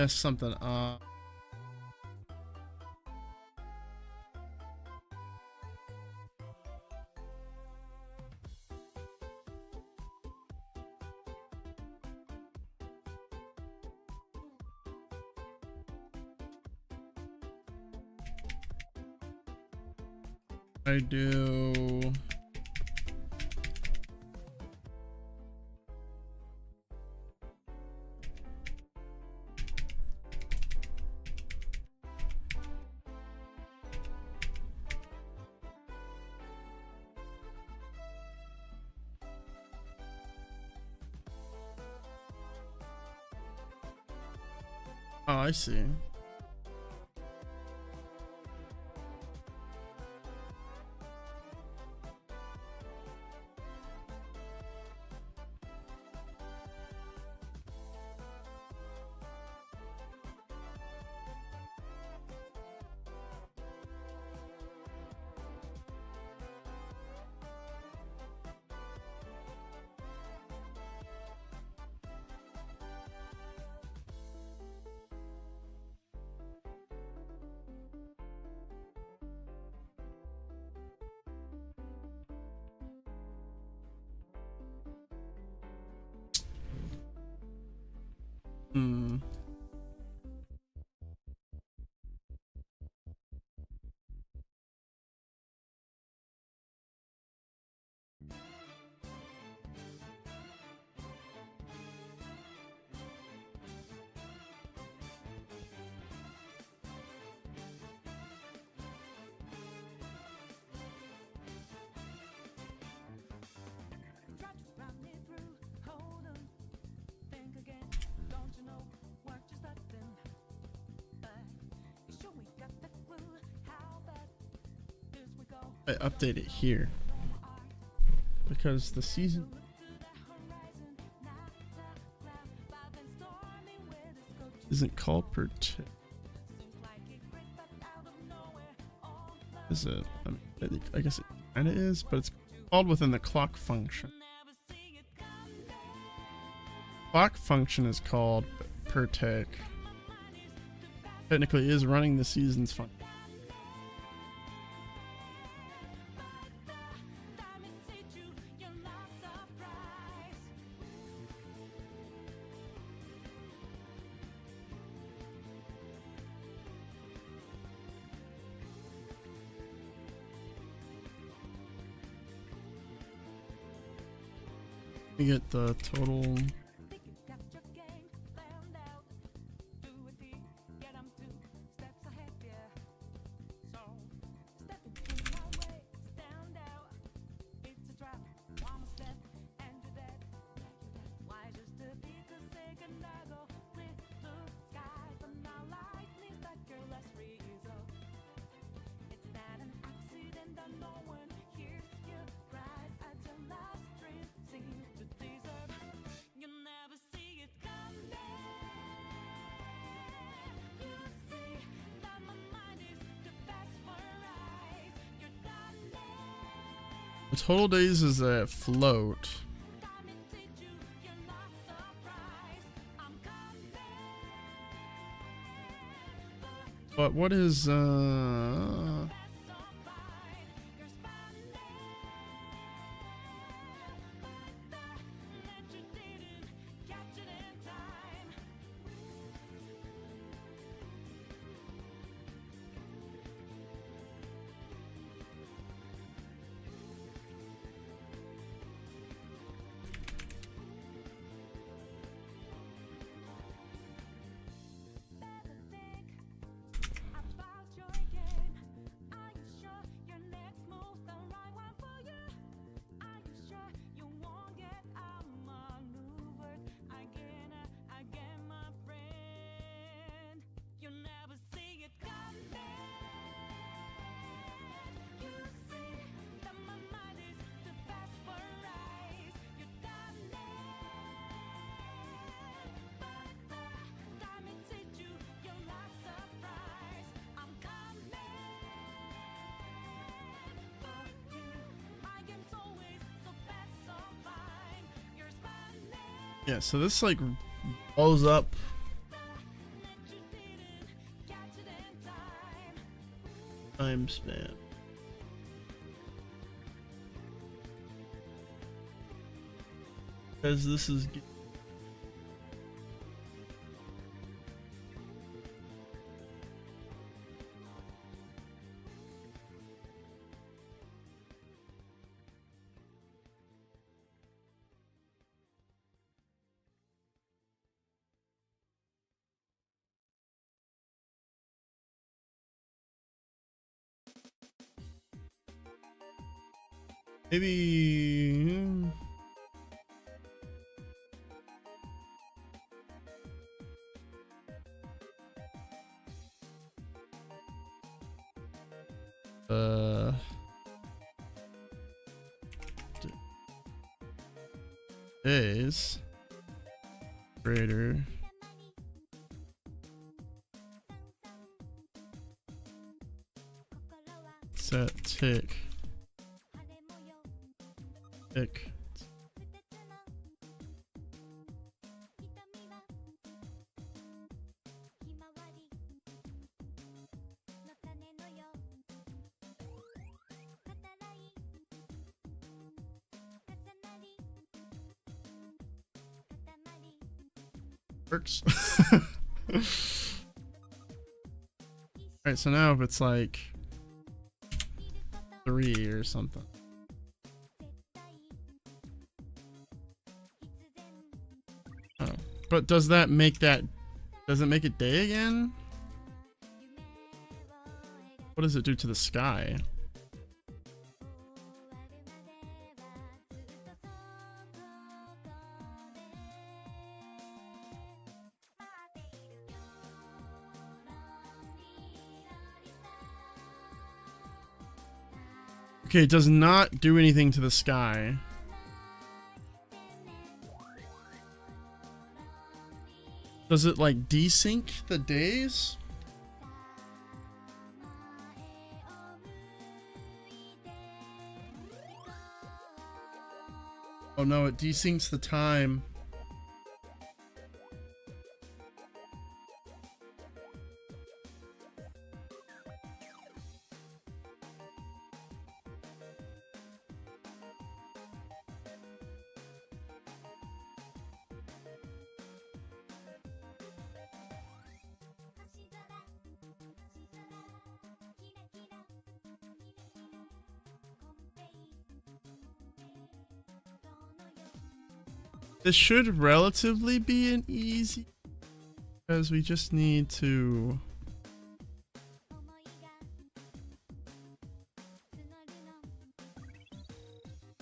S1: Messed something up. I do. Oh, I see. Hmm.
S4: Try to run me through. Hold on, think again. Don't you know what you're starting? But you sure we got the clue. How about this we go?
S1: I update it here because the season
S4: Look to the horizon, not the cloud, but then stormy weather's go to
S1: isn't called protect.
S4: seems like it great, but out of nowhere, all the
S1: Is it? I guess it kind of is, but it's called within the clock function.
S4: never see it come back.
S1: Clock function is called protect. Technically, is running the season's function.
S4: Time is see you, you're not surprised.
S1: You get the total.
S4: Think you got your game planned out. Do it deep, get 'em 2 steps ahead, yeah. So, step into my way, stand out. It's a trap, one step, and you're dead. Why just a bit of second I go clear blue skies, but now lightning that careless result. It's not an accident that no one hears your cries at your last dream seems to desert. You never see it come back. You see that my mind is the best for eyes. You're done there.
S1: The total days is a float.
S4: Time it teach you, you're not surprised. I'm coming back.
S1: But what is
S4: That's so fine. You're spending that you didn't catch it in time. Better think about your game. Are you sure your next move's the right one for you? Are you sure you won't get outmaneuvered again, my friend? You never see it come back. You see that my mind is the best for eyes. You're done but time it teach you, you're not surprised. I'm coming for you. My game's always so fast, so fine. You're spending
S1: yeah? So this like blows up.
S4: that you didn't catch it in time.
S1: Time span. Because this is. Maybe. Uh, days greater set tick tick. Works. Alright, so now if it's like 3 or something. Oh, but does that make that, does it make it day again? What does it do to the sky? Okay, it does not do anything to the sky. Does it like desync the days? Oh no, it desyncs the time. This should relatively be an easy, because we just need to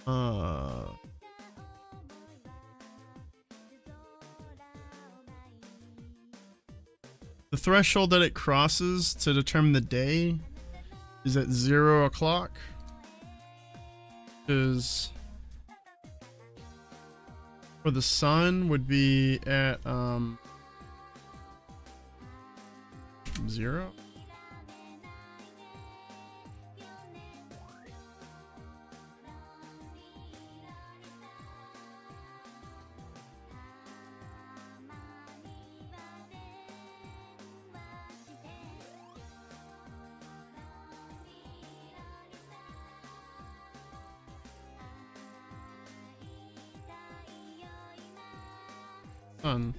S1: the threshold that it crosses to determine the day is at 0 o'clock. Is for the sun would be at 0. Sun.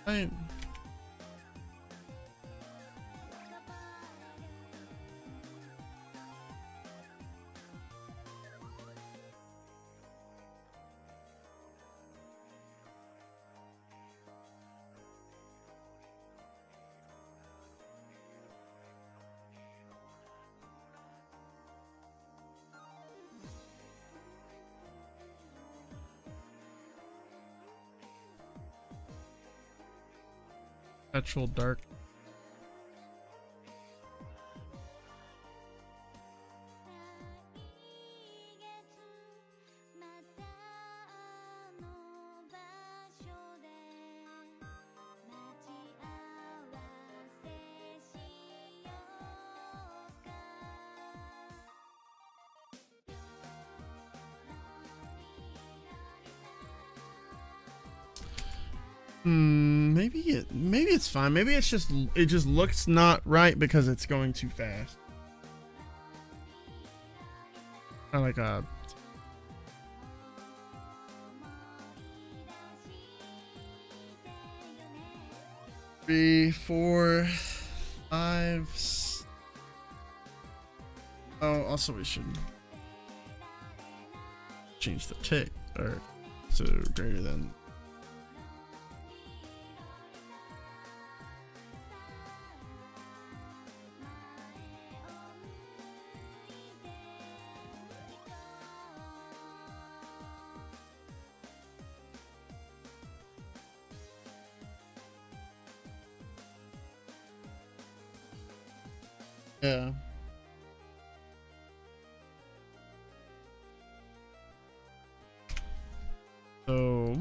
S1: Right. Perpetual dark. Maybe it's fine. Maybe it's just, it just looks not right because it's going too fast. Kind of like a 3, 4, 5. Oh, also we should change the tick or so greater than. Yeah. So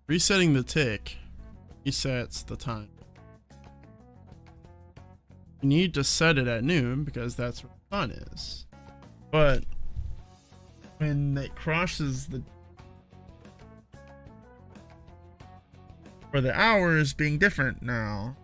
S1: resetting the tick resets the time. You need to set it at noon because that's where the sun is. But when it crosses the for the hours being different now.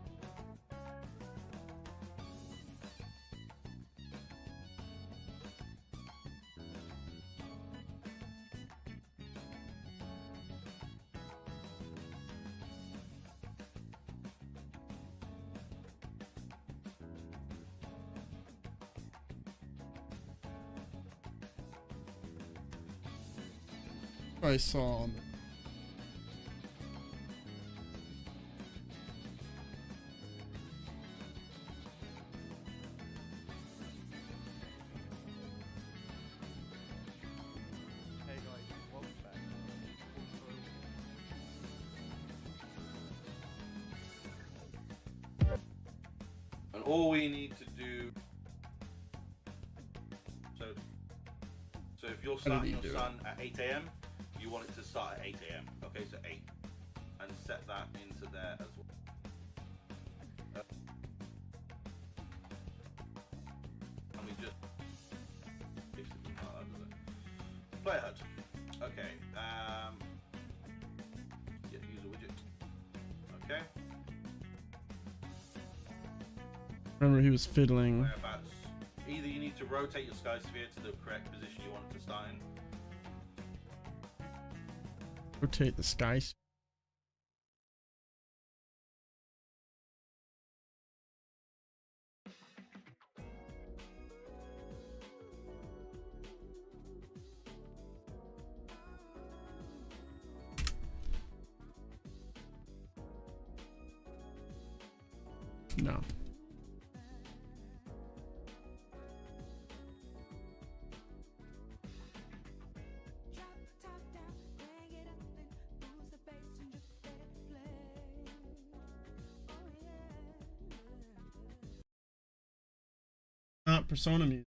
S1: I saw on the
S5: Hey guys, welcome back.
S6: And all we need to do. So if you're starting your sun at 8 a.m., you want it to start at 8 a.m. Okay, so 8, and set that into there as well. And we just player HUD. Okay. Yeah, use a widget. Okay.
S1: remember he was fiddling.
S6: Whereabouts? Either you need to rotate your sky sphere to the correct position you want it to start in.
S1: Rotate the sky. No.
S4: Drop the top down, bring it up and boost the bass and just let it play. Oh yeah.
S1: Not Persona music.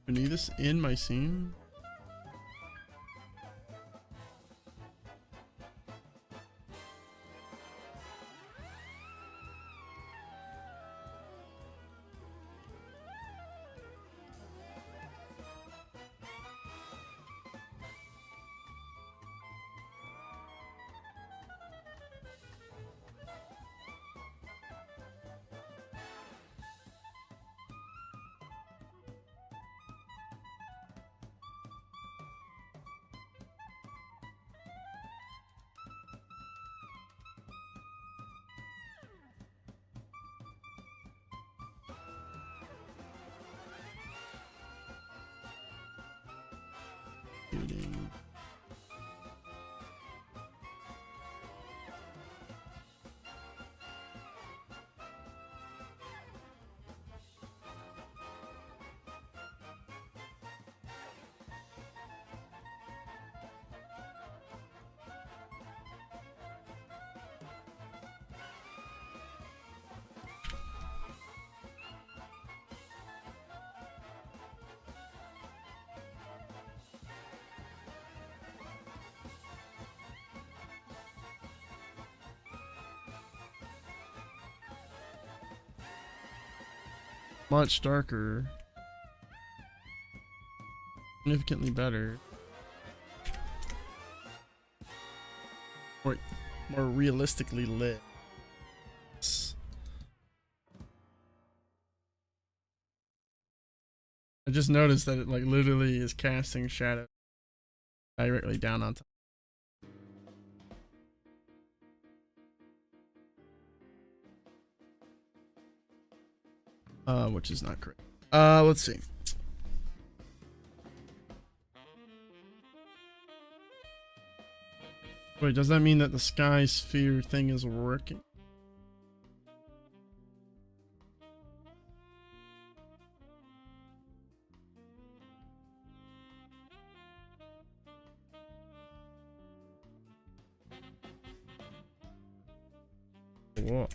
S1: I need this in my scene. Shooting. much darker. Significantly better. More realistically lit. I just noticed that it like literally is casting shadow directly down on top. Which is not correct. Let's see. Wait, does that mean that the sky sphere thing is working? Whoa.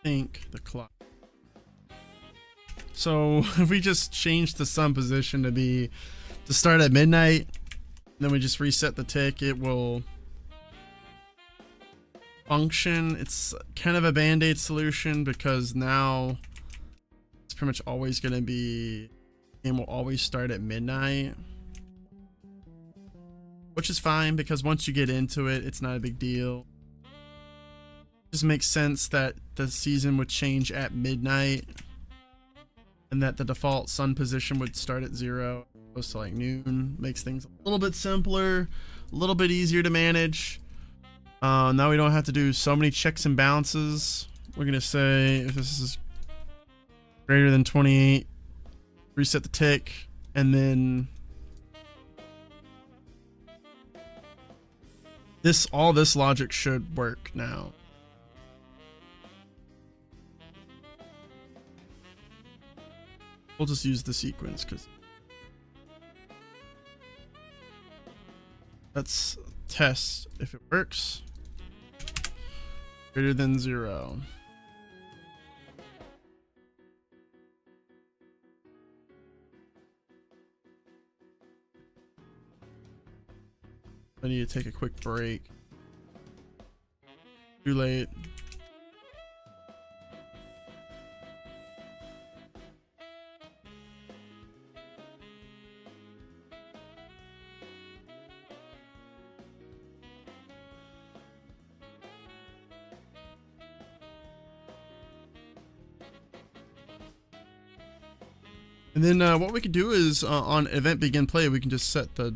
S1: Think the clock. So if we just change the sun position to start at midnight, then we just reset the tick, it will function. It's kind of a band-aid solution because now it's pretty much always going to be, and will always start at midnight, which is fine because once you get into it, it's not a big deal. Just makes sense that the season would change at midnight and that the default sun position would start at 0 opposed to like noon. Makes things a little bit simpler, a little bit easier to manage. Now we don't have to do so many checks and balances. We're gonna say if this is greater than 28, reset the tick, and then all this logic should work now. We'll just use the sequence because let's test if it works. Greater than 0. I need to take a quick break. Too late. And then what we could do is on event begin play, we can just set the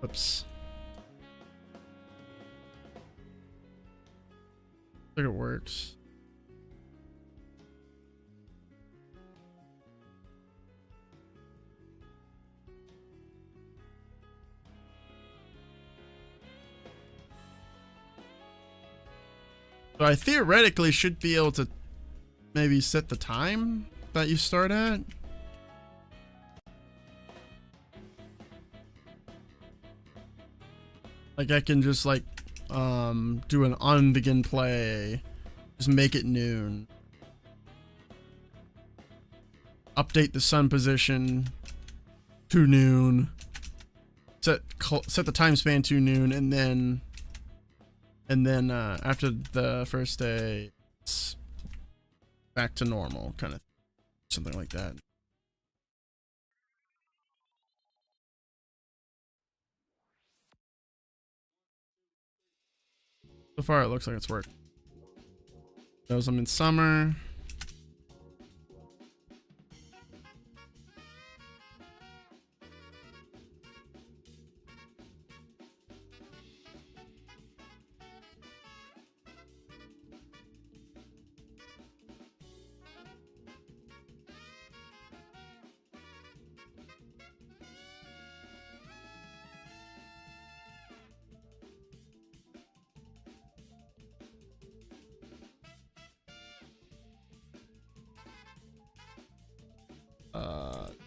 S1: Oops. I think it works. So I theoretically should be able to maybe set the time that you start at. Like I can just like do an on begin play, just make it noon. Update the sun position to noon. Set the time span to noon, and then after the first day, it's back to normal, kind of something like that. So far, it looks like it's worked. Those I'm in summer.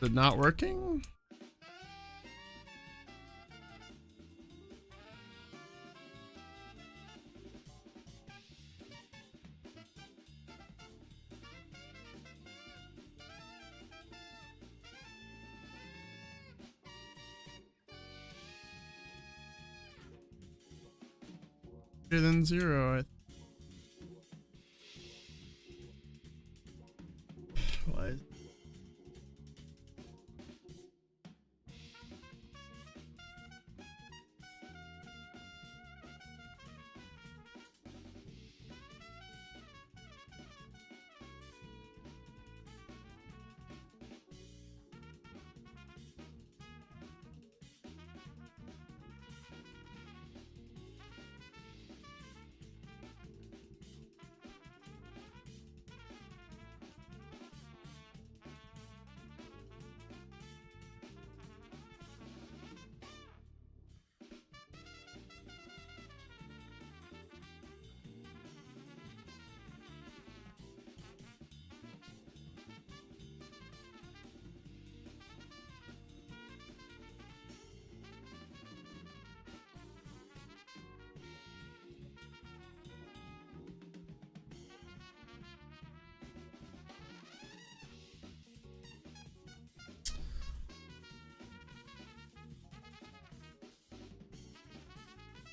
S1: Is it not working? Greater than 0. Why?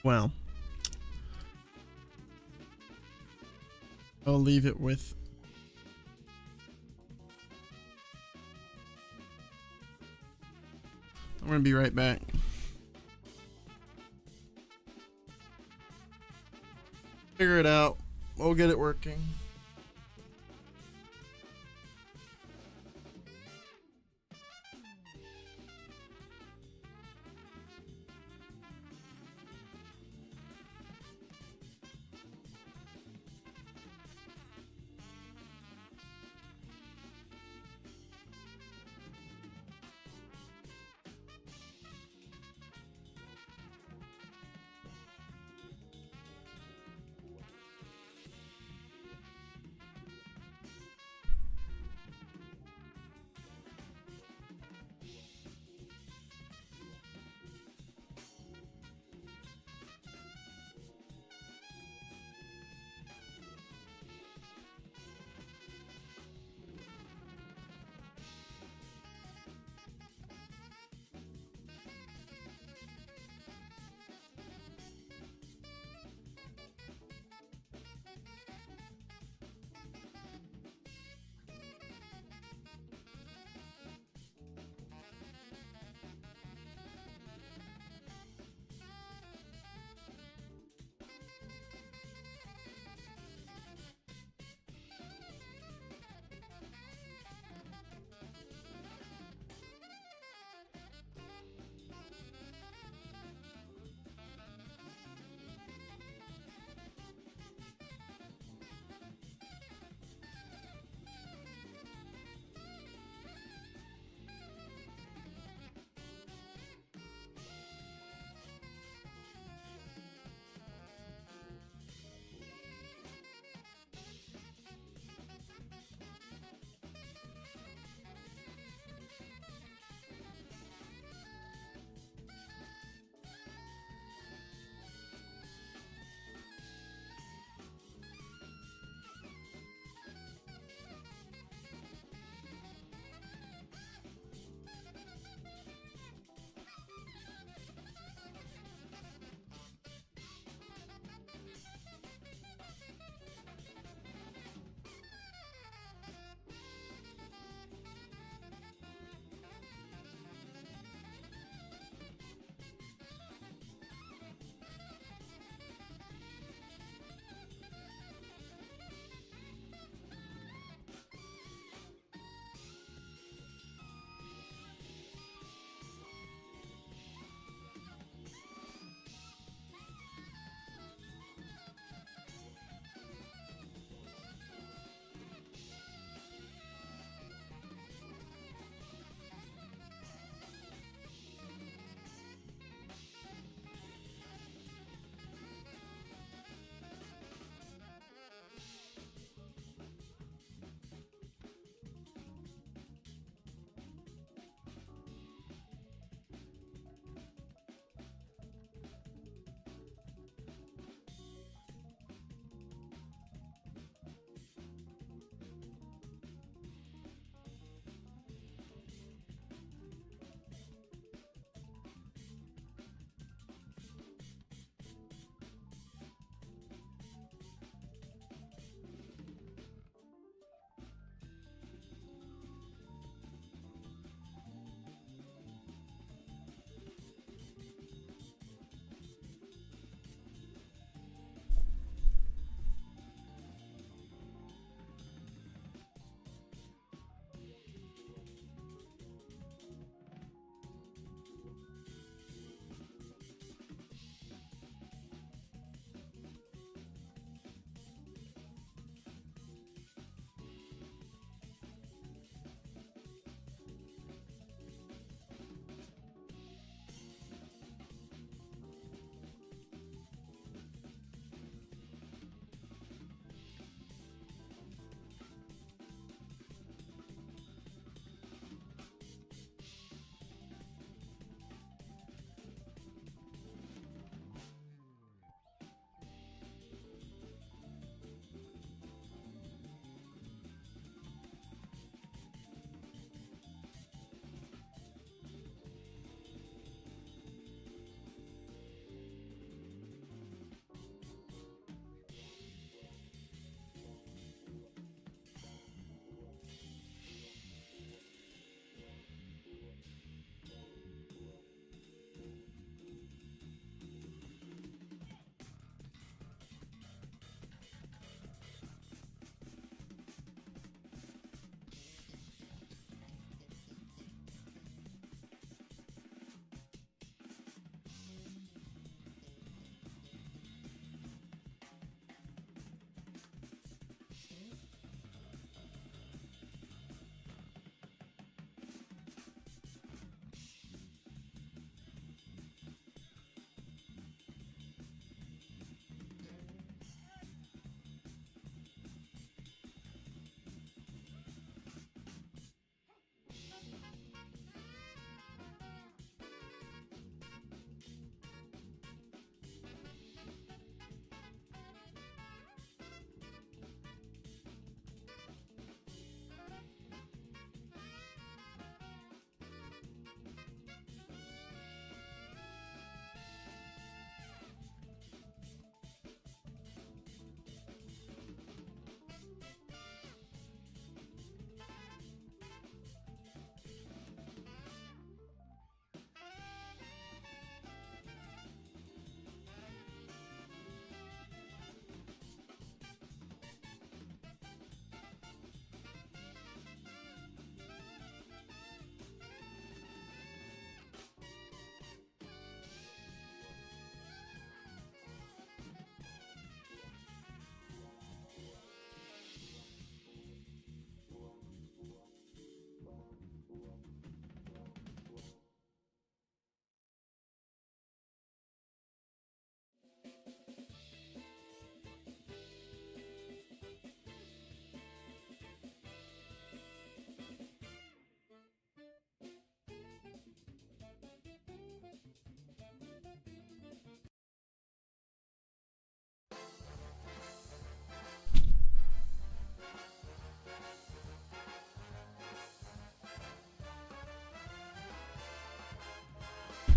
S1: Well, I'll leave it with I'm gonna be right back. Figure it out. We'll get it working.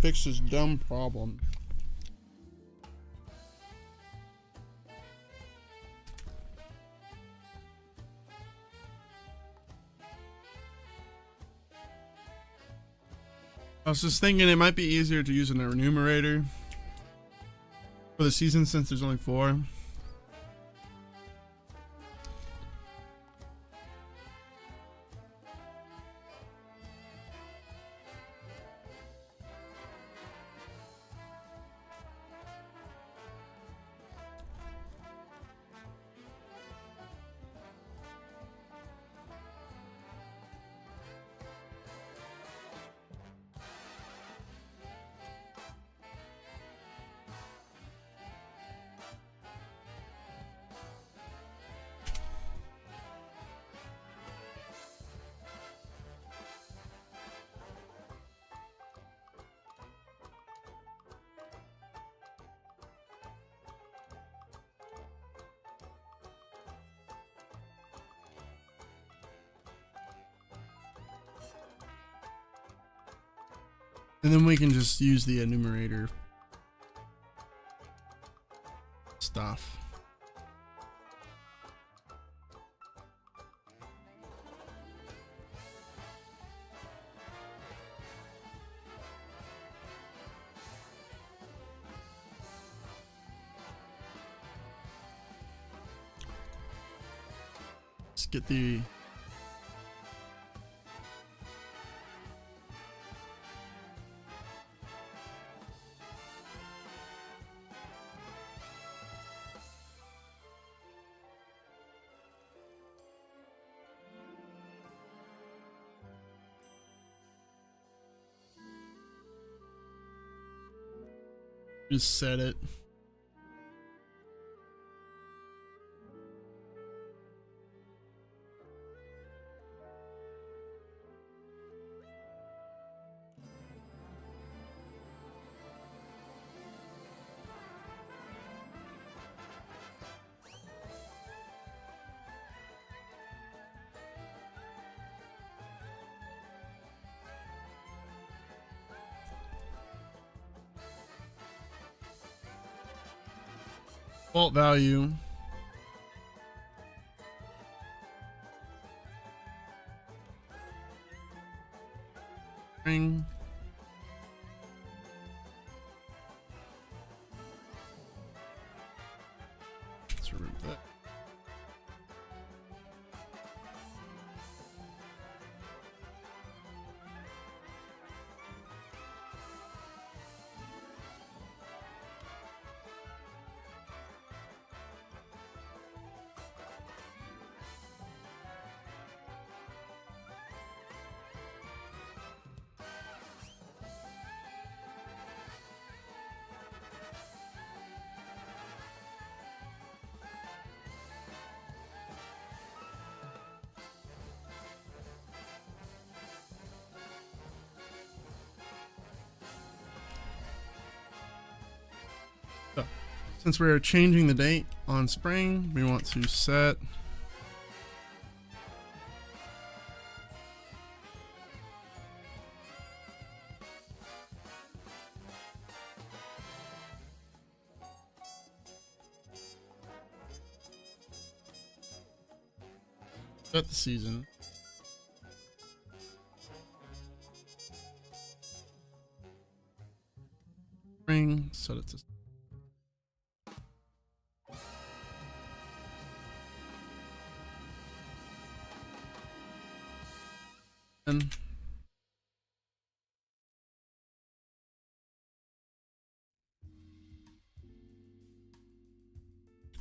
S1: fix this dumb problem. I was just thinking it might be easier to use an enumerator for the season since there's only 4. And then we can just use the enumerator stuff. Let's get the just set it. Default value. Spring. Let's remove that. So, since we're changing the date on spring, we want to set the season. Spring, set it to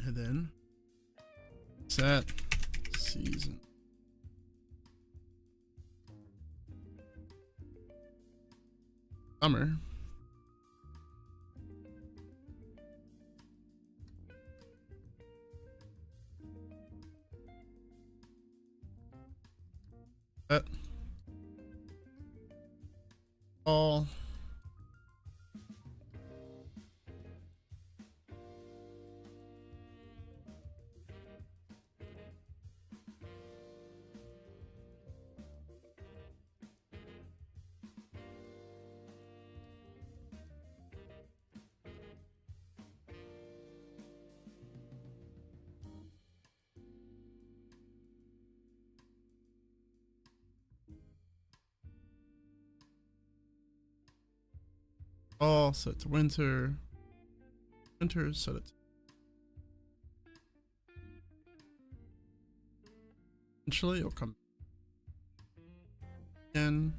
S1: and then set season. Summer. Set fall. fall, set it to winter. Winter, set it to... Eventually it'll come again.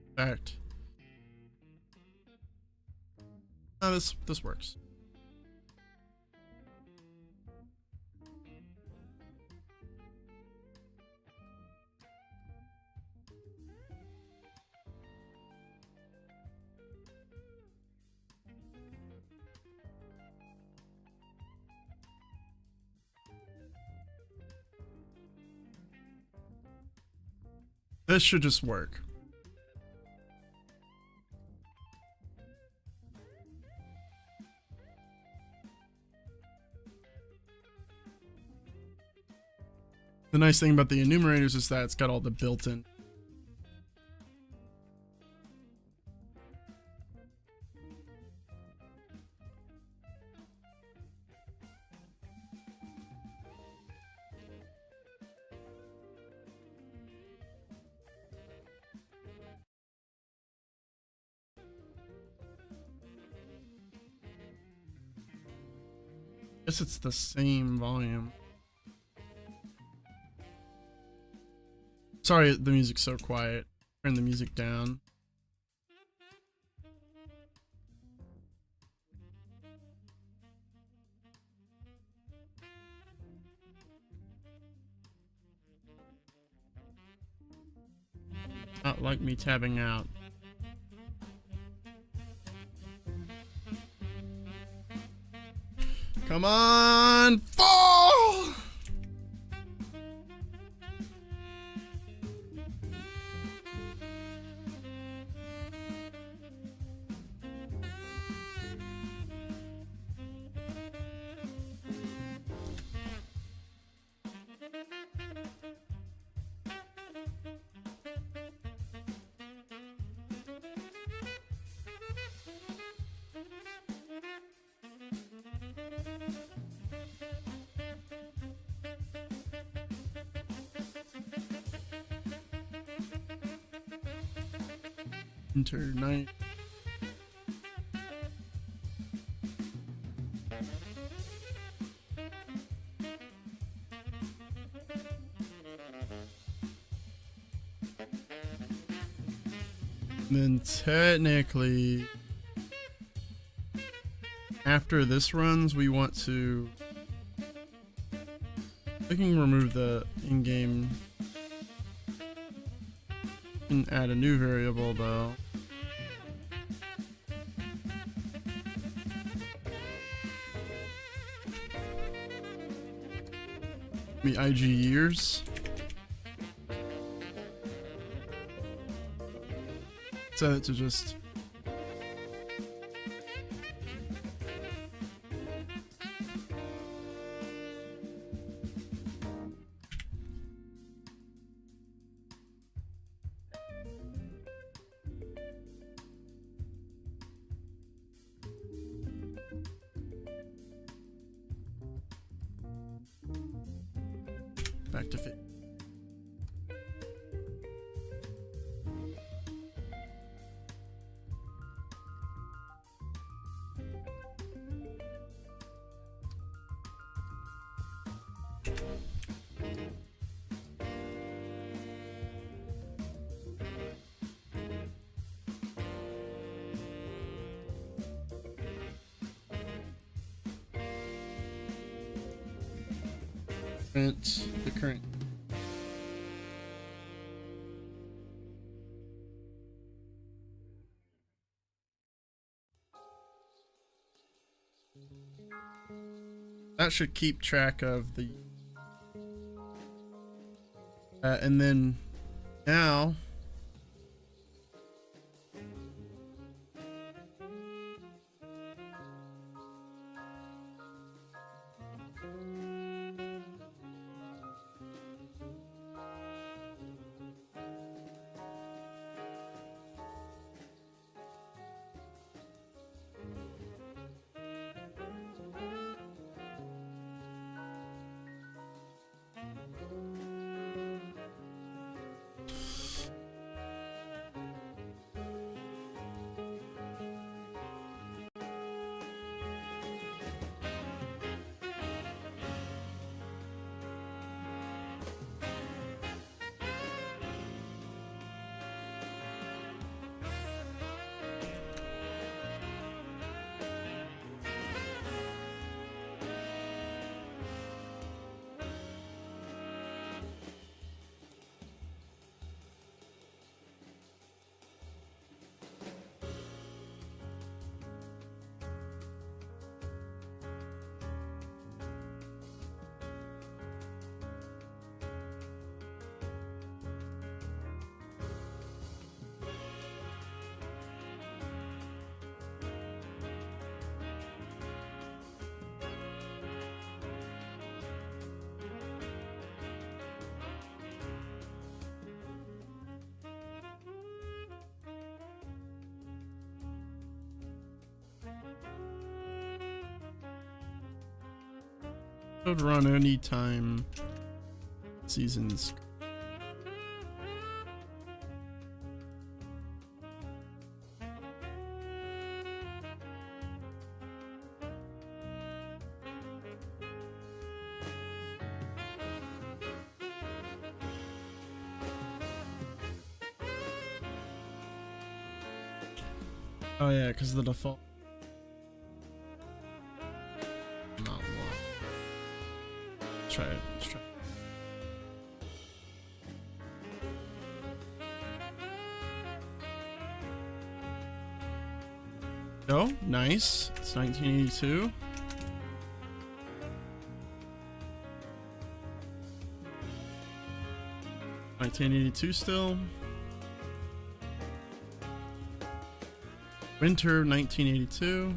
S1: In fact, no, this works. This should just work. The nice thing about the enumerators is that it's got all the built-in. Guess it's the same volume. Sorry, the music's so quiet. Turn the music down. Not like me tabbing out. Come on, fall! Winter night. Then technically, after this runs, we want to... We can remove the in-game and add a new variable though. Be IG years. Set it to just back to fit. The current. That should keep track of the and then now Could run anytime seasons. Oh yeah, because the default. Not one. Let's try it. Let's try it. Oh, nice. It's 1982. Still. Winter 1982.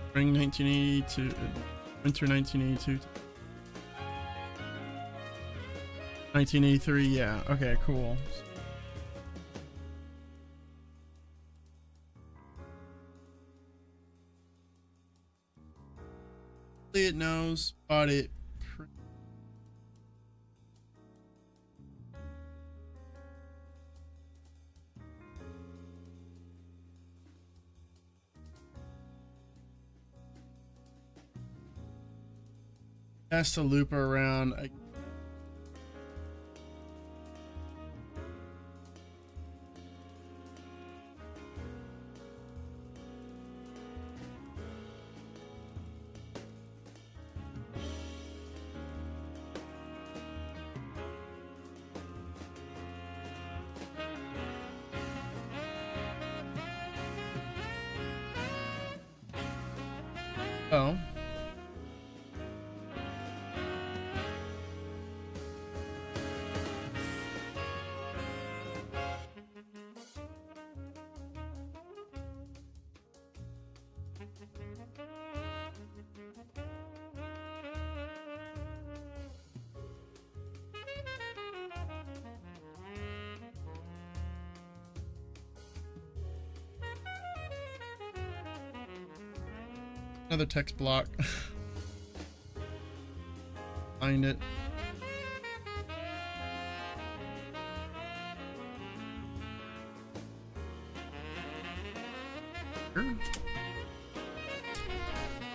S1: Spring 1982. Winter 1982. 1983, yeah. Okay, cool. It knows, but it has to loop around. Oh. Another text block. Find it. Sure.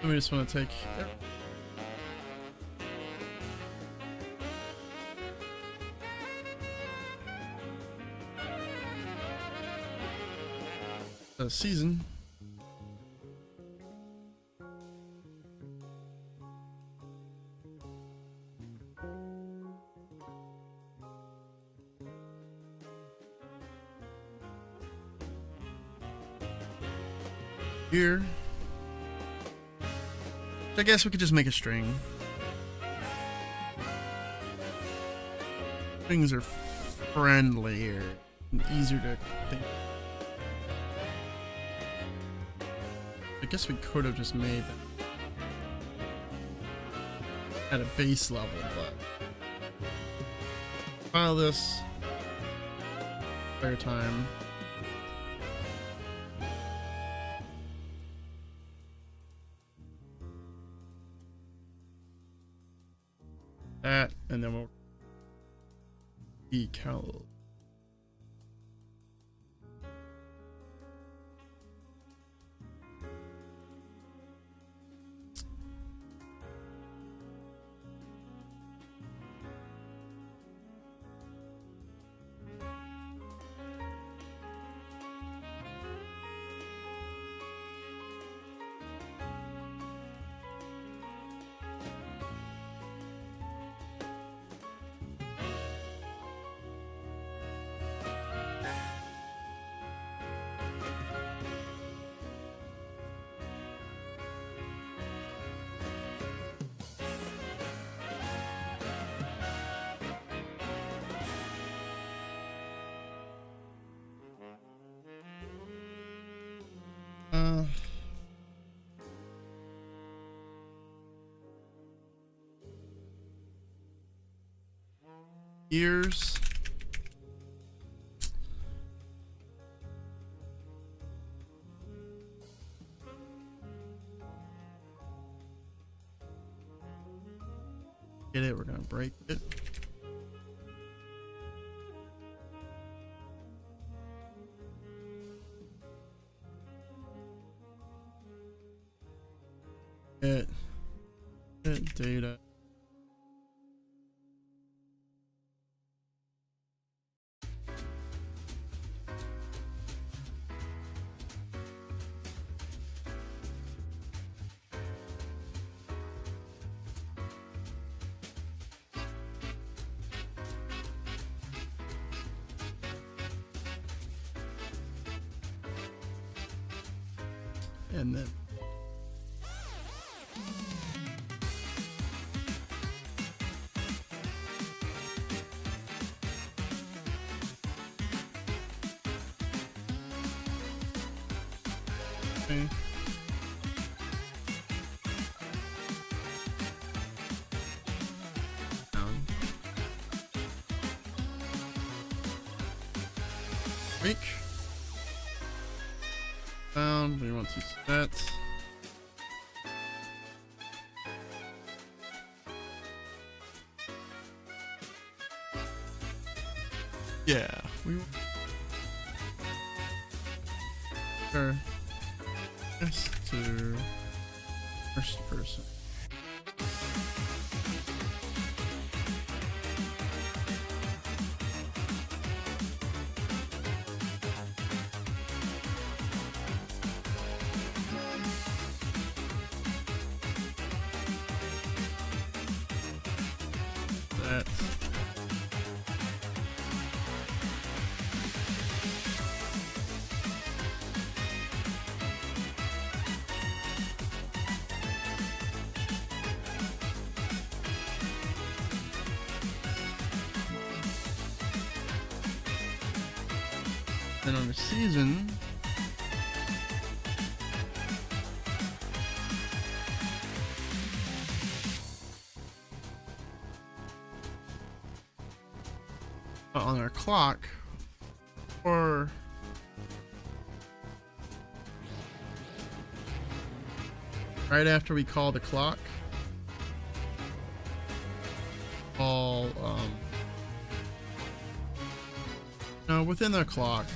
S1: We just want to take. The season. Here. I guess we could just make a string. Strings are friendlier and easier to think. I guess we could have just made them at a base level, but file this. Spare time. That, and then we'll decal. Years. Get it? We're gonna break it. Get data. And then okay. Down. Break. Down. We want to set. Yeah, we. Sure. Yes, to first person. That. Then on the season, on our clock, or right after we call the clock, call no, within the clock.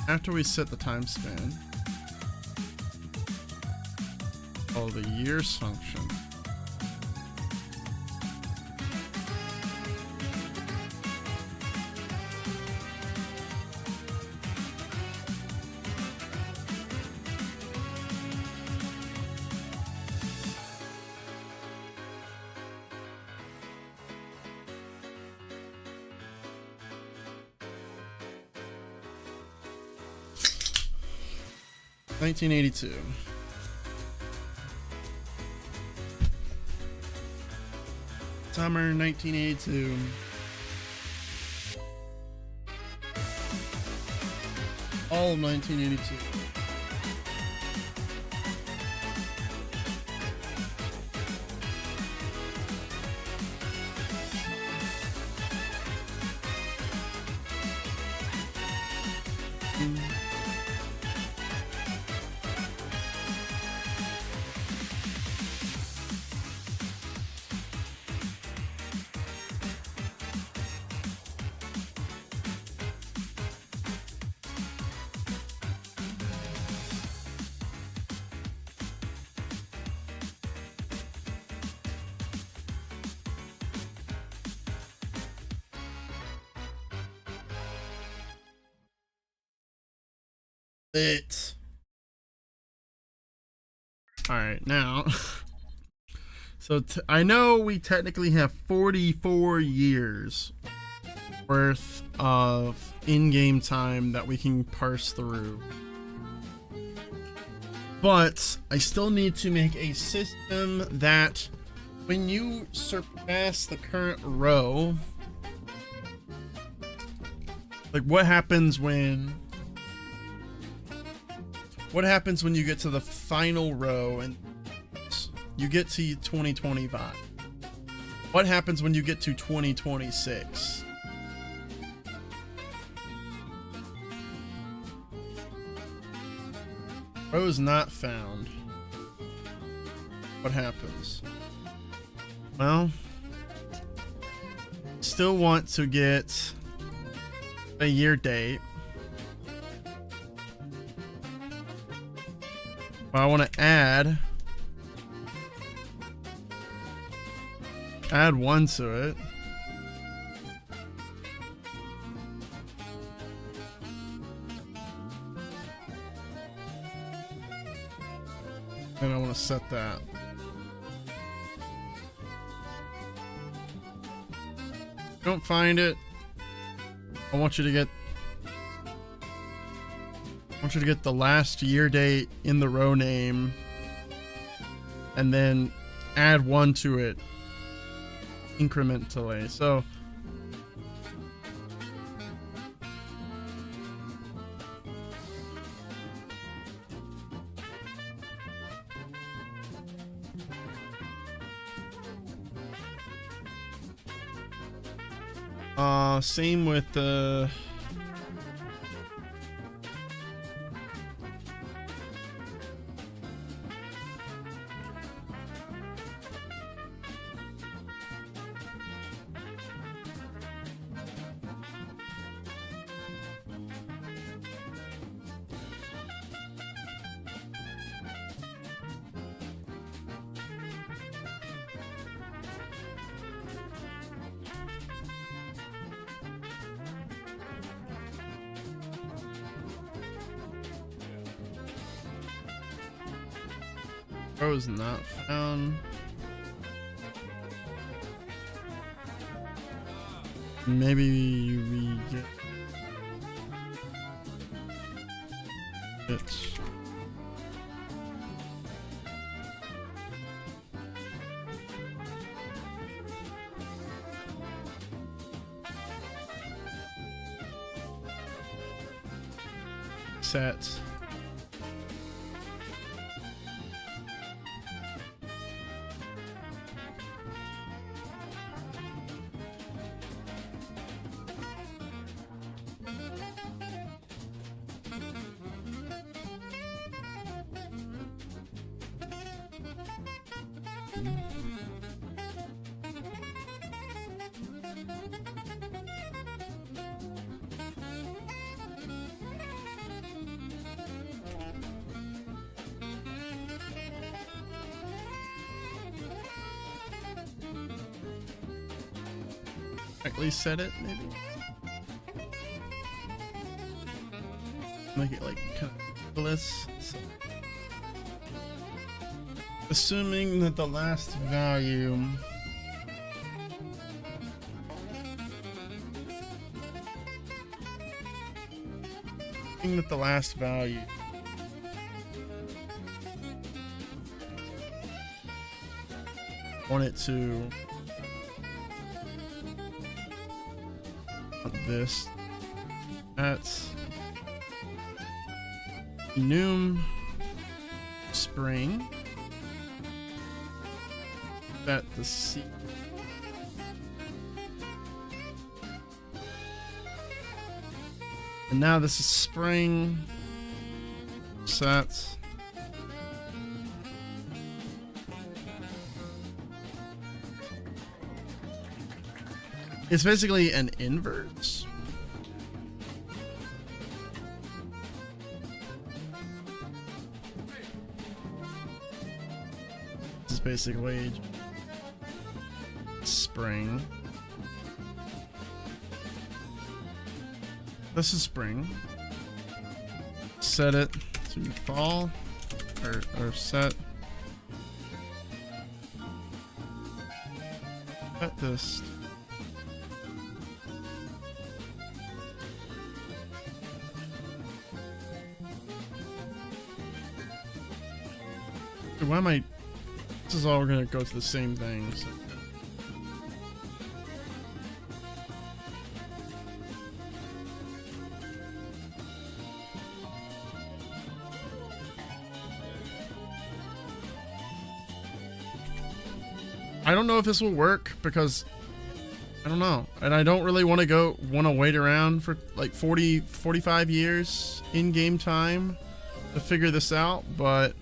S1: After we set the time span, call the years function. $1982. Summer 1982. All of 1982. It. All right, now. So I know we technically have 44 years worth of in-game time that we can parse through. But I still need to make a system that when you surpass the current row, like what happens when you get to the final row and you get to 2025? What happens when you get to 2026? Row is not found. What happens? Well, still want to get a year date. But I want to add one to it. And I want to set that. Don't find it. I want you to get the last year date in the row name and then add one to it incrementally. So same with the is not found. Maybe we get it. Set. Correctly set it, maybe. Make it like kind of less. So. Assuming that the last value want it to this at Noom Spring at the C. And now this is spring set. It's basically an inverse. This is basically spring. This is spring. Set it to fall, or set this. Why am I? This is all gonna go to the same thing. So. I don't know if this will work because I don't know, and I don't really want to wait around for like 45 years in game time to figure this out, but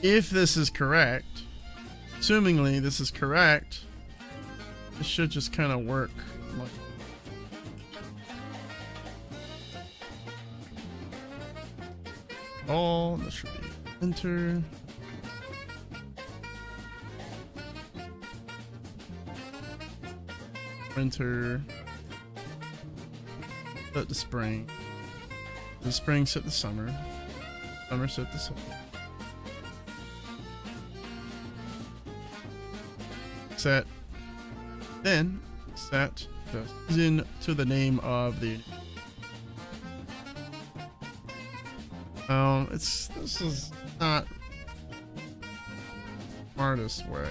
S1: if this is correct, assumingly this is correct, this should just kind of work like all. This should be enter. Winter. Set the spring. The spring set the summer. Summer set the summer. Set. Then set the season to the name of the. This is not smartest way,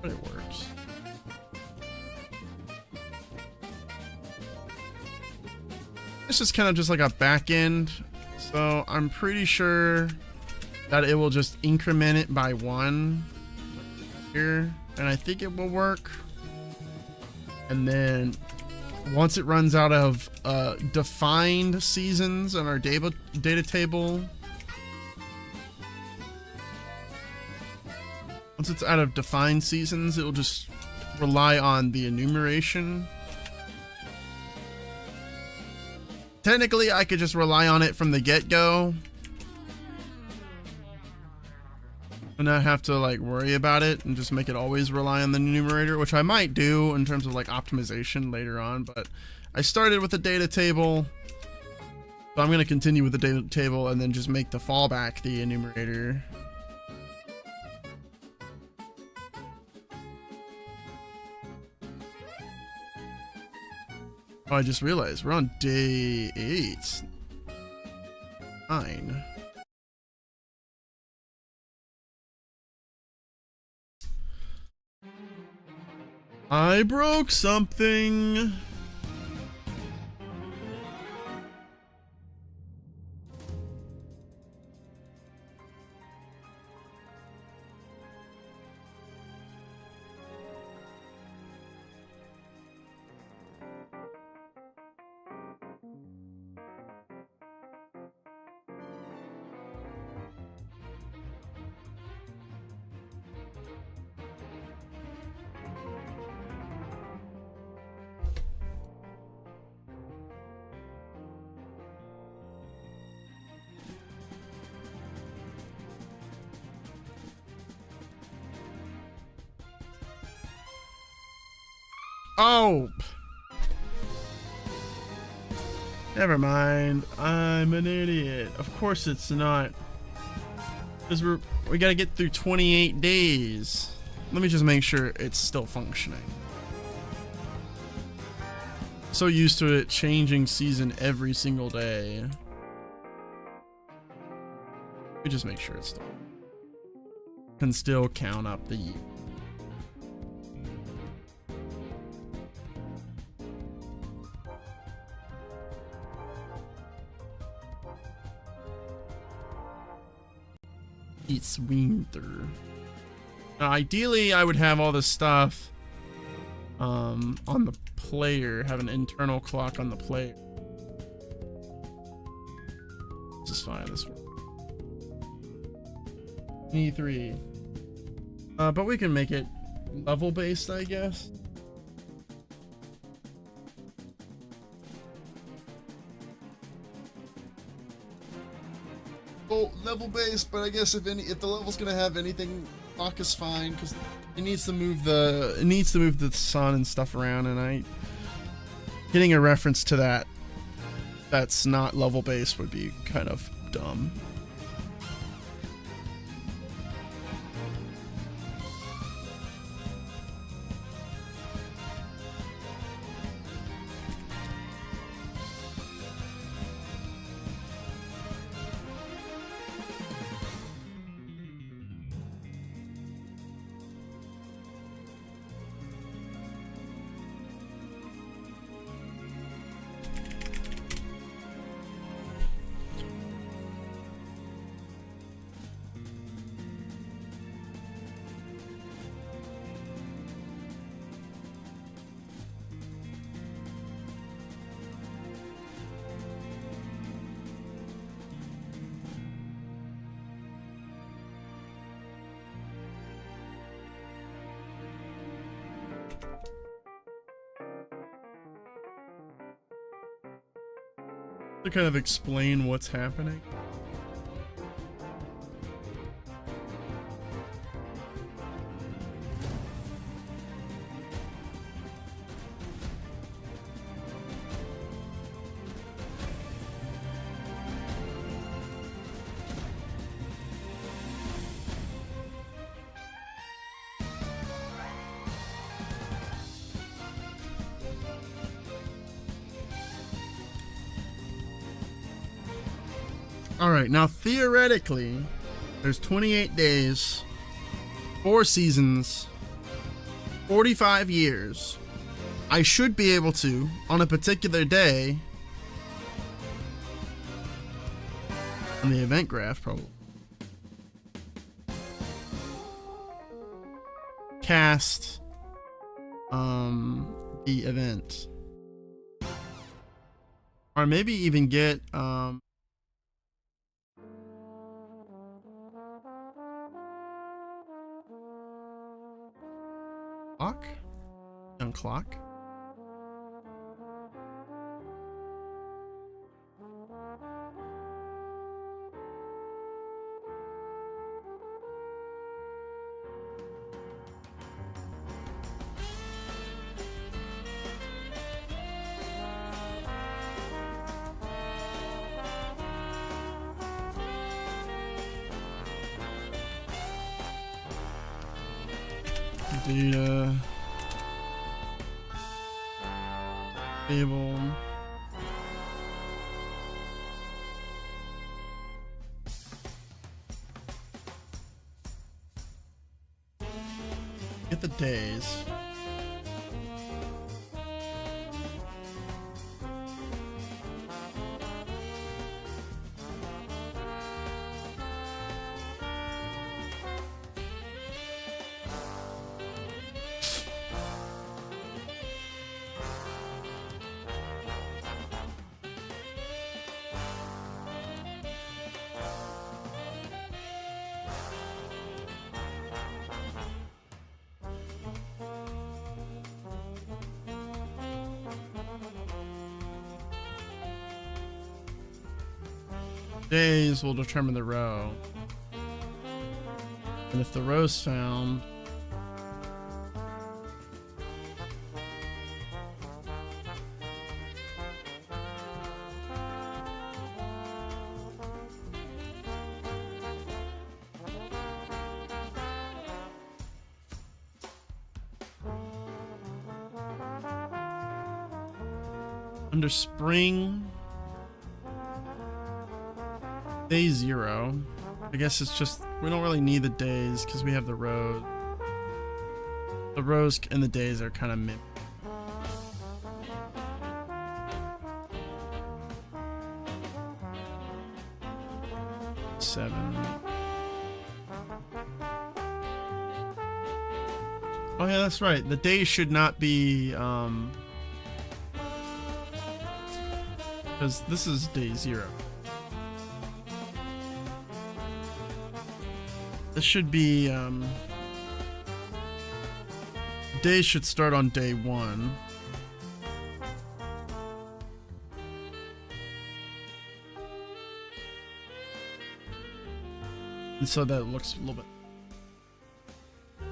S1: but it works. This is kind of just like a back end, so I'm pretty sure that it will just increment it by 1 here, and I think it will work. And then once it runs out of defined seasons on our data table, once it's out of defined seasons, it will just rely on the enumeration. Technically, I could just rely on it from the get-go and not have to like worry about it and just make it always rely on the numerator, which I might do in terms of like optimization later on. But I started with the data table, so I'm going to continue with the data table and then just make the fallback the enumerator. Oh, I just realized we're on day 8. 9. I broke something. Oh, never mind. I'm an idiot. Of course it's not, because we gotta get through 28 days. Let me just make sure it's still functioning. So used to it changing season every single day. Let me just make sure it's still can still count up the year. It's winter. Now, ideally, I would have all this stuff on the player, have an internal clock on the player. This is fine. This works. E3. But we can make it level based, I guess. Well, level based, but I guess if the level's gonna have anything, clock is fine because it needs to move the sun and stuff around, and getting a reference to that that's not level based would be kind of dumb. to kind of explain what's happening. Alright, now theoretically, there's 28 days, 4 seasons, 45 years. I should be able to, on a particular day, on the event graph probably, cast the event. Or maybe even get clock? Young clock? Data table. Get the days. Days will determine the row. And if the row's found, under spring, day 0. I guess it's just, we don't really need the days because we have the rows. The rows and the days are kind of mid. Seven. Oh yeah, that's right. The days should not be, because this is day 0. This should be, days should start on day 1. And so that looks a little bit,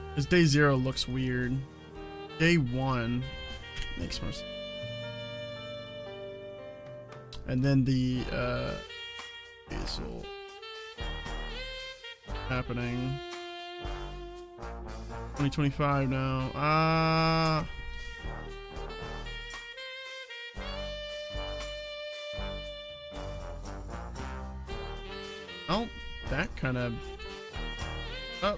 S1: because day 0 looks weird. Day 1 makes more sense. And then the, basil happening 2025 now. Oh, that kind of, oh,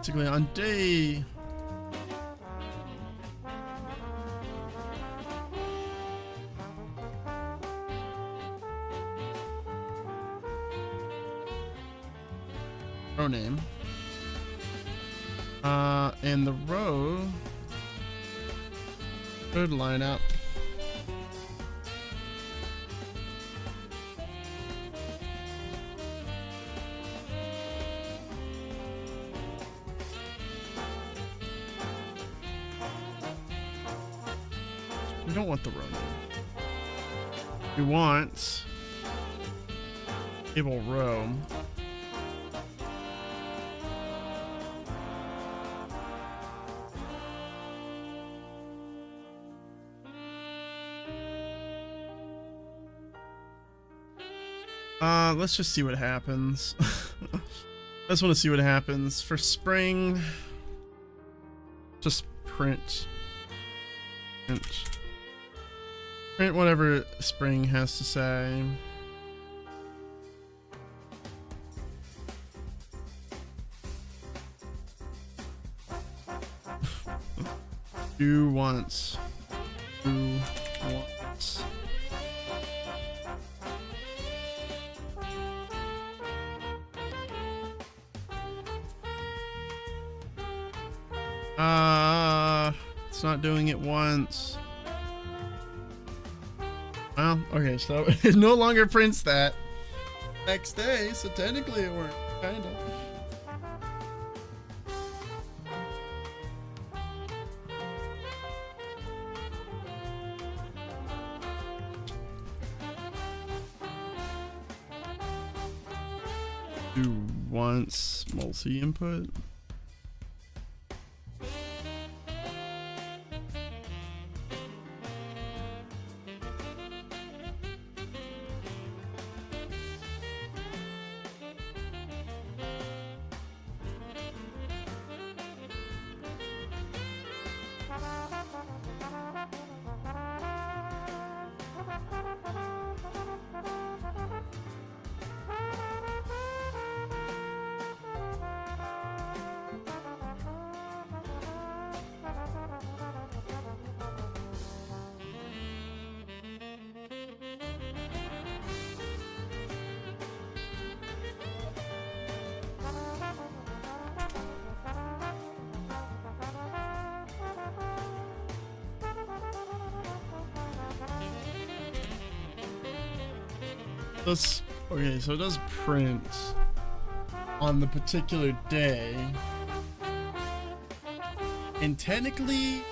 S1: practically on day... row name. And the row should line up. We don't want the row name. We want table row. Let's just see what happens. I just want to see what happens. For spring, just print whatever spring has to say. Do once. Do once. It's not doing it once. Well, okay, so it no longer prints that next day, so technically it worked, kind of. Do once multi-input. Okay, so it does print on the particular day, and technically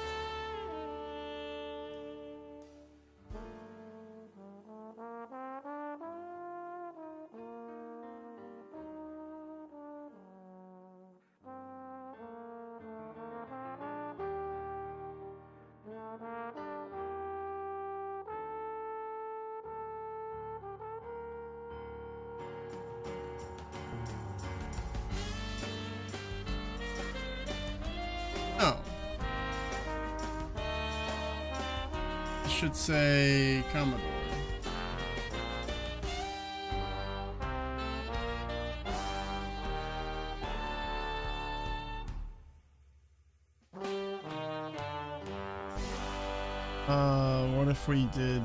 S1: no. It should say Commodore. What if we did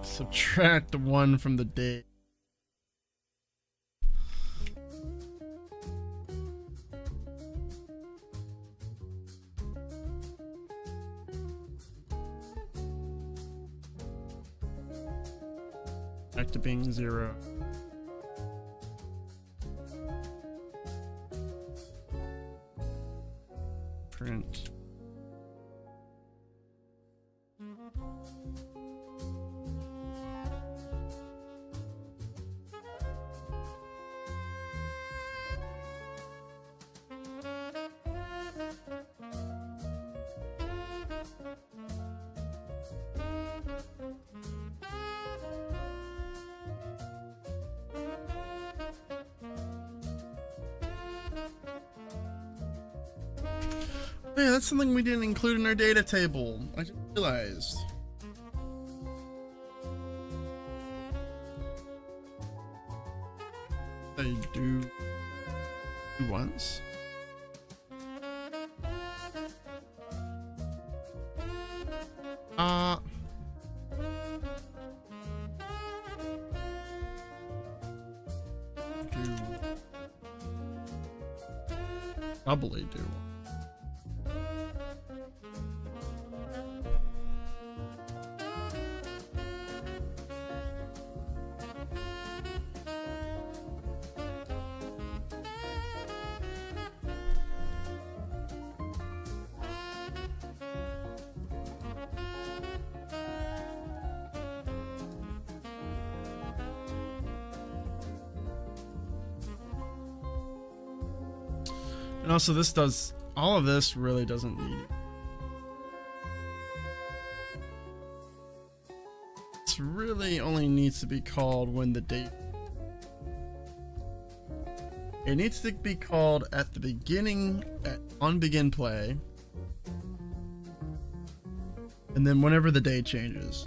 S1: subtract the 1 from the date? Back to being 0. Print. Yeah, that's something we didn't include in our data table. I just realized. They do once. Uh. Do. Doubly do. And also this does, all of this really doesn't need it. This really only needs to be called when the date. It needs to be called at the beginning, on begin play. And then whenever the day changes.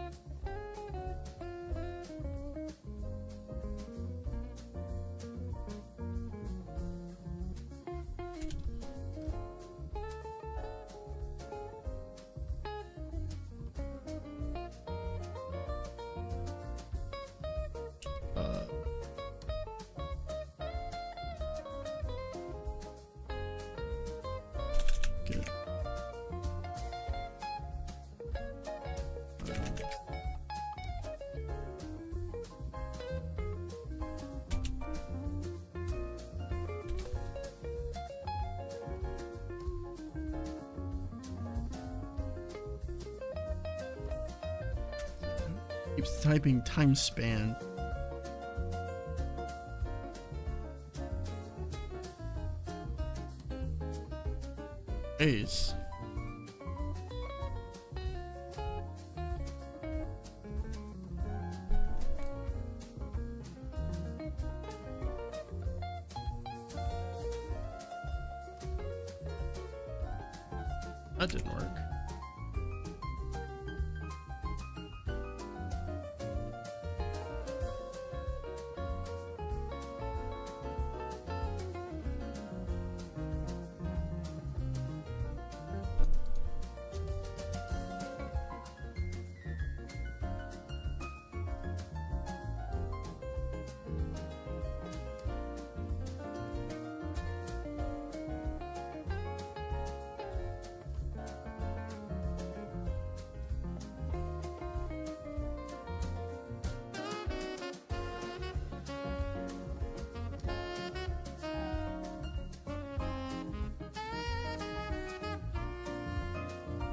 S1: Good. Keeps typing time span. Ace. That didn't work.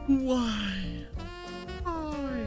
S1: Why? Why?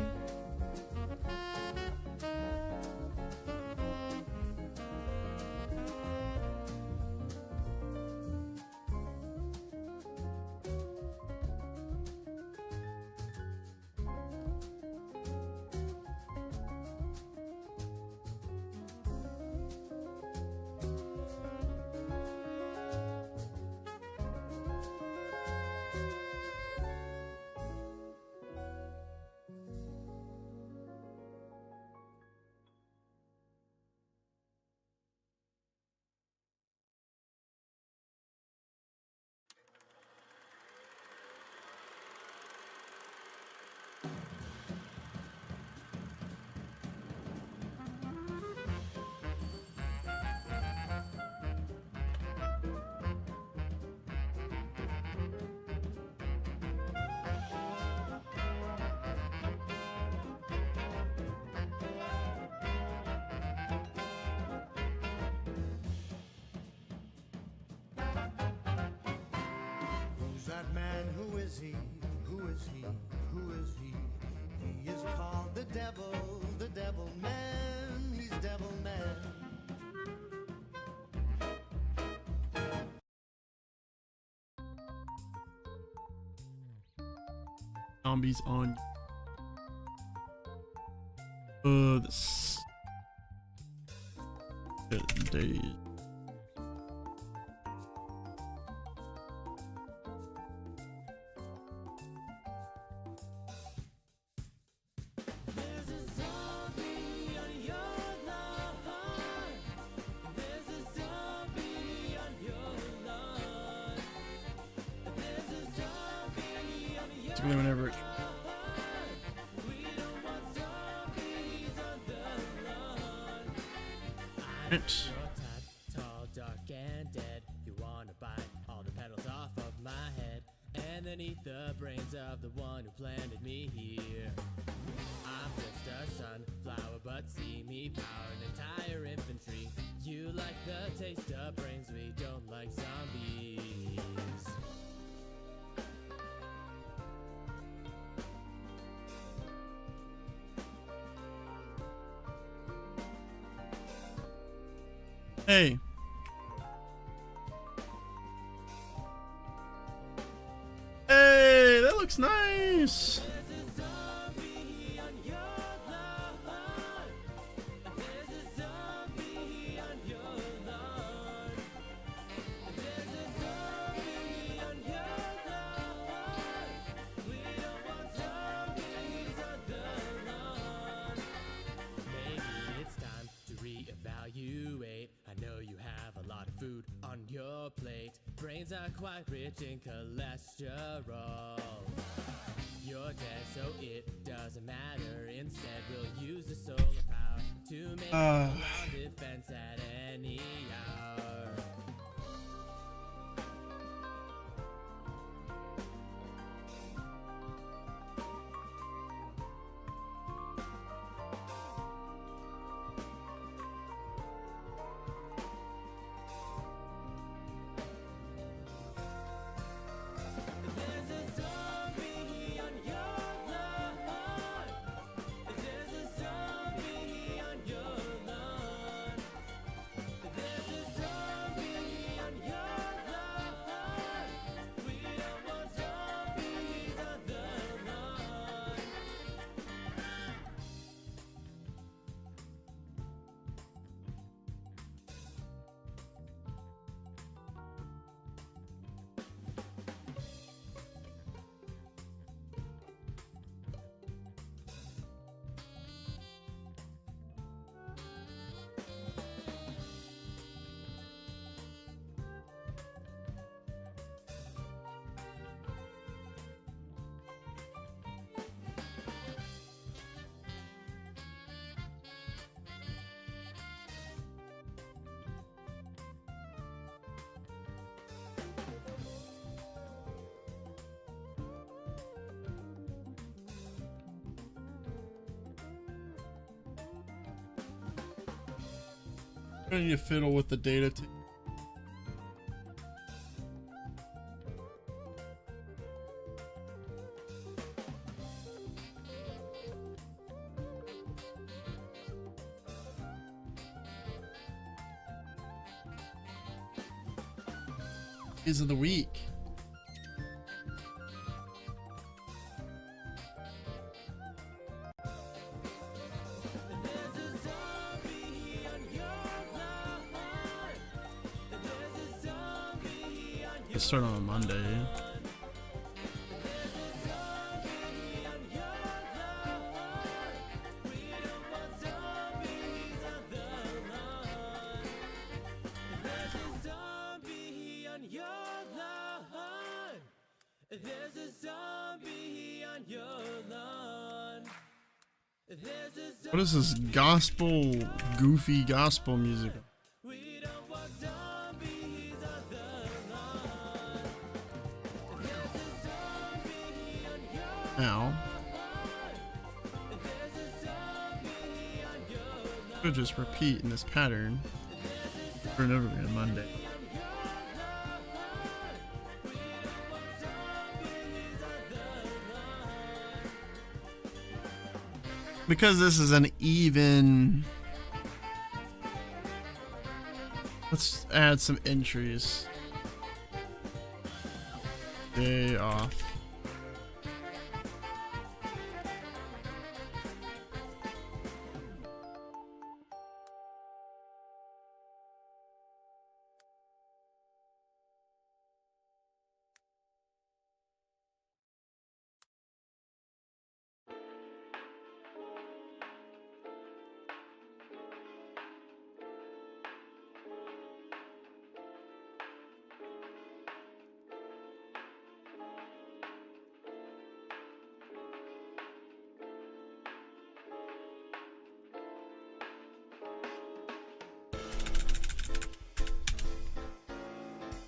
S3: Who's that man? Who is he? Who is he? Who is he? He is called the devil man. He's devil man.
S1: Zombies on. This. Days. Whenever Right.
S7: You're tight, tall, dark, and dead. You wanna bite all the petals off of my head and then eat the brains of the one who planted me here. I'm just a sunflower, but see me power an entire infantry. You like the taste of brains, we don't like zombies.
S1: Hey. Hey, that looks nice.
S7: Maybe it's time to reevaluate. I know you have a lot of food on your plate. Brains are quite rich in cholesterol. You're dead, so it doesn't matter. Instead, we'll use the solar power to make a defense at any hour.
S1: I need to fiddle with the data. Days of the week. Let's start on a Monday.
S7: There's a zombie on your lawn. There's a zombie.
S1: What is this gospel, goofy gospel music?
S7: We don't want zombies on the lawn. There's a zombie on your
S1: Now,
S7: lawn. There's a zombie on your lawn.
S1: could just repeat in this pattern for and over again on Monday. Because this is an even. Let's add some entries. Day off.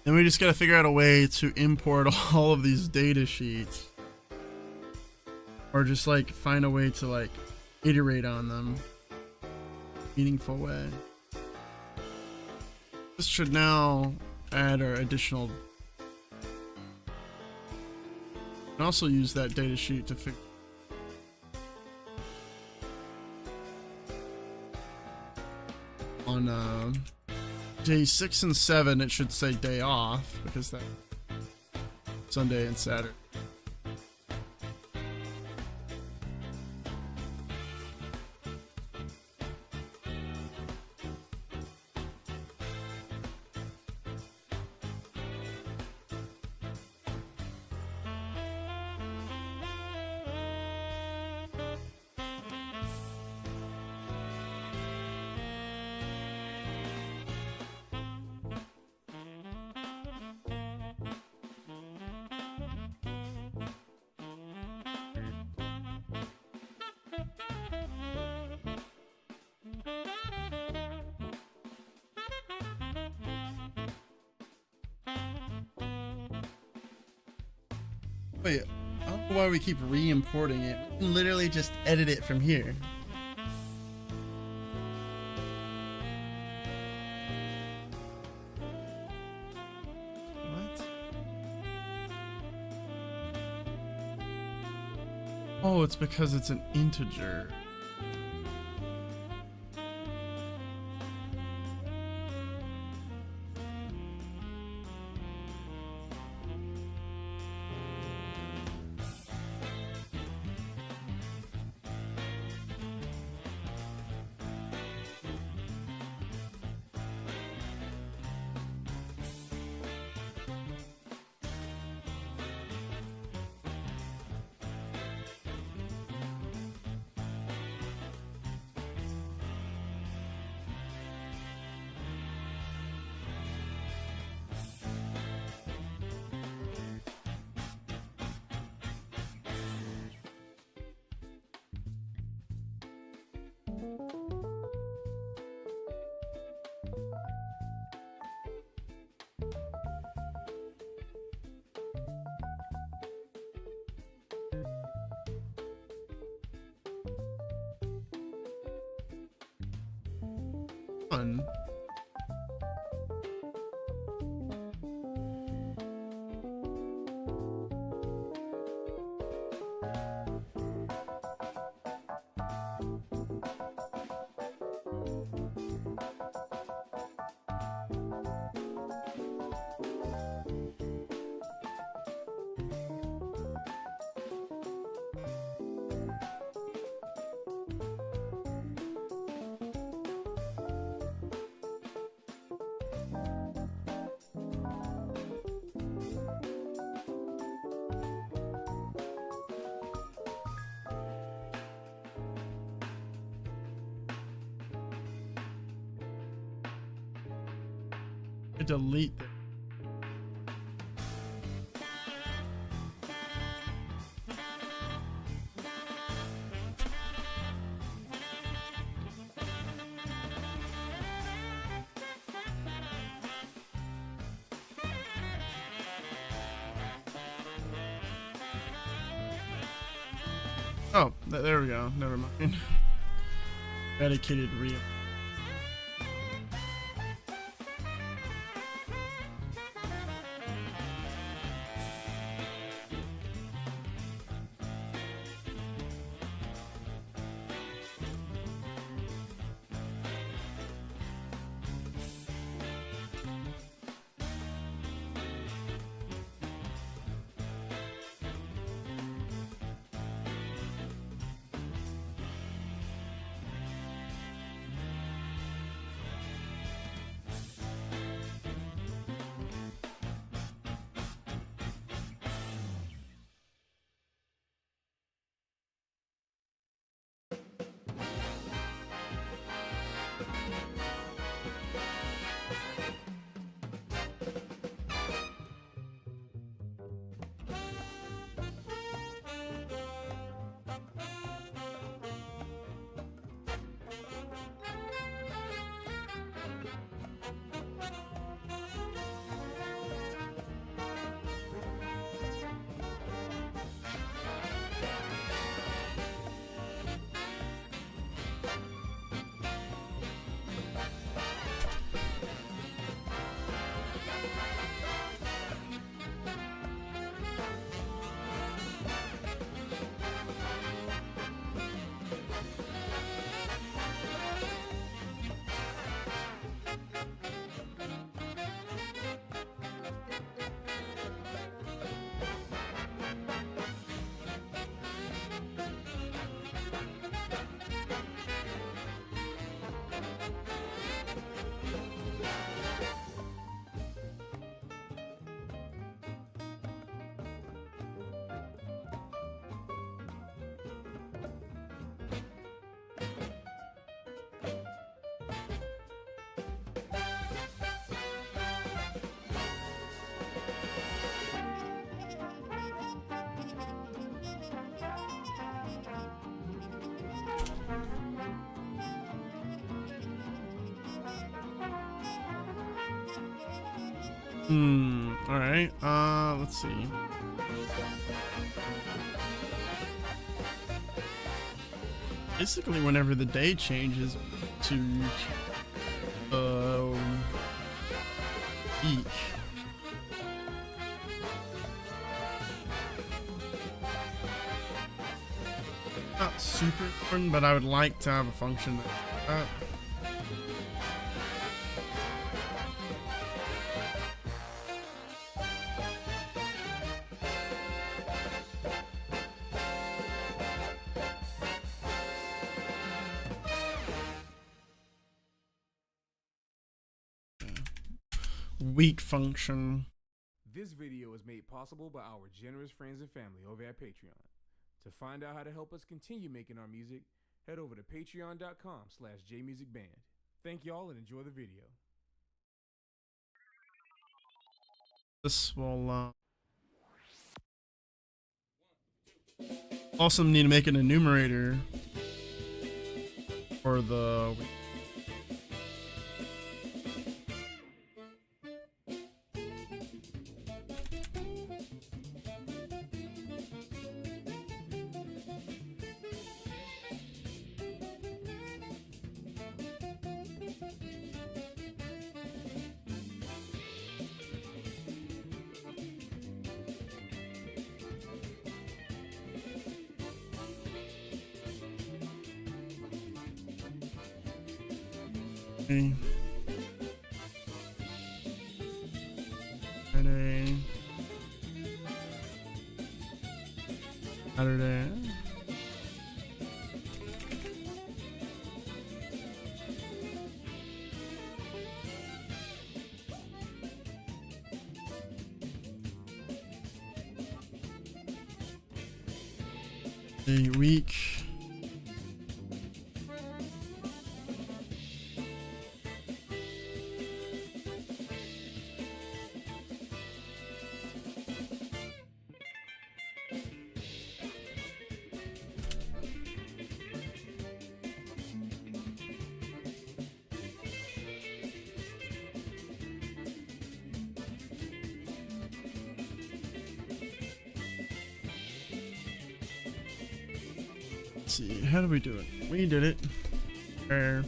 S1: Then we just gotta figure out a way to import all of these data sheets. Or just like find a way to like iterate on them. Meaningful way. This should now add our additional. We can also use that data sheet to figure. On day 6 and 7, it should say day off because that Sunday and Saturday. Wait, I don't know why we keep re-importing it. We can literally just edit it from here. What? Oh, it's because it's an integer. Fun. Delete that. Oh, there we go. Never mind. Dedicated real. All right. Let's see. Basically, whenever the day changes to week. Not super important, but I would like to have a function that. Week function.
S8: This video is made possible by our generous friends and family over at Patreon. To find out how to help us continue making our music, head over to patreon.com/jmusicband. Thank y'all and enjoy the video.
S1: This will also need to make an enumerator for the Friday. Saturday. A week. Let's see, how do we do it? We did it. There.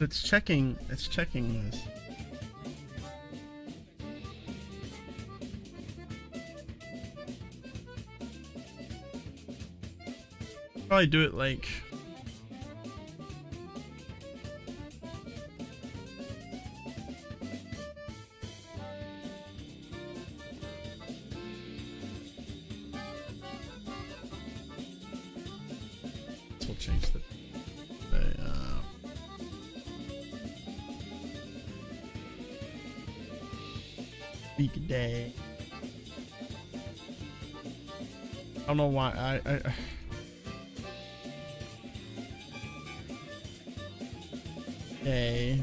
S1: It's checking this. Probably do it like change the weekday. I don't know why I day.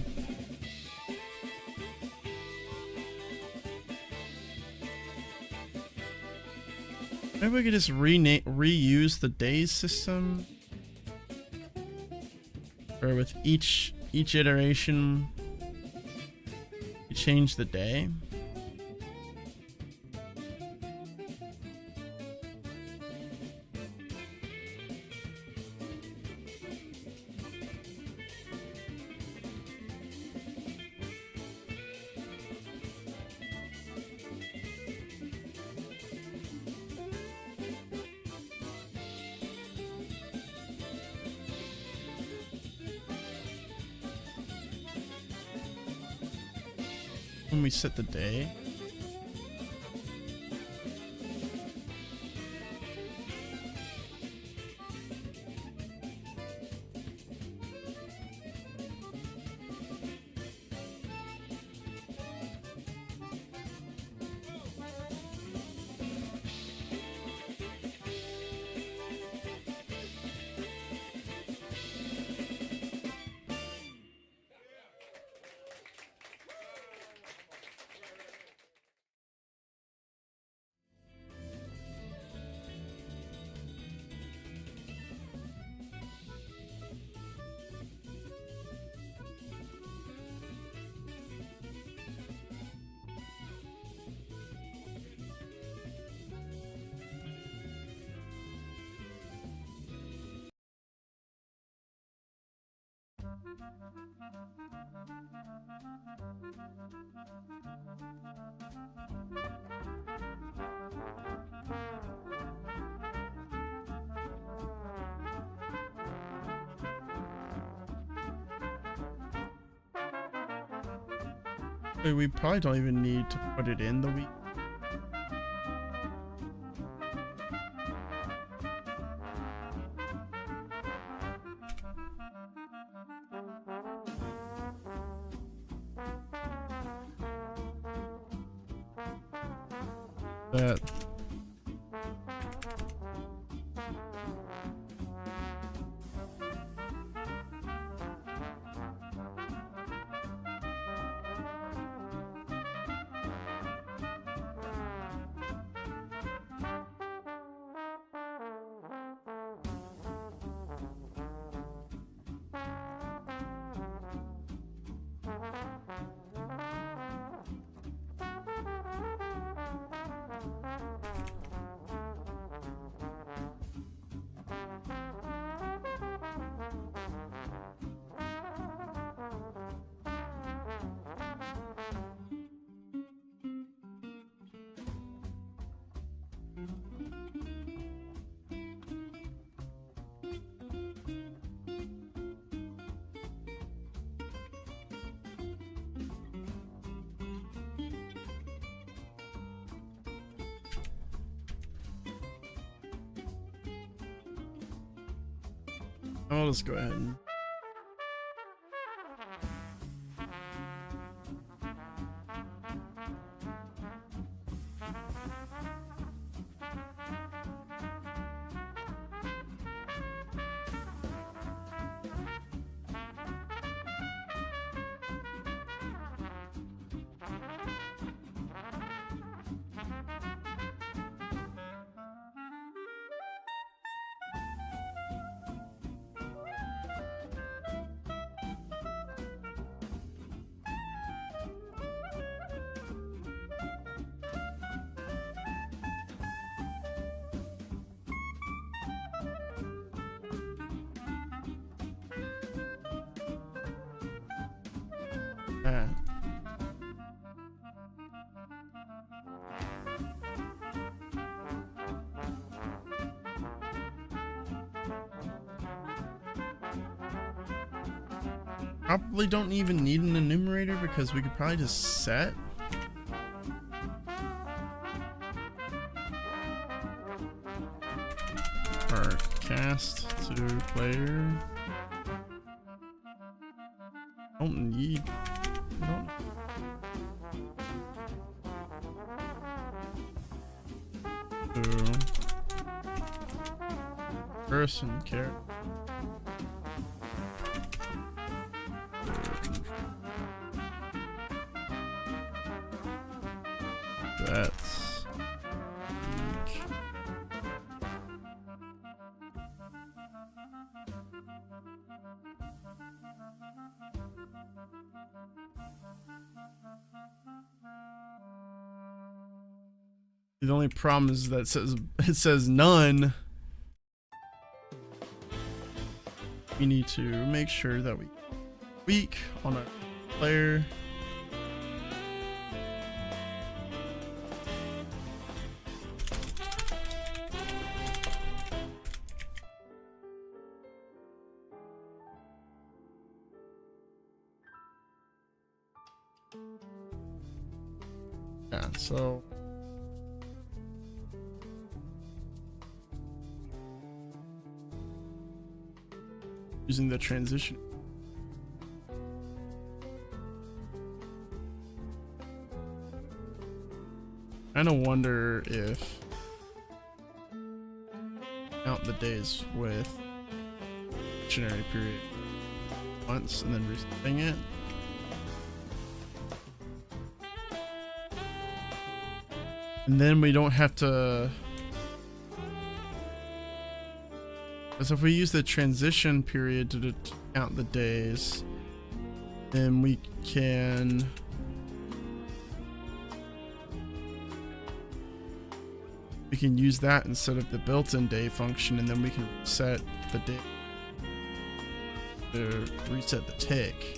S1: Maybe we could just reuse the days system, or with each iteration, you change the day. When we set the day. We probably don't even need to put it in the week. That I'll just go ahead and probably don't even need an enumerator because we could probably just set or cast. So to player. Don't need. I don't. To person character. That's weak. The only problem is that it says none. We need to make sure that we weak on a player. Yeah, so using the transition. I kind of wonder if count the days with dictionary period once and then resetting it. And then we don't have to, because if we use the transition period to count the days, then we can use that instead of the built-in day function, and then we can set the day to reset the tick.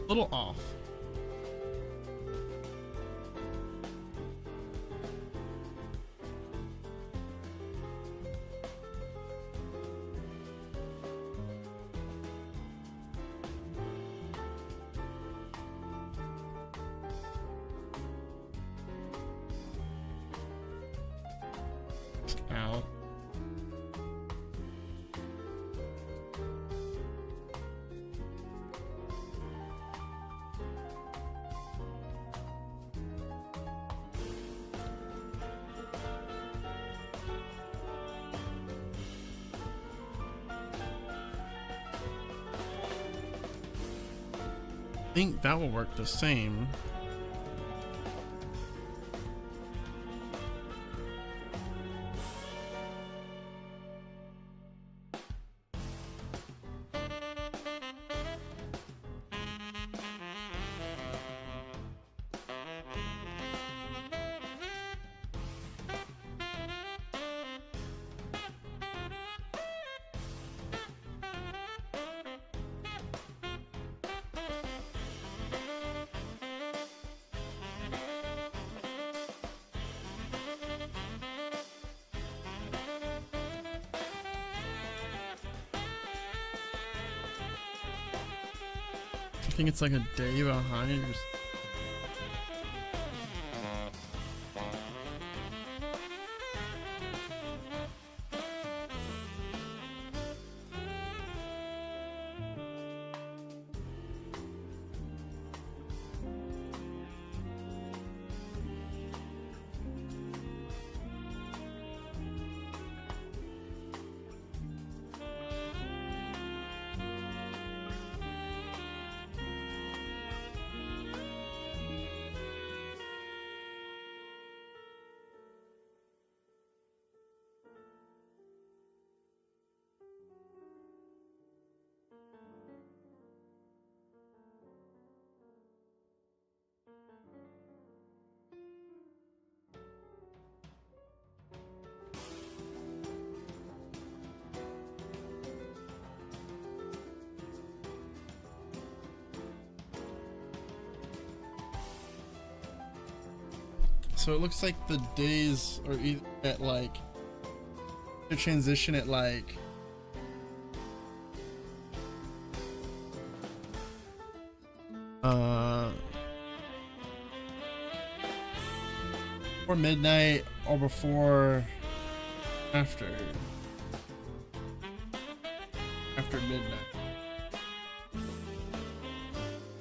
S1: A little off. Ow. I think that will work the same. I think it's like a day behind or so it looks like the days are either at like the transition at like before midnight or before after midnight.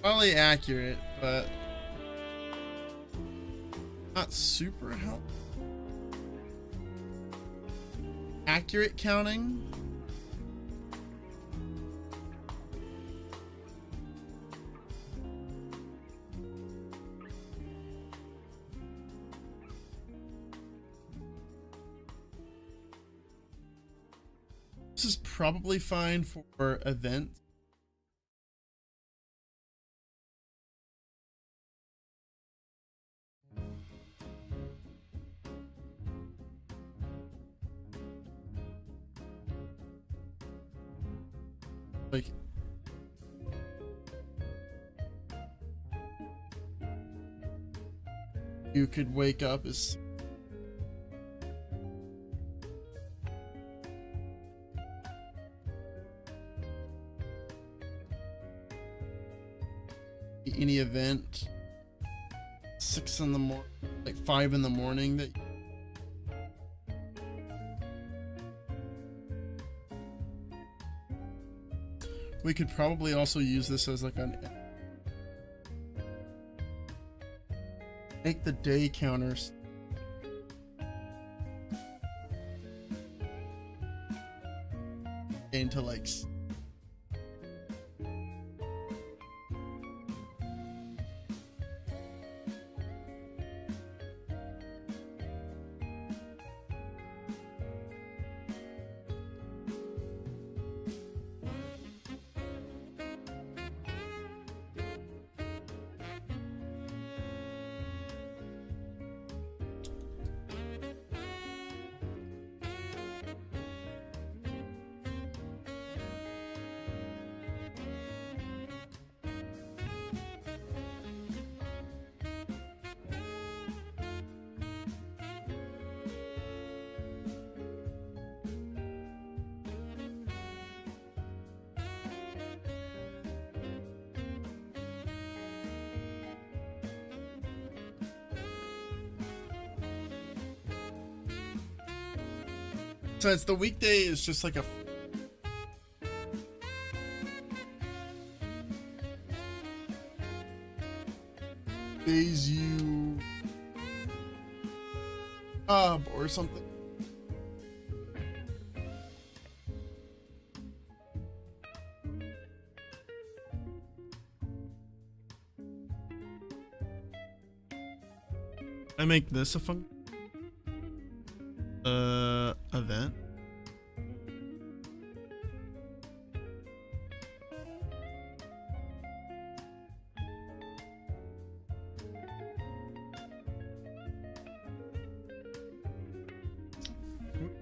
S1: Probably accurate, but not super helpful. Accurate counting. This is probably fine for events. Like you could wake up as any event 6 in the morning, like 5 in the morning that we could probably also use this as like an make the day counters into like so it's the weekday is just like a days you or something. I make this a fun event.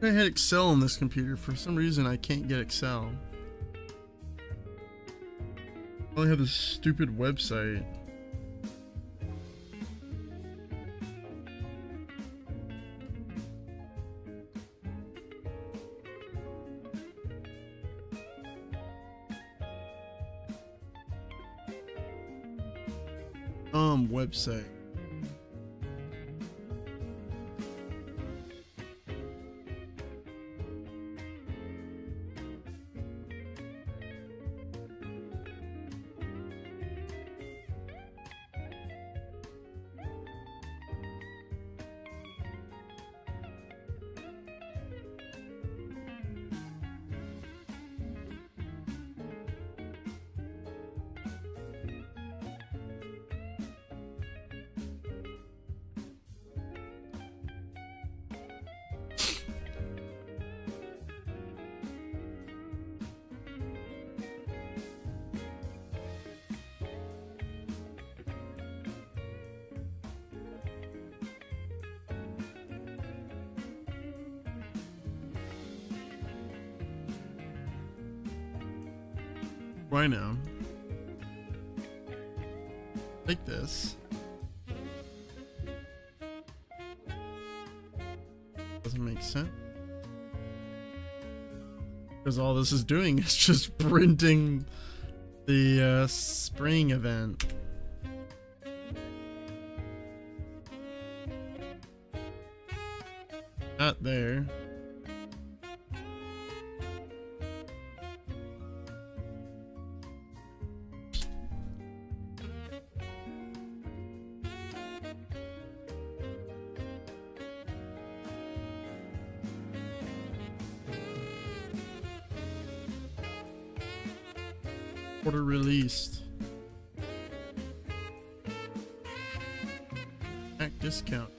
S1: I had Excel on this computer. For some reason, I can't get Excel. I only have this stupid website. Website. Why now? Like this. Doesn't make sense. Because all this is doing is just printing the spring event. Not there. Order released. Pack discount.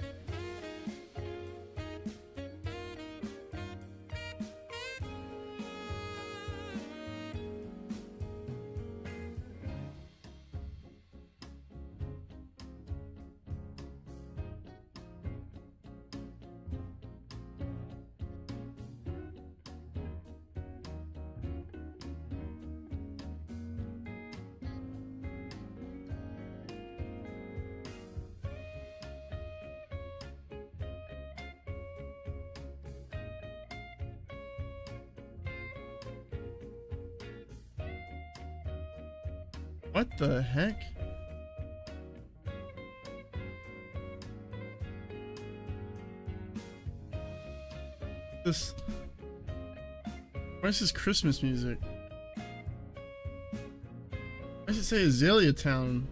S1: What the heck? This. Why is this Christmas music? I should say Azalea Town.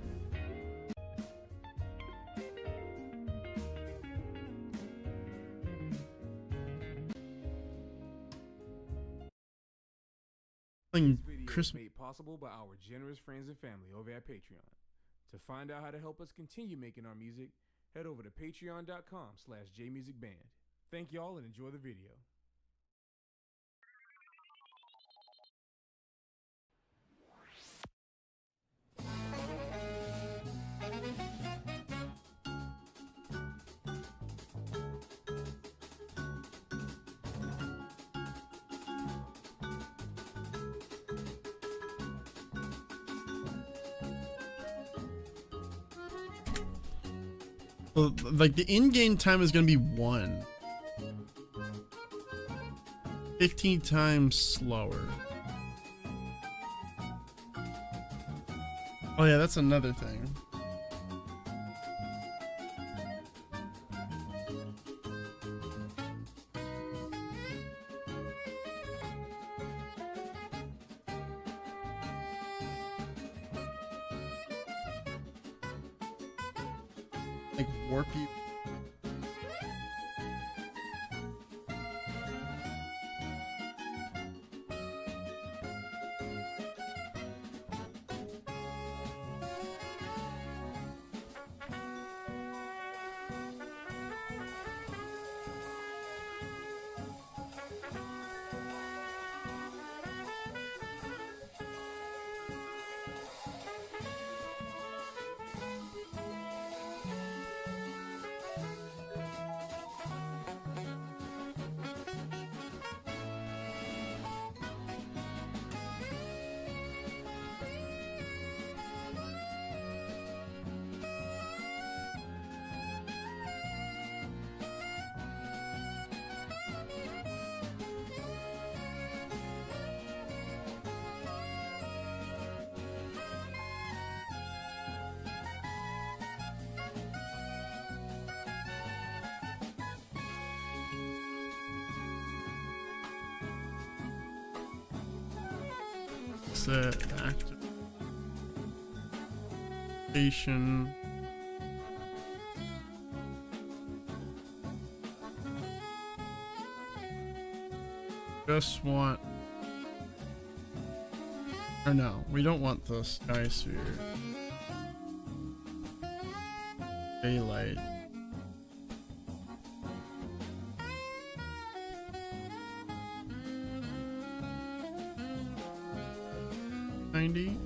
S1: Playing
S8: This video is
S1: Christmas.
S8: made possible by our generous friends and family over at Patreon. To find out how to help us continue making our music, head over to patreon.com/jmusicband. Thank y'all and enjoy the video.
S1: Well, like the in-game time is gonna be 1. 15 times slower. Oh yeah, that's another thing. Like warp you. Set activation. Just want, or no, we don't want the sky sphere. Daylight. $90.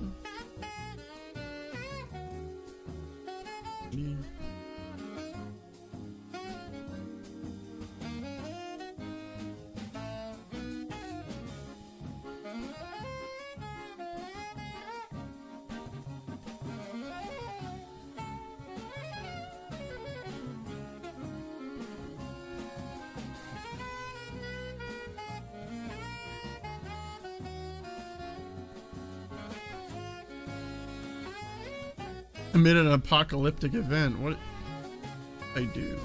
S1: Amid an apocalyptic event. What I do?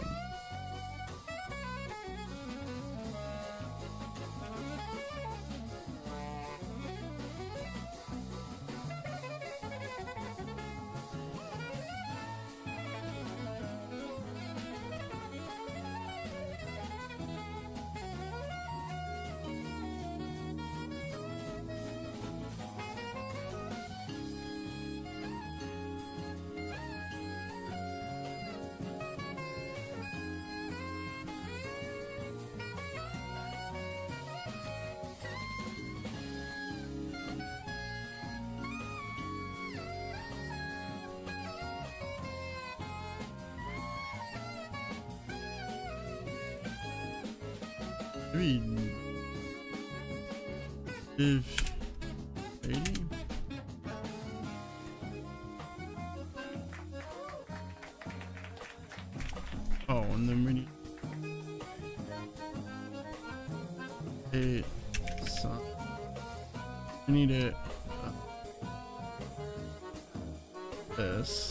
S1: Maybe if 80? Oh, and then we need we need it this.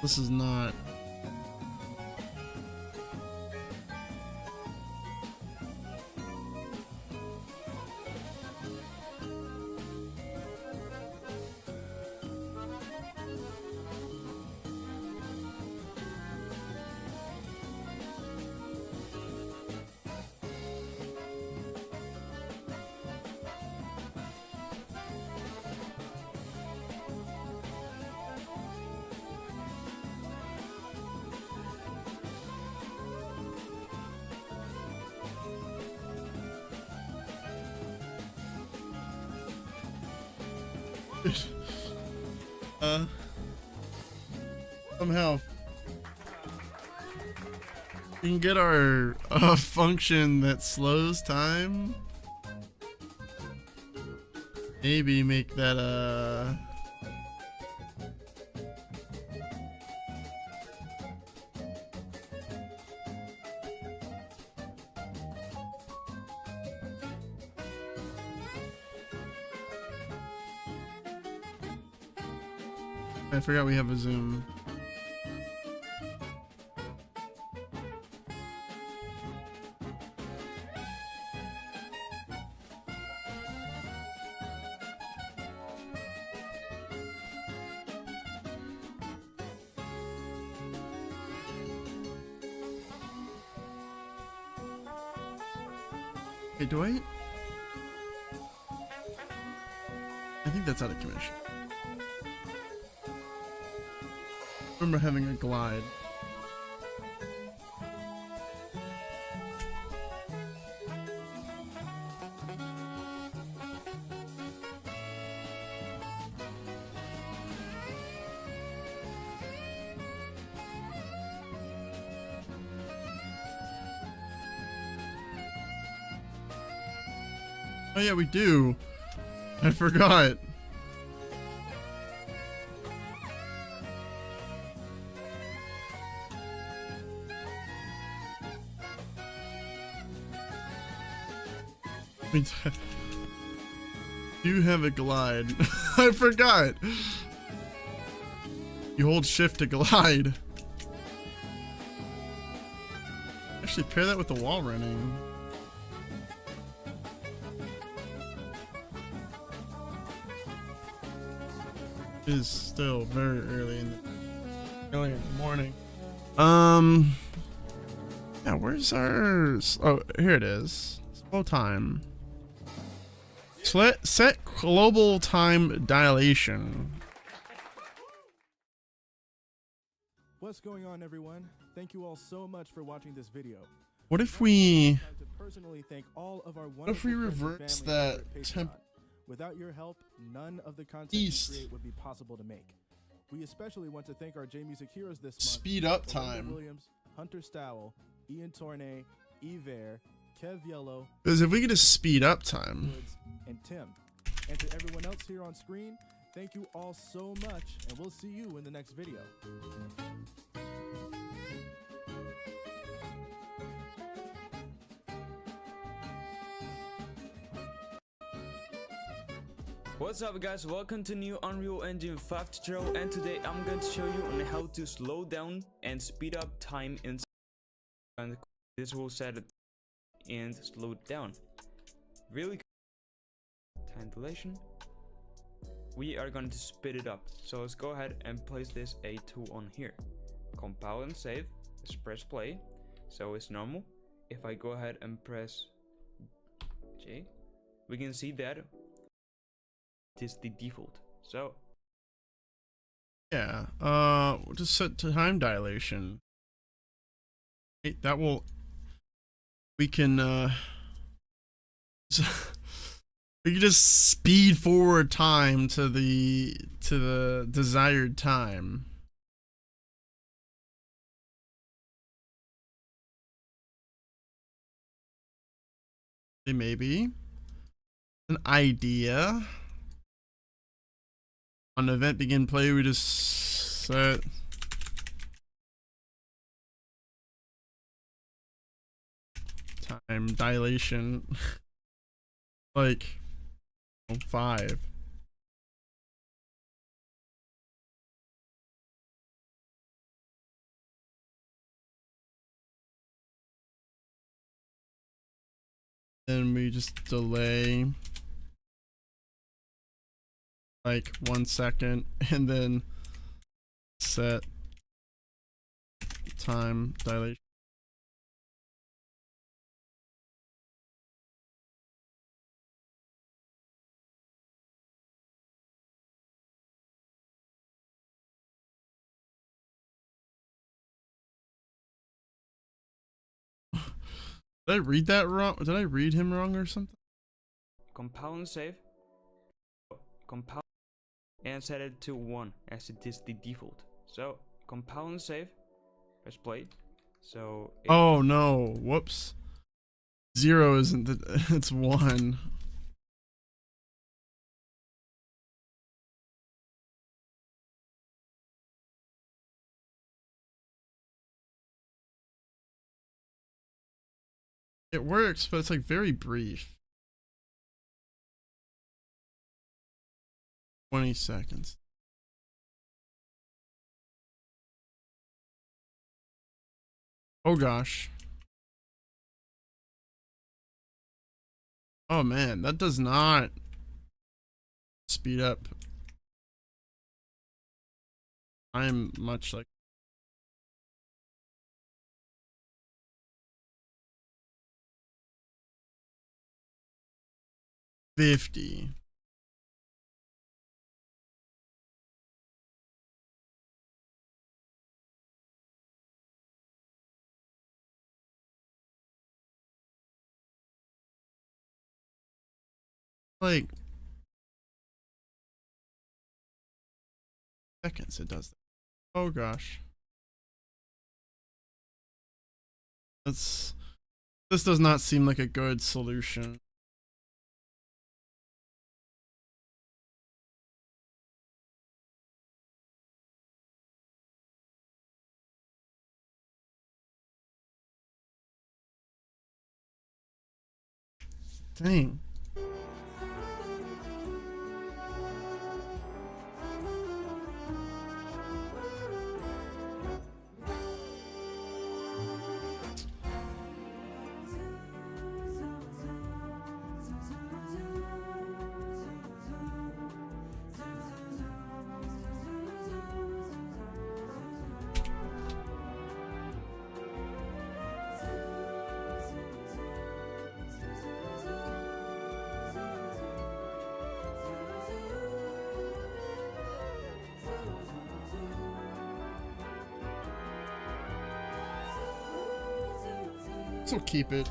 S1: This is not. Somehow we can get our function that slows time. Maybe make that I forgot we have a zoom. Okay, do I think that's out of commission. Remember having a glide. Oh yeah, we do. I forgot. You have a glide. I forgot. You hold shift to glide. Actually, pair that with the wall running. It is still very early in the early in the morning. Yeah, where's ours? Oh, here it is. Slow time. Set global time dilation.
S3: What's going on, everyone? Thank you all so much for watching this video.
S1: What if we?
S3: I'd like to personally thank all of our
S1: What if we
S3: wonderful friends and
S1: reverse
S3: family
S1: that
S3: over at
S1: temp
S3: Patreon. Without your help, none of the content
S1: east
S3: we create would be possible to make. We especially want to thank our J Music heroes this month.
S1: speed up
S3: Belinda
S1: time?
S3: Williams, Hunter Stowell, Ian Tornay, Evair, Kev Yellow,
S1: Because if we could just speed up time.
S3: Woods, and Tim. And to everyone else here on screen, thank you all so much, and we'll see you in the next video.
S9: What's up guys, welcome to new Unreal Engine 5 tutorial, and today I'm going to show you on how to slow down and speed up time in, and this will set it and slow it down. Really time dilation. We are going to speed it up, so let's go ahead and place this A2 on here. Compile and save, let's press play, so it's normal. If I go ahead and press J, we can see that it is the default. So
S1: Yeah. We'll just set to time dilation. That will. We can. We can just speed forward time to the desired time. Maybe an idea. On event begin play, we just set time dilation like 5. Then we just delay like 1 second and then set time dilation. Did I read that wrong? Did I read him wrong or something?
S9: compile and save, compile and set it to 1 as it is the default. So compile and save, press play. So
S1: Oh no, whoops. 0 isn't the, it's 1. It works, but it's like very brief. 20 seconds. Oh gosh. Oh man, that does not speed up. I'm much like 50. Like seconds it does that. Oh gosh. This does not seem like a good solution. Dang. So keep it.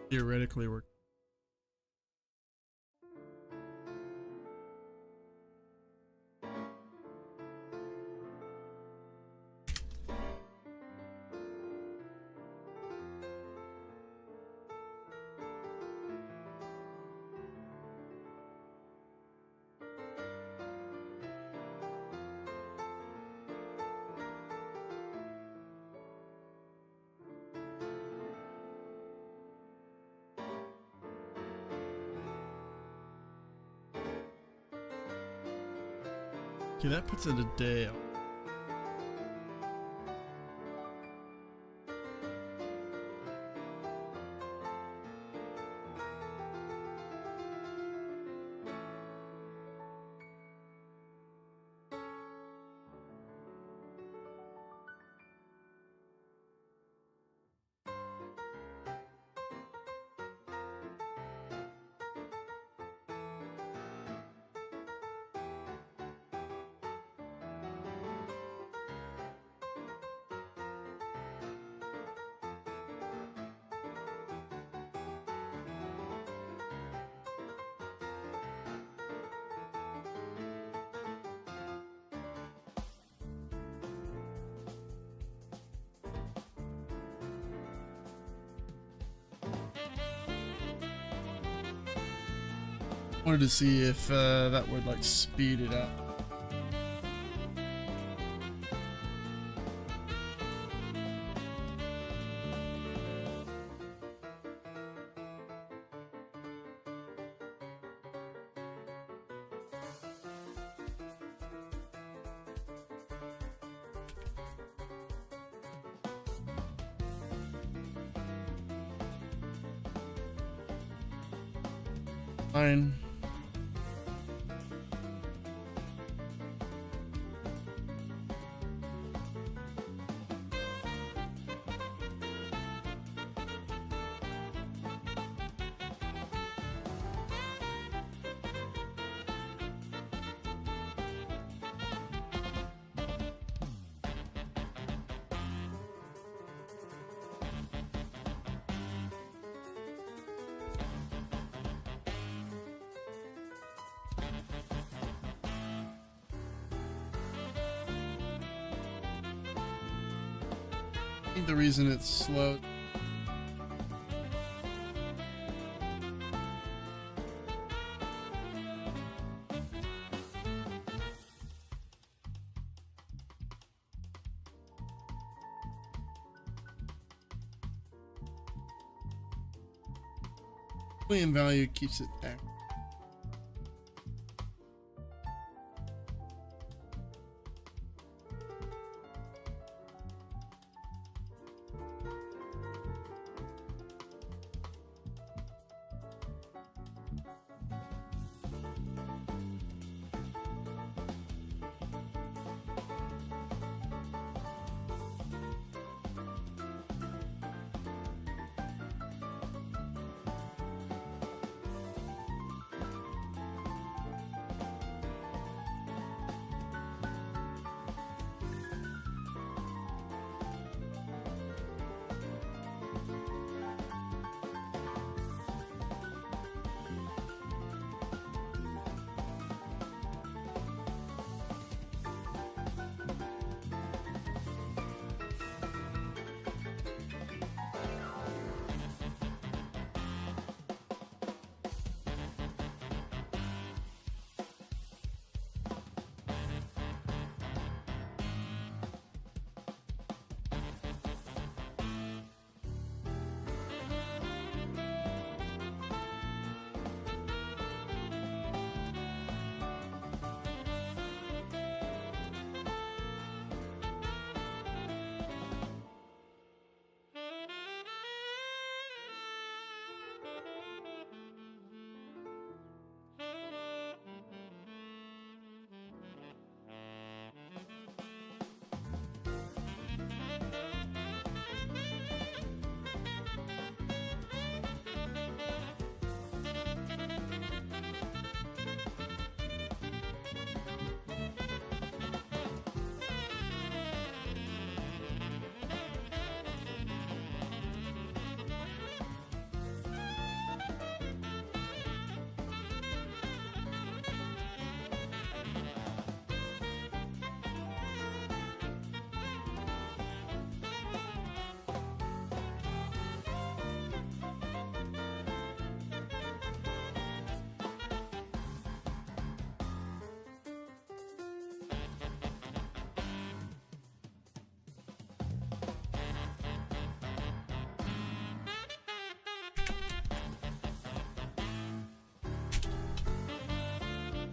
S1: Theoretically, we're okay. That puts it a day. Wanted to see if that would like speed it up. Fine. I think the reason it's slow. Boolean value keeps it active.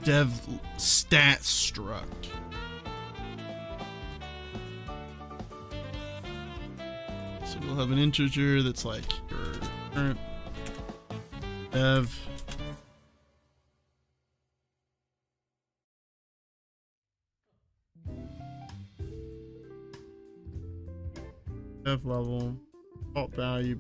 S1: Dev stat struct. So we'll have an integer that's like your current dev. Dev level, default value.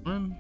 S1: One.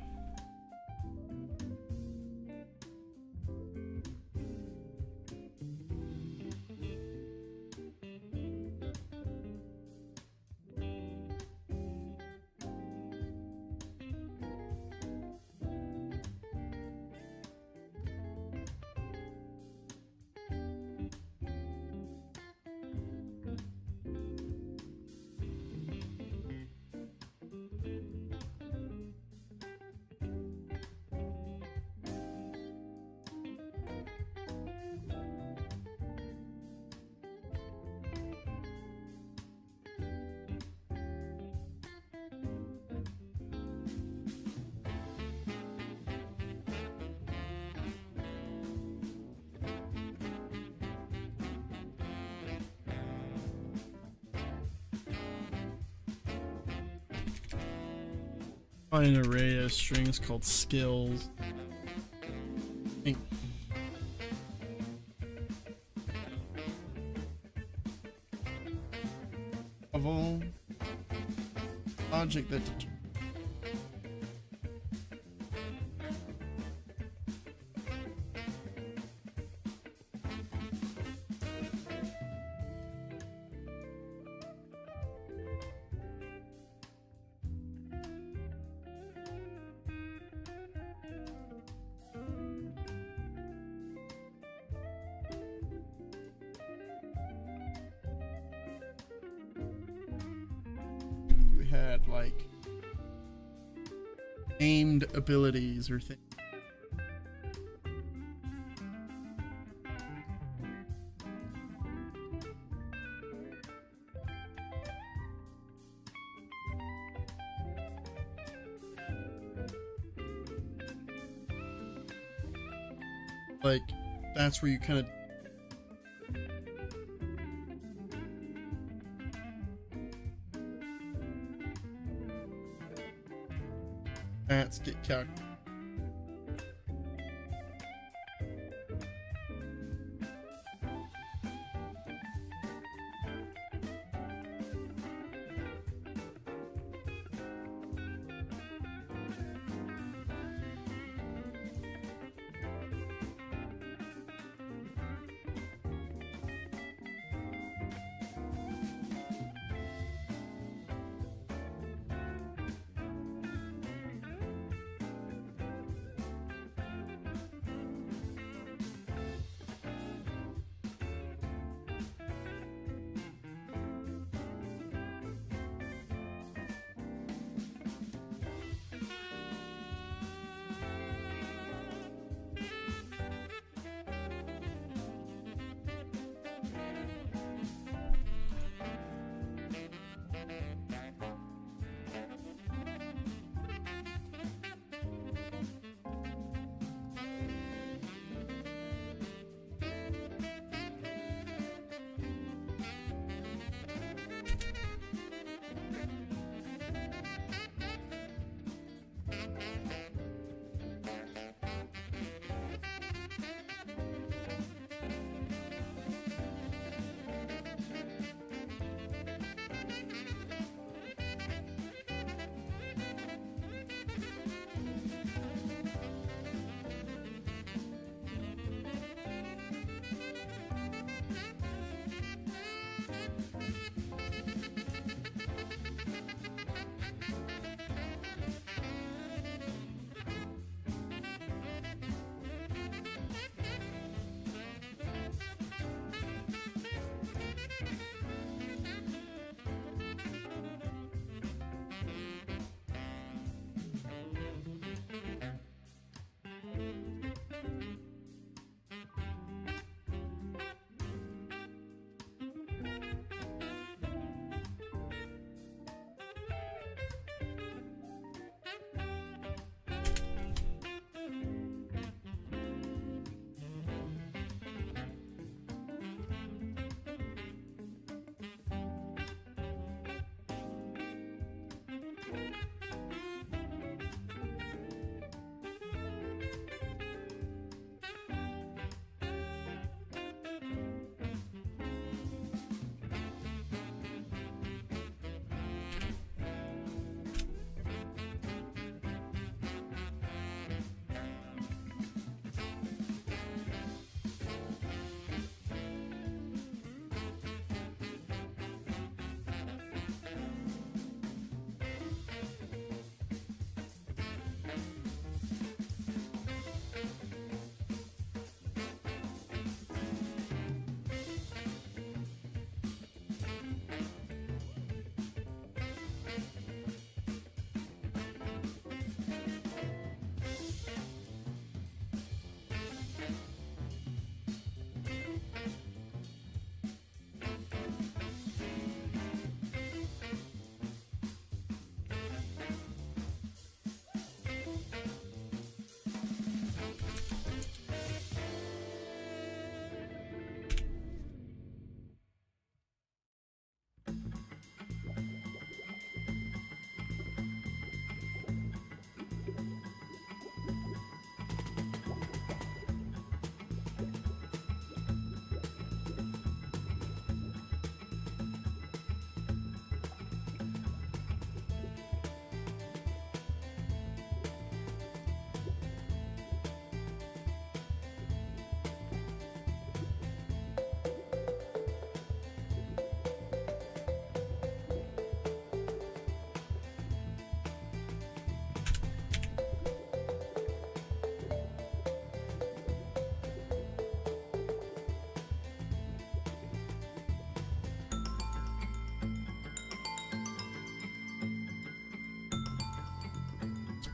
S1: An array of strings called skills. Level logic that like aimed abilities or things. Like, that's where you kind of stats get calculated.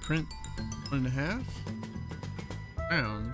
S1: print 1.5 down.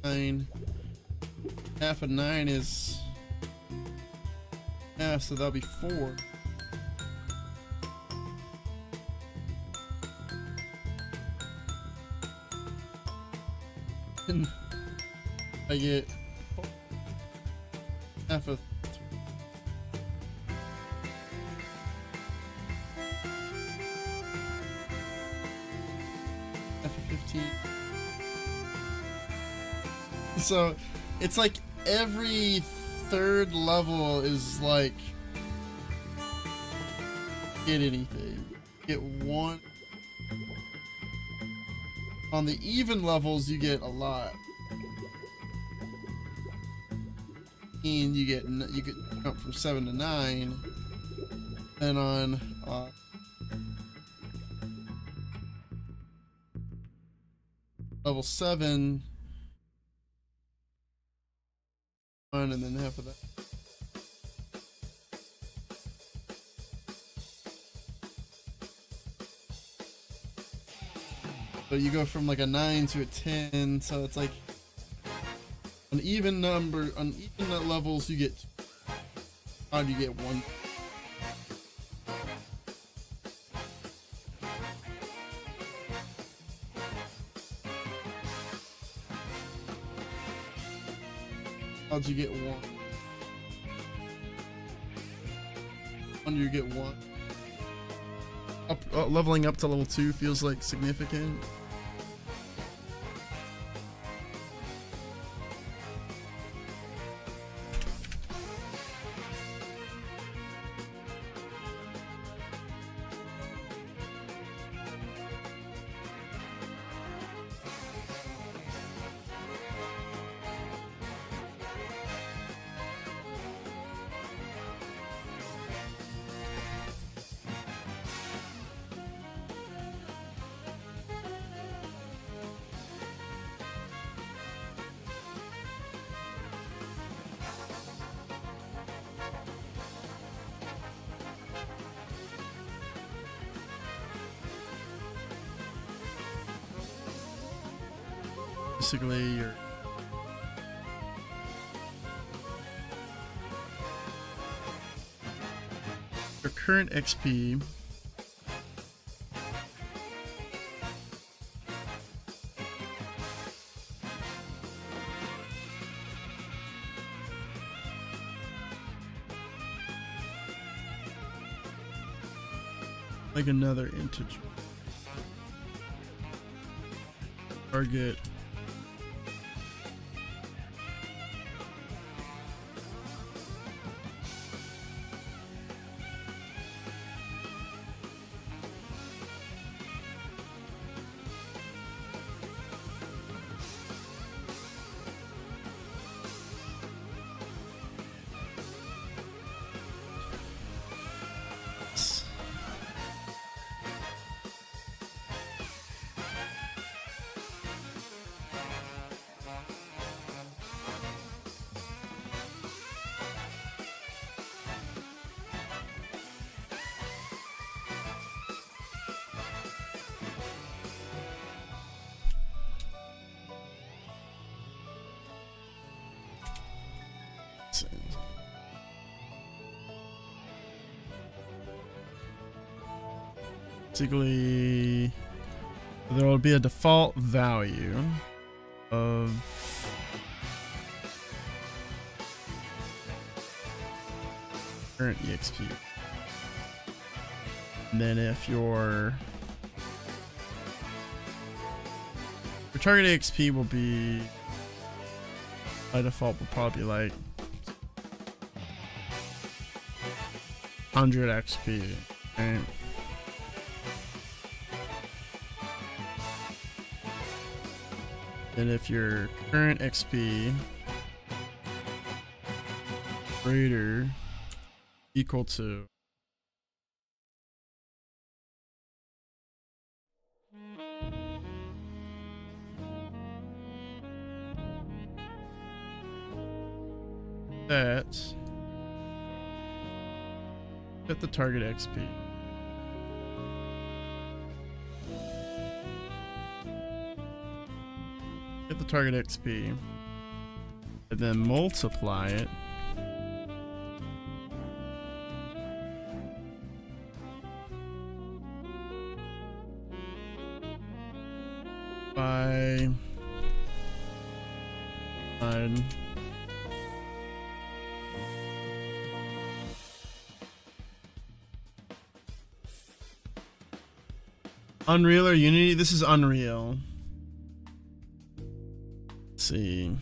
S1: Nine. Half of 9 is half, so that'll be 4. And I get half of half of 15. So it's like every third level is like get anything. Get 1. On the even levels you get a lot. And you get jump from 7 to 9. And on level 7 and then half of that. So you go from like a 9 to a 10, so it's like an even number, on even levels you get, how do you get 1? How'd you get 1? 1 you get 1. Leveling up to level 2 feels like significant. Basically, your current XP like another integer. Target. Basically, there will be a default value of current EXP. And then if your target EXP will be, by default, will probably be like 100 XP. Right? And if your current XP greater equal to that, set the target XP. Get the target XP and then multiply it by 9. Unreal or Unity? This is Unreal. See,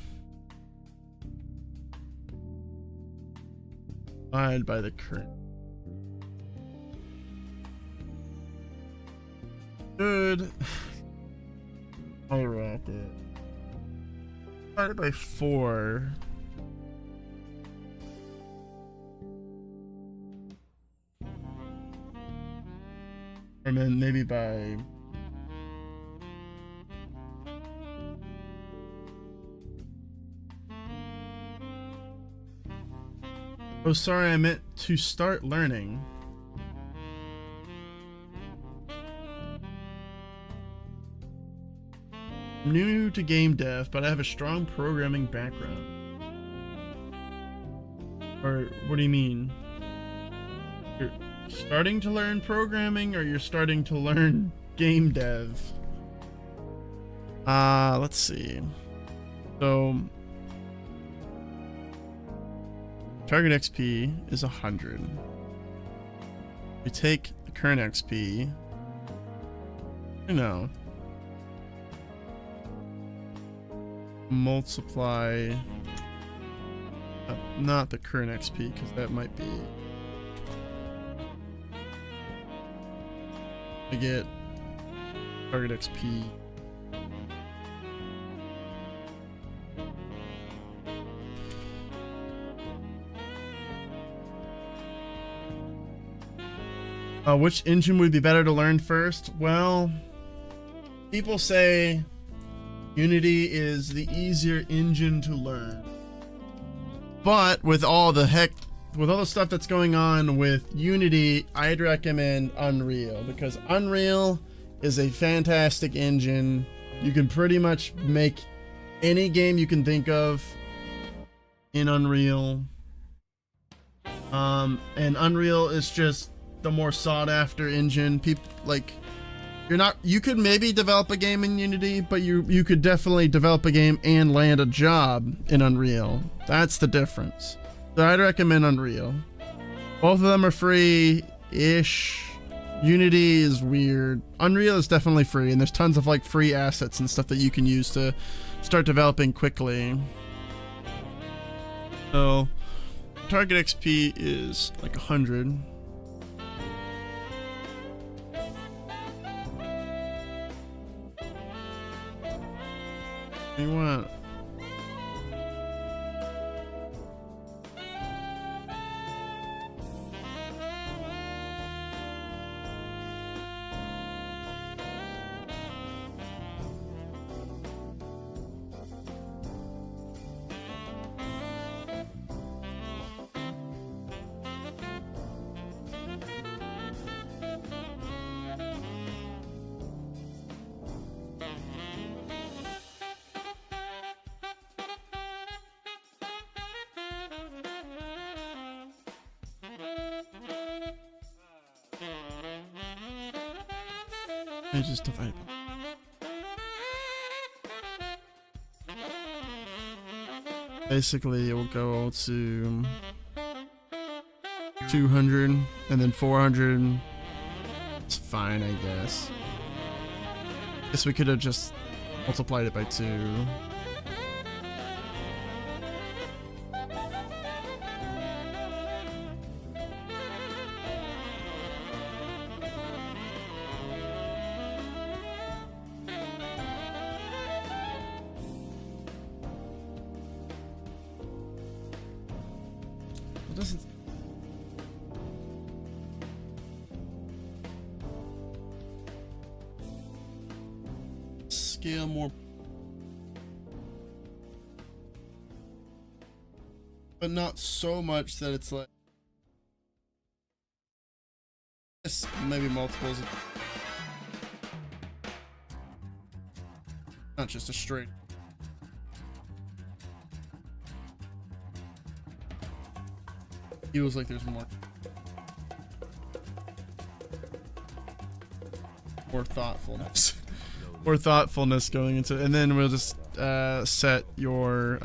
S1: divided by the current. Good. All right. Divided by 4. And then maybe by oh, sorry, I meant to start learning. I'm new to game dev, but I have a strong programming background. Or, what do you mean? You're starting to learn programming, or you're starting to learn game dev? Let's see. So target XP is 100. We take the current XP, multiply, not the current XP, because that might be, I get target XP. Which engine would be better to learn first? Well, people say Unity is the easier engine to learn. But with all the stuff that's going on with Unity, I'd recommend Unreal, because Unreal is a fantastic engine. You can pretty much make any game you can think of in Unreal. And Unreal is just the more sought after engine. People you could maybe develop a game in Unity, but you could definitely develop a game and land a job in Unreal. That's the difference. So I'd recommend Unreal. Both of them are free-ish. Unity is weird. Unreal is definitely free, and there's tons of like free assets and stuff that you can use to start developing quickly. So target XP is like 100. You want? I just divide. Basically, it will go to 200 and then 400. It's fine, I guess. Guess we could have just multiplied it by 2. It doesn't. Scale more. But not so much that it's like. Yes, maybe multiples. Not just a straight. Feels like there's more thoughtfulness. More thoughtfulness going into it. And then we'll just set your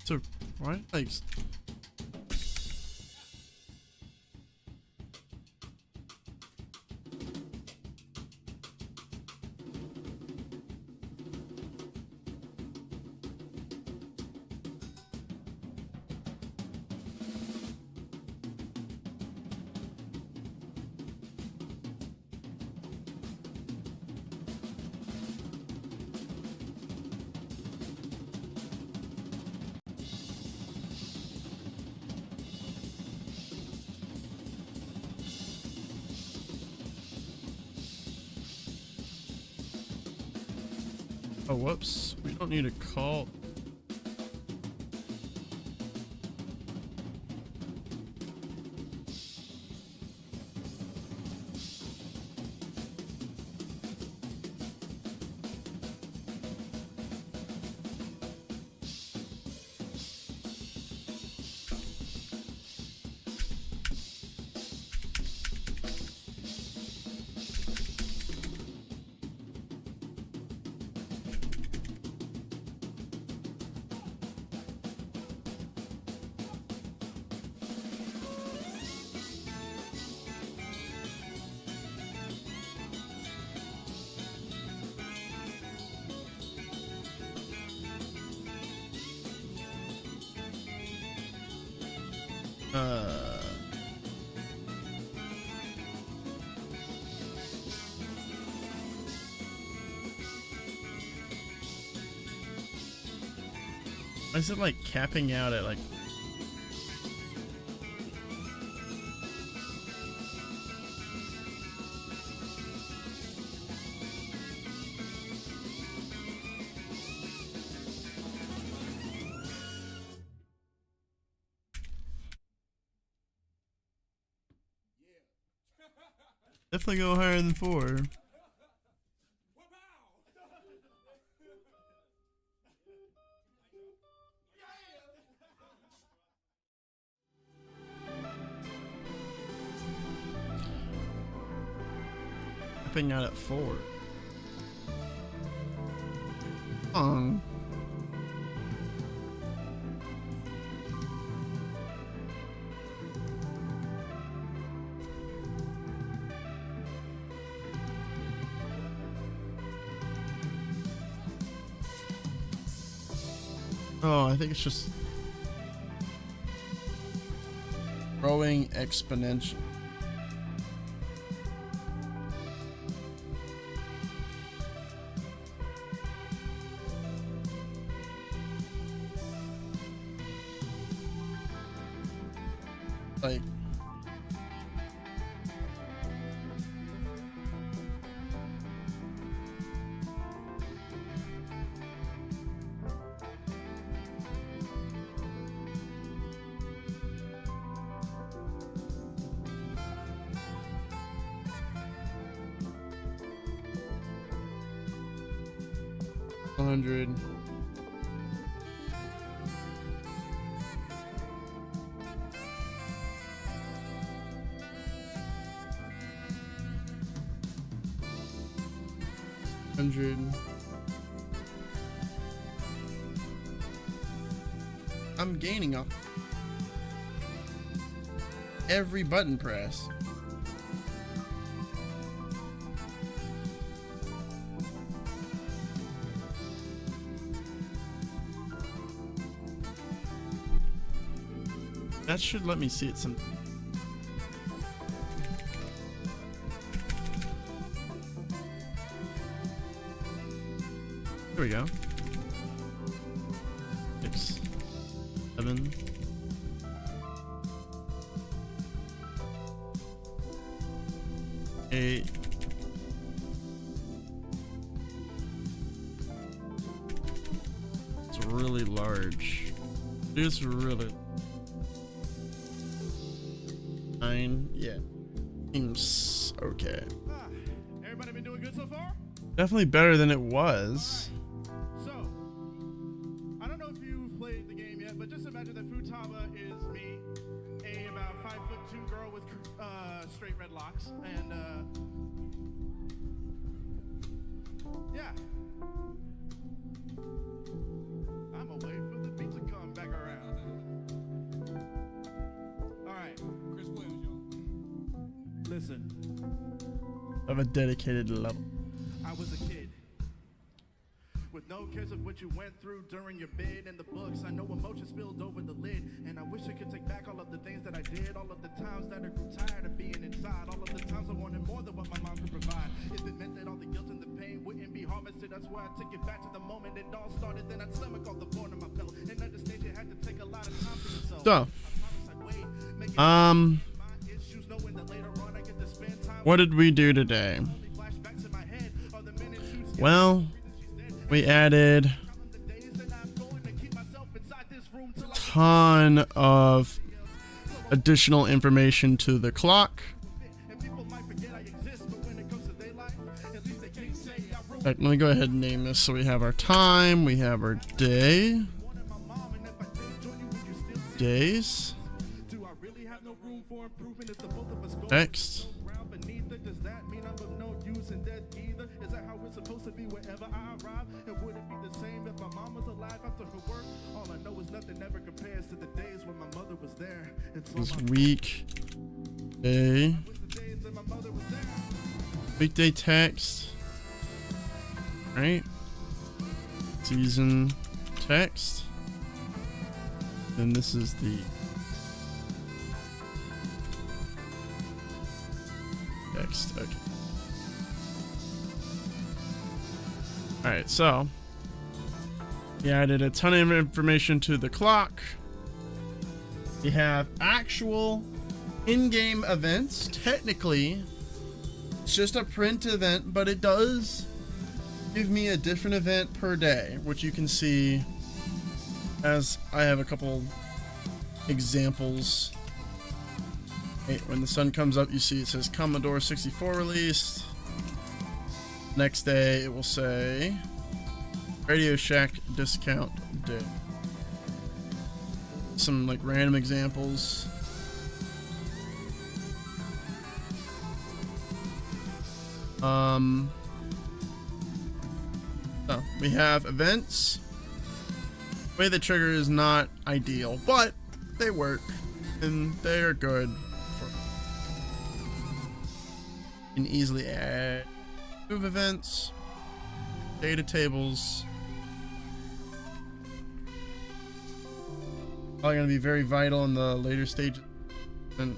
S1: So, right? Thanks. Oh, whoops. We don't need a call. Why is it like capping out at like? Definitely go higher than 4. Capping out at 4. Oh, I think it's just growing exponential. Like $100. I'm gaining up every button press. That should let me see it some. Here we go. 6, 7. Eight. It's really large. It's really 9. Yeah. Seems okay.
S10: Everybody been doing good so far?
S1: Definitely better than it was.
S10: So, I don't know if you've played the game yet, but just imagine that Futaba is me, a about 5'2" girl with straight red locks, and yeah. I'm away for the beat to come back around.
S1: of a dedicated level.
S10: I was a kid with no cares of what you went through during your bid and the books. I know emotion spilled over the lid, and I wish I could take back all of the things that I did, all of the times that I grew tired of being inside, all of the times I wanted more than what my mom could provide. If it meant that all the guilt and the pain wouldn't be harvested, that's why I took it back to the moment it all started. Then I'd stomach all the boredom I felt, and understand you had to take a lot of time for yourself.
S1: So, what did we do today? Well, we added a ton of additional information to the clock. Let me go ahead and name this. So we have our time, we have our day, days, text, this week, day, weekday text, right? Season text. Then this is the text. Okay. All right, so we added a ton of information to the clock. We have actual in-game events. Technically, it's just a print event, but it does give me a different event per day, which you can see as I have a couple examples. Okay, when the sun comes up, you see it says Commodore 64 released. Next day, it will say Radio Shack discount day. Some like random examples. So we have events. The way the trigger is not ideal, but they work and they are good. You can easily add move events, data tables. Probably going to be very vital in the later stages and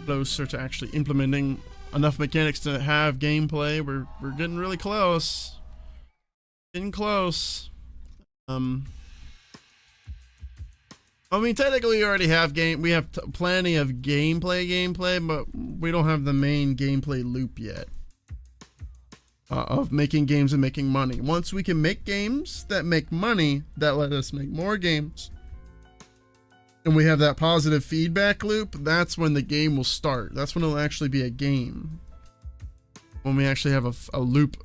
S1: closer to actually implementing enough mechanics to have gameplay. We're getting really close. Getting close. I mean, technically we already have we have plenty of gameplay, but we don't have the main gameplay loop yet. Of making games and making money. Once we can make games that make money, that let us make more games, and we have that positive feedback loop, that's when the game will start. That's when it'll actually be a game. When we actually have a loop,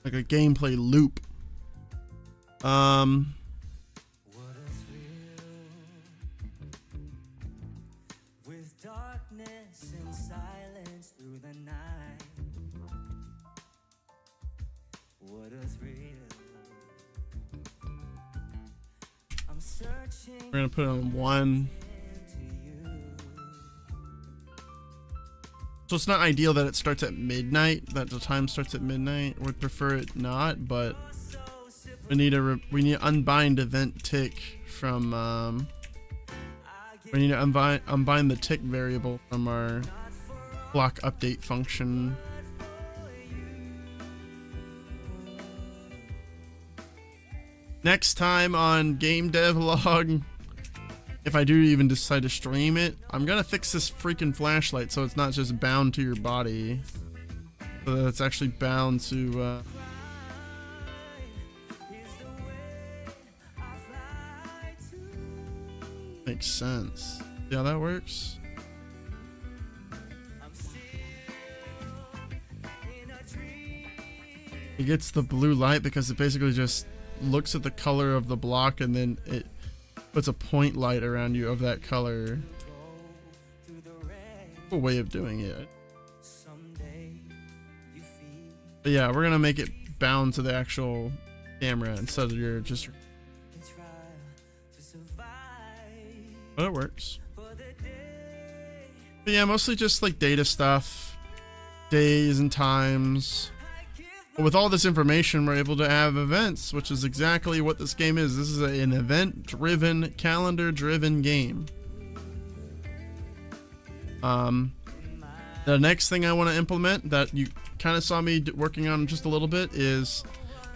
S1: like a gameplay loop.
S11: With darkness and silence through the night. What is real? I'm searching.
S1: We're gonna put it on 1. So it's not ideal that it starts at midnight, that the time starts at midnight. We'd prefer it not, but we need to unbind event tick from we need to unbind the tick variable from our clock update function. Next time on Game Dev Log, if I do even decide to stream it, I'm gonna fix this freaking flashlight so it's not just bound to your body, so that it's actually bound to makes sense. See how that works? It gets the blue light because it basically just looks at the color of the block and then it puts a point light around you of that color. A way of doing it. But yeah, we're gonna make it bound to the actual camera instead of your just. But it works. But yeah, mostly just like data stuff, days and times. But with all this information, we're able to have events, which is exactly what this game is. This is an event-driven, calendar-driven game. The next thing I want to implement that you kind of saw me working on just a little bit is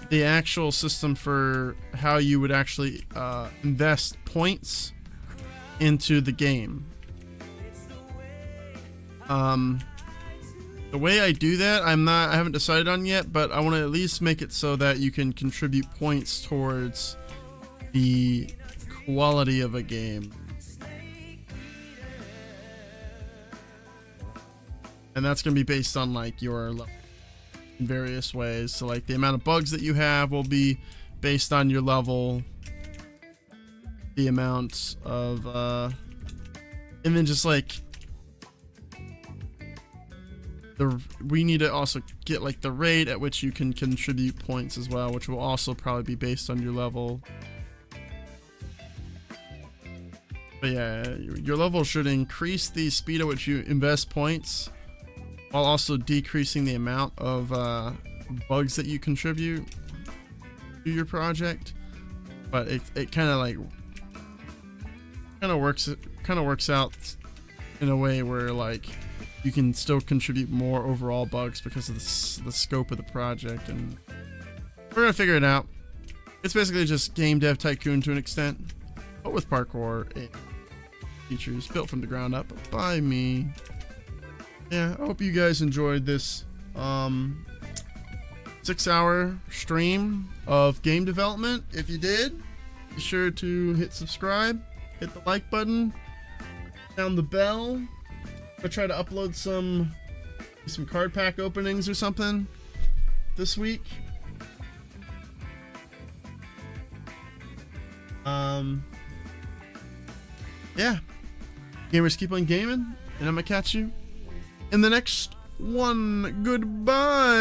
S1: the actual system for how you would actually invest points into the game. The way I do that, I haven't decided on yet, but I want to at least make it so that you can contribute points towards the quality of a game. And that's going to be based on like your level in various ways. So like the amount of bugs that you have will be based on your level. The amount of and then just like we need to also get like the rate at which you can contribute points as well, which will also probably be based on your level. But yeah, your level should increase the speed at which you invest points, while also decreasing the amount of bugs that you contribute to your project. But it kind of works out in a way where like you can still contribute more overall bugs because of the scope of the project, and we're gonna figure it out. It's basically just game dev tycoon to an extent, but with parkour and features built from the ground up by me. Yeah, I hope you guys enjoyed this 6-hour stream of game development. If you did, be sure to hit subscribe, hit the like button, down the bell. I'll try to upload some card pack openings or something this week. Yeah, gamers, keep on gaming, and I'm gonna catch you in the next one. Goodbye.